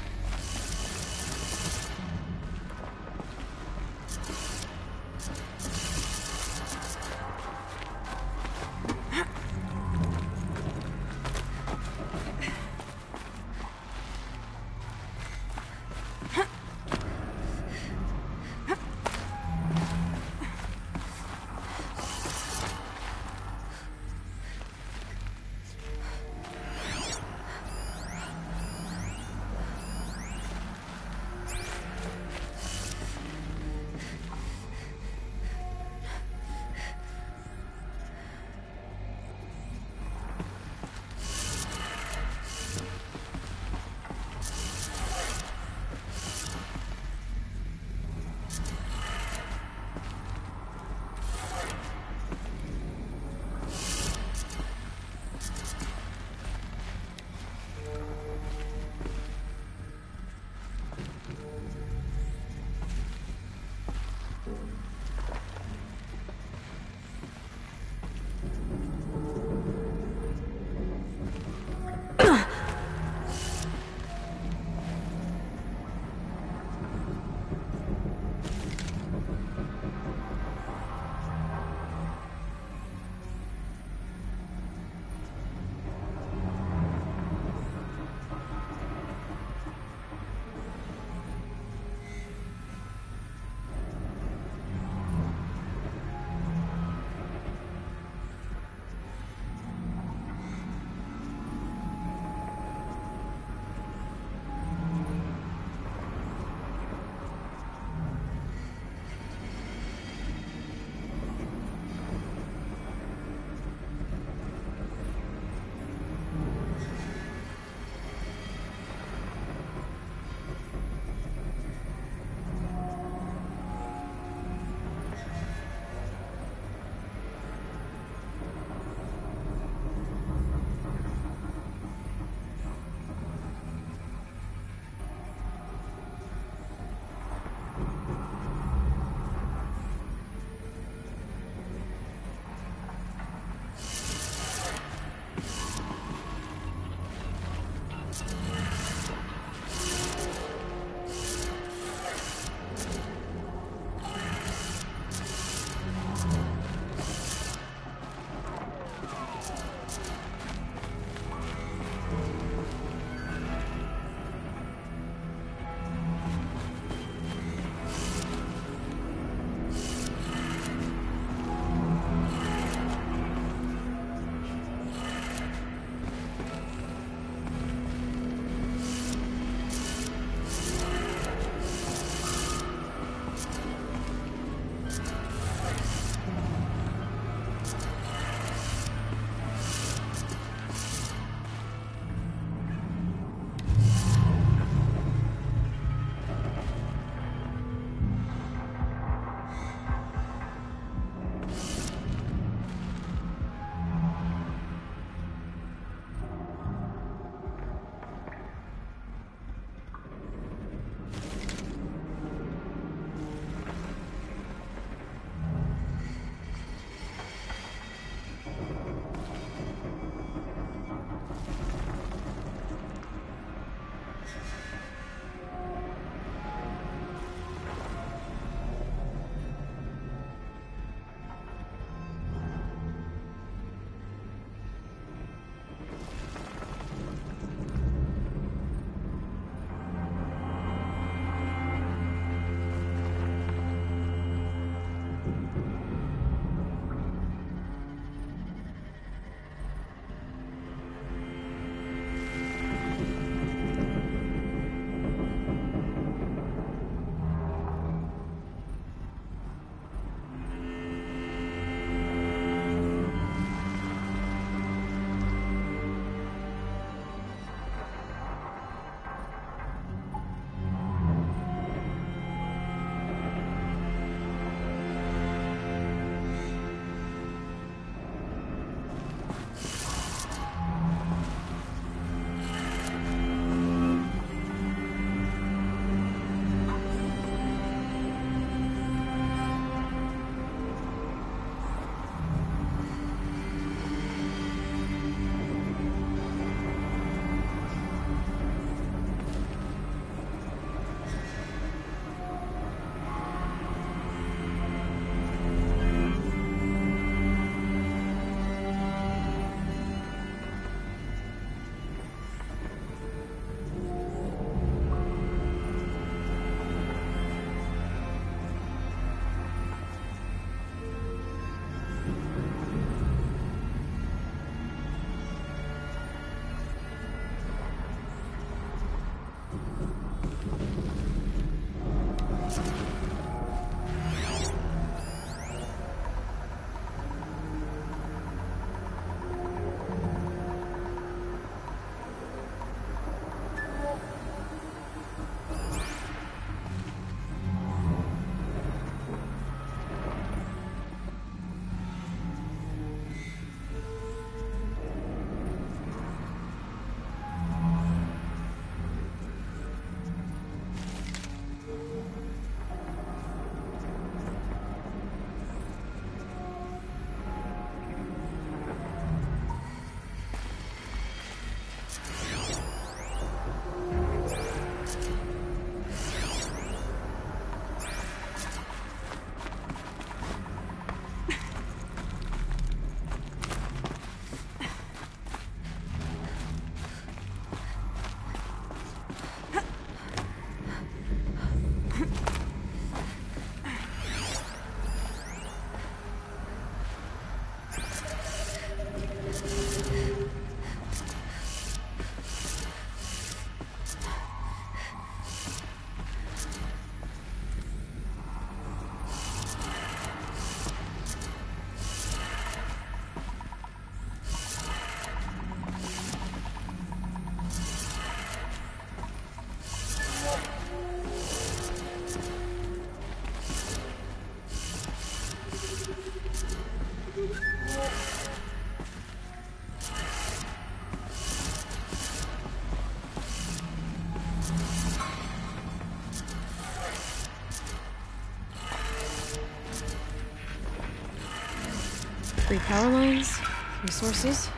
3 power lines, 3 sources.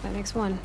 That makes 1.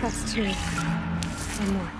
That's 2. 1 more.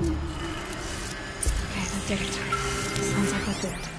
Okay, that did it. Sounds like that did it.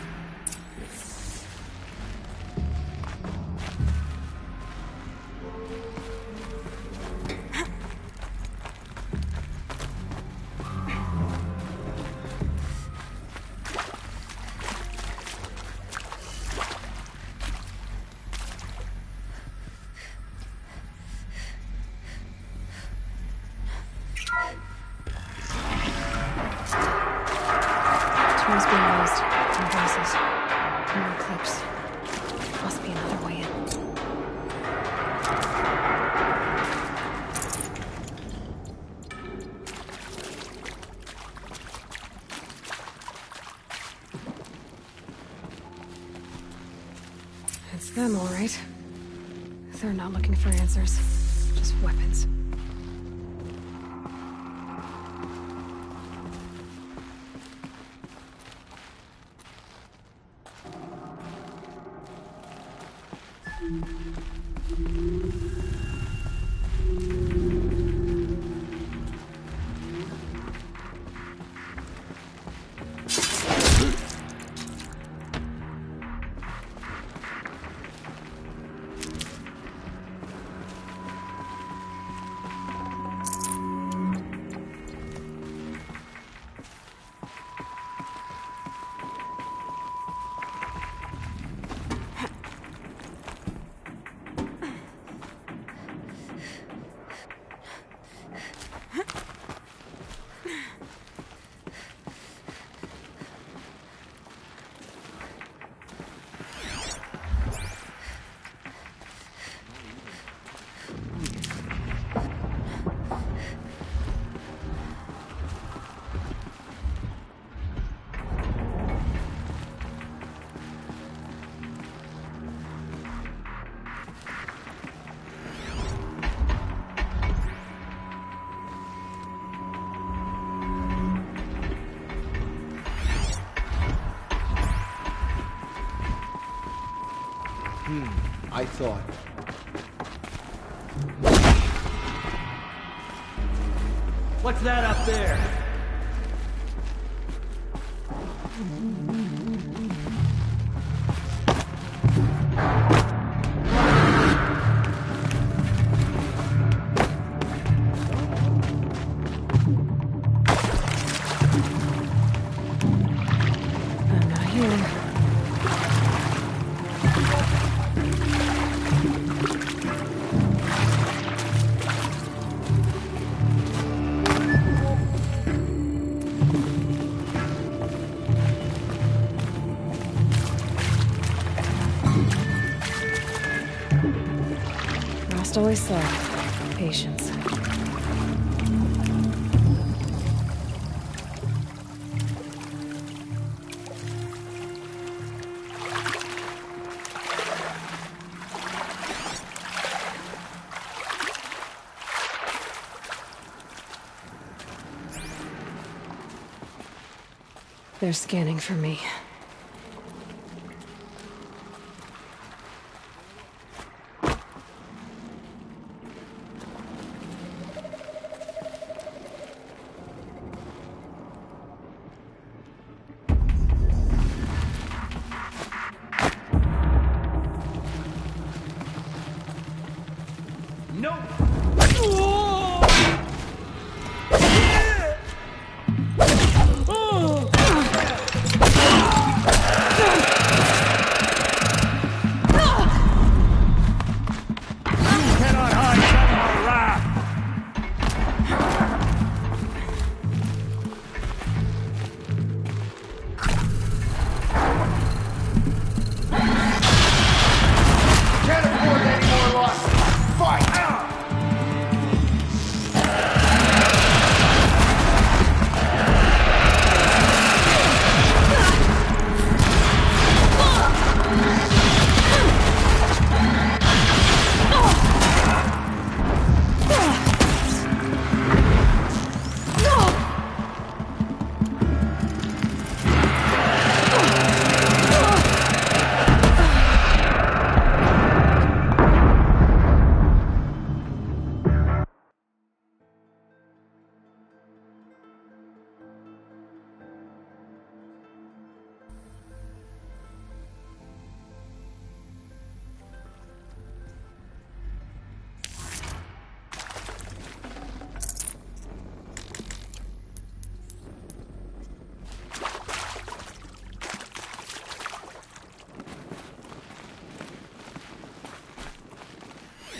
Phone's being used. And voices. More clips. Must be another way in. It's them, all right. They're not looking for answers. Just weapons. I thought. What's that up there? I'm not here. Rost always said, patience. They're scanning for me.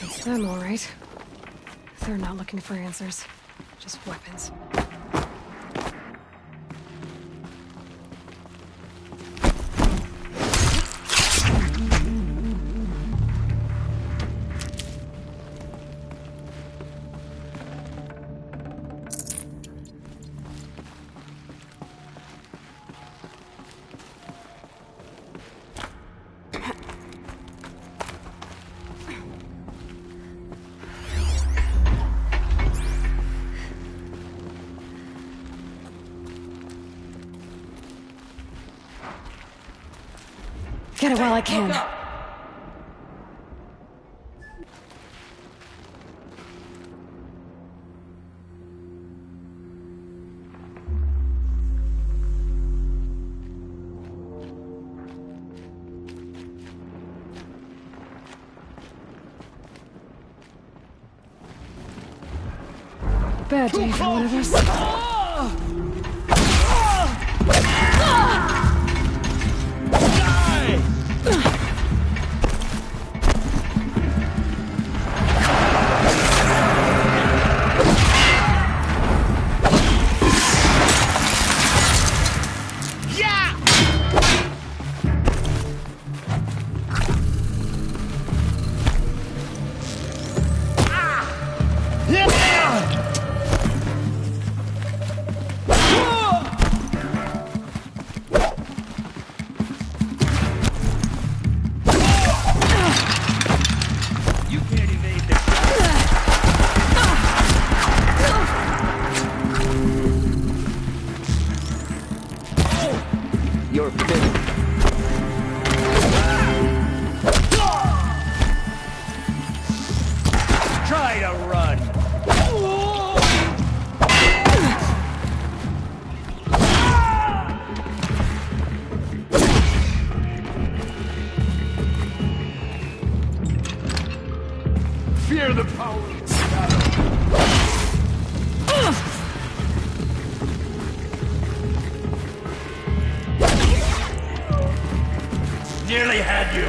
It's them, all right. They're not looking for answers. Just weapons. get it while I can. Bad day for one of us. You're forbidden. Try to run. Fear the power of shadow. Nearly had you.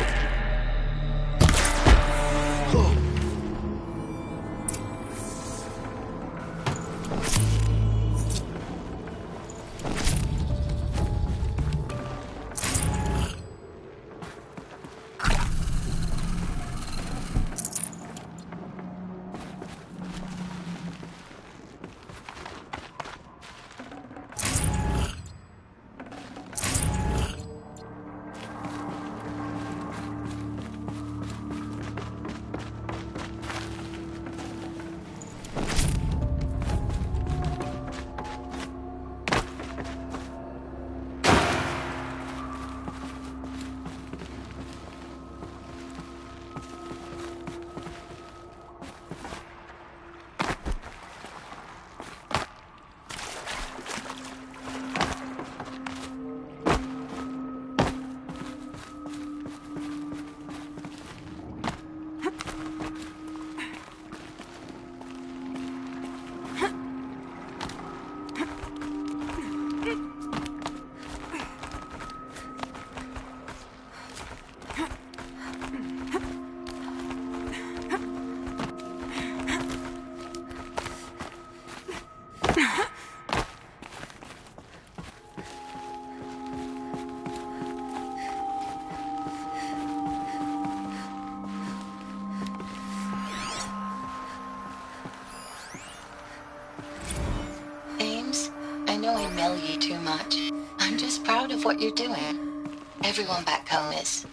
You too much. I'm just proud of what you're doing. Everyone back home is.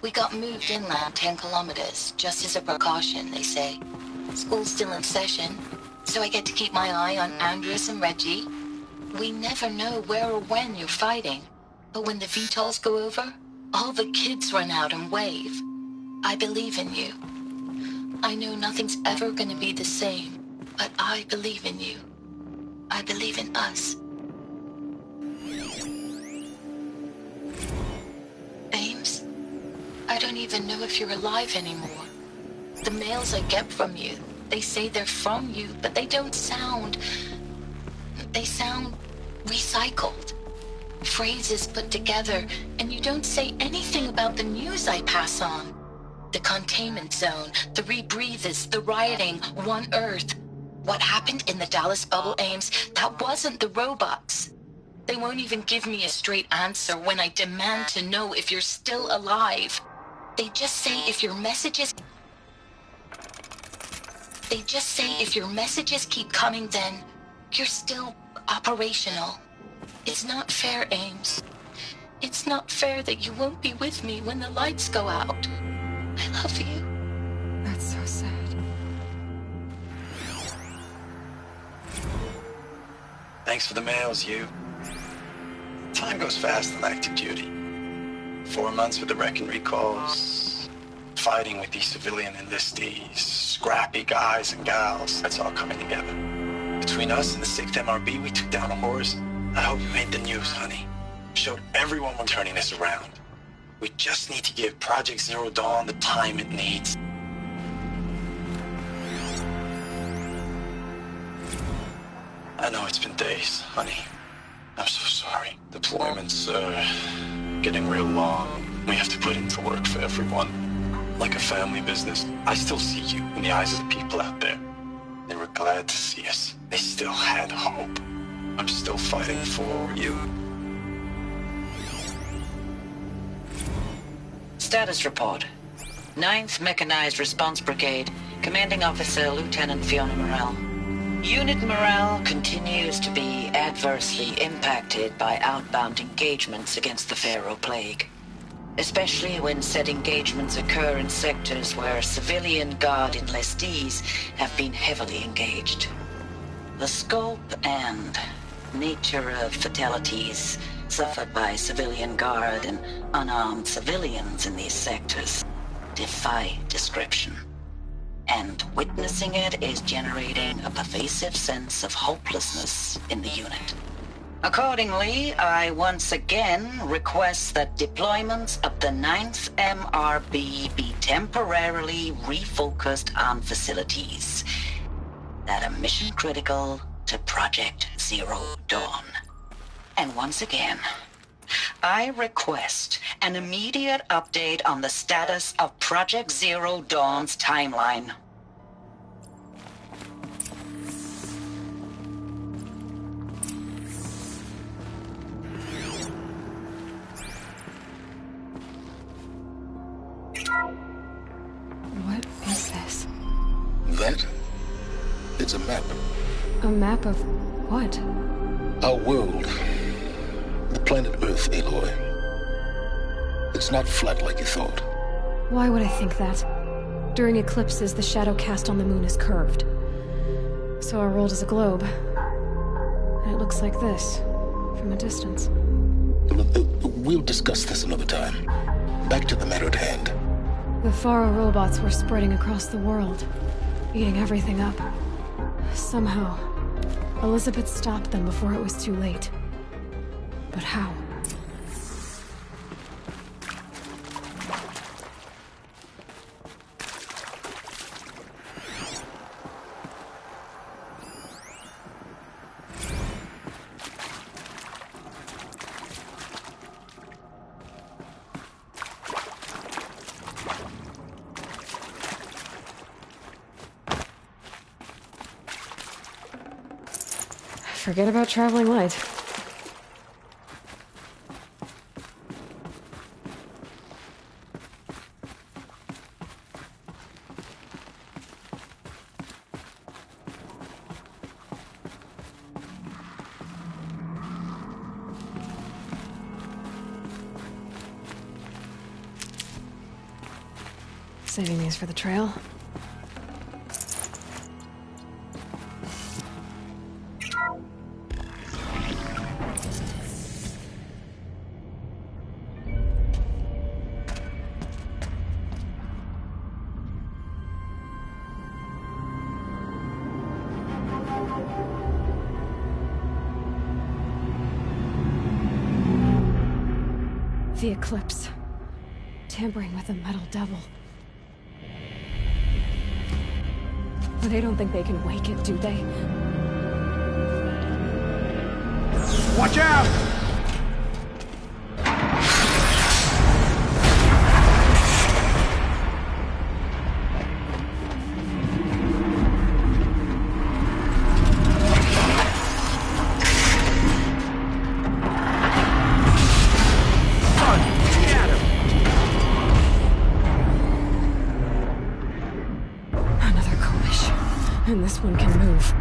We got moved inland 10 kilometers, just as a precaution, they say. School's still in session, so I get to keep my eye on Andres and Reggie. We never know where or when you're fighting, but when the VTOLs go over, all the kids run out and wave. I believe in you. I know nothing's ever gonna be the same, but I believe in you. I believe in us. Ames, I don't even know if you're alive anymore. The mails I get from you, they say they're from you, but they don't sound... They sound recycled. Phrases put together, and you don't say anything about the news I pass on. The containment zone, the rebreathers, the rioting, One Earth. What happened in the Dallas bubble, Ames, that wasn't the robots. They won't even give me a straight answer when I demand to know if you're still alive. They just say if your messages... They just say if your messages keep coming, then you're still operational. It's not fair, Ames. It's not fair that you won't be with me when the lights go out. I love you. That's so sad. Thanks for the mails, you. Time goes fast on active duty. 4 months with the wreck and recalls, fighting with these civilian enlistees, scrappy guys and gals. That's all coming together. Between us and the 6th MRB, we took down a horse. I hope you made the news, honey. Showed everyone we're turning this around. We just need to give Project Zero Dawn the time it needs. I know it's been days, honey. I'm so sorry. Deployments are getting real long. We have to put into work for everyone. Like a family business. I still see you in the eyes of the people out there. They were glad to see us. They still had hope. I'm still fighting for you. Status report. 9th Mechanized Response Brigade, Commanding Officer Lieutenant Fiona Morrell. Unit morale continues to be adversely impacted by outbound engagements against the Pharaoh Plague, especially when said engagements occur in sectors where civilian guard enlistees have been heavily engaged. The scope and nature of fatalities suffered by civilian guard and unarmed civilians in these sectors defy description. And witnessing it is generating a pervasive sense of hopelessness in the unit. Accordingly, I once again request that deployments of the 9th MRB be temporarily refocused on facilities that are mission critical to Project Zero Dawn. And once again, I request an immediate update on the status of Project Zero Dawn's timeline. What is this? That? It's a map. A map of what? Our world. The planet Earth, Aloy. It's not flat like you thought. Why would I think that? During eclipses, the shadow cast on the moon is curved. So our world is a globe. And it looks like this, from a distance. We'll discuss this another time. Back to the matter at hand. The Faro robots were spreading across the world, eating everything up. Somehow, Elizabeth stopped them before it was too late. But how? Forget about traveling light. Saving these for the trail. The eclipse. Tampering with the metal devil. They don't think they can wake it, do they? Watch out! And this one can move.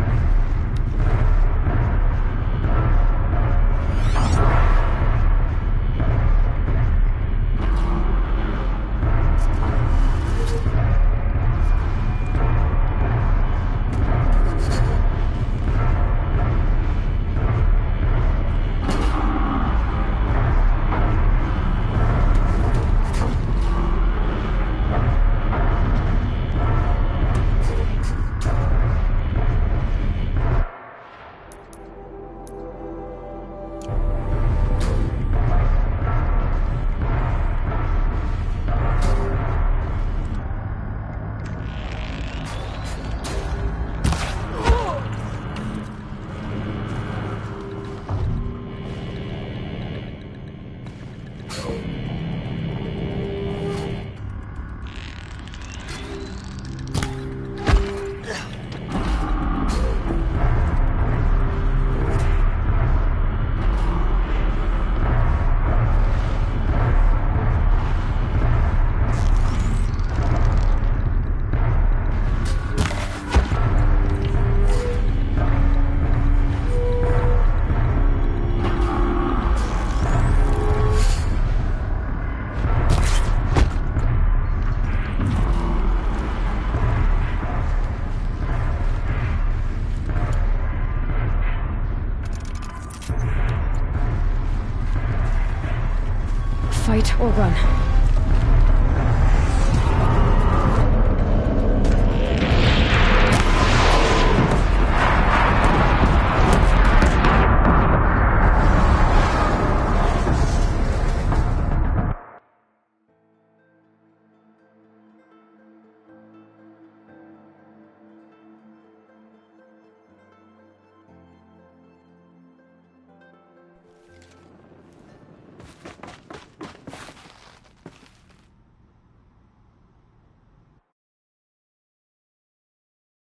Fight or run.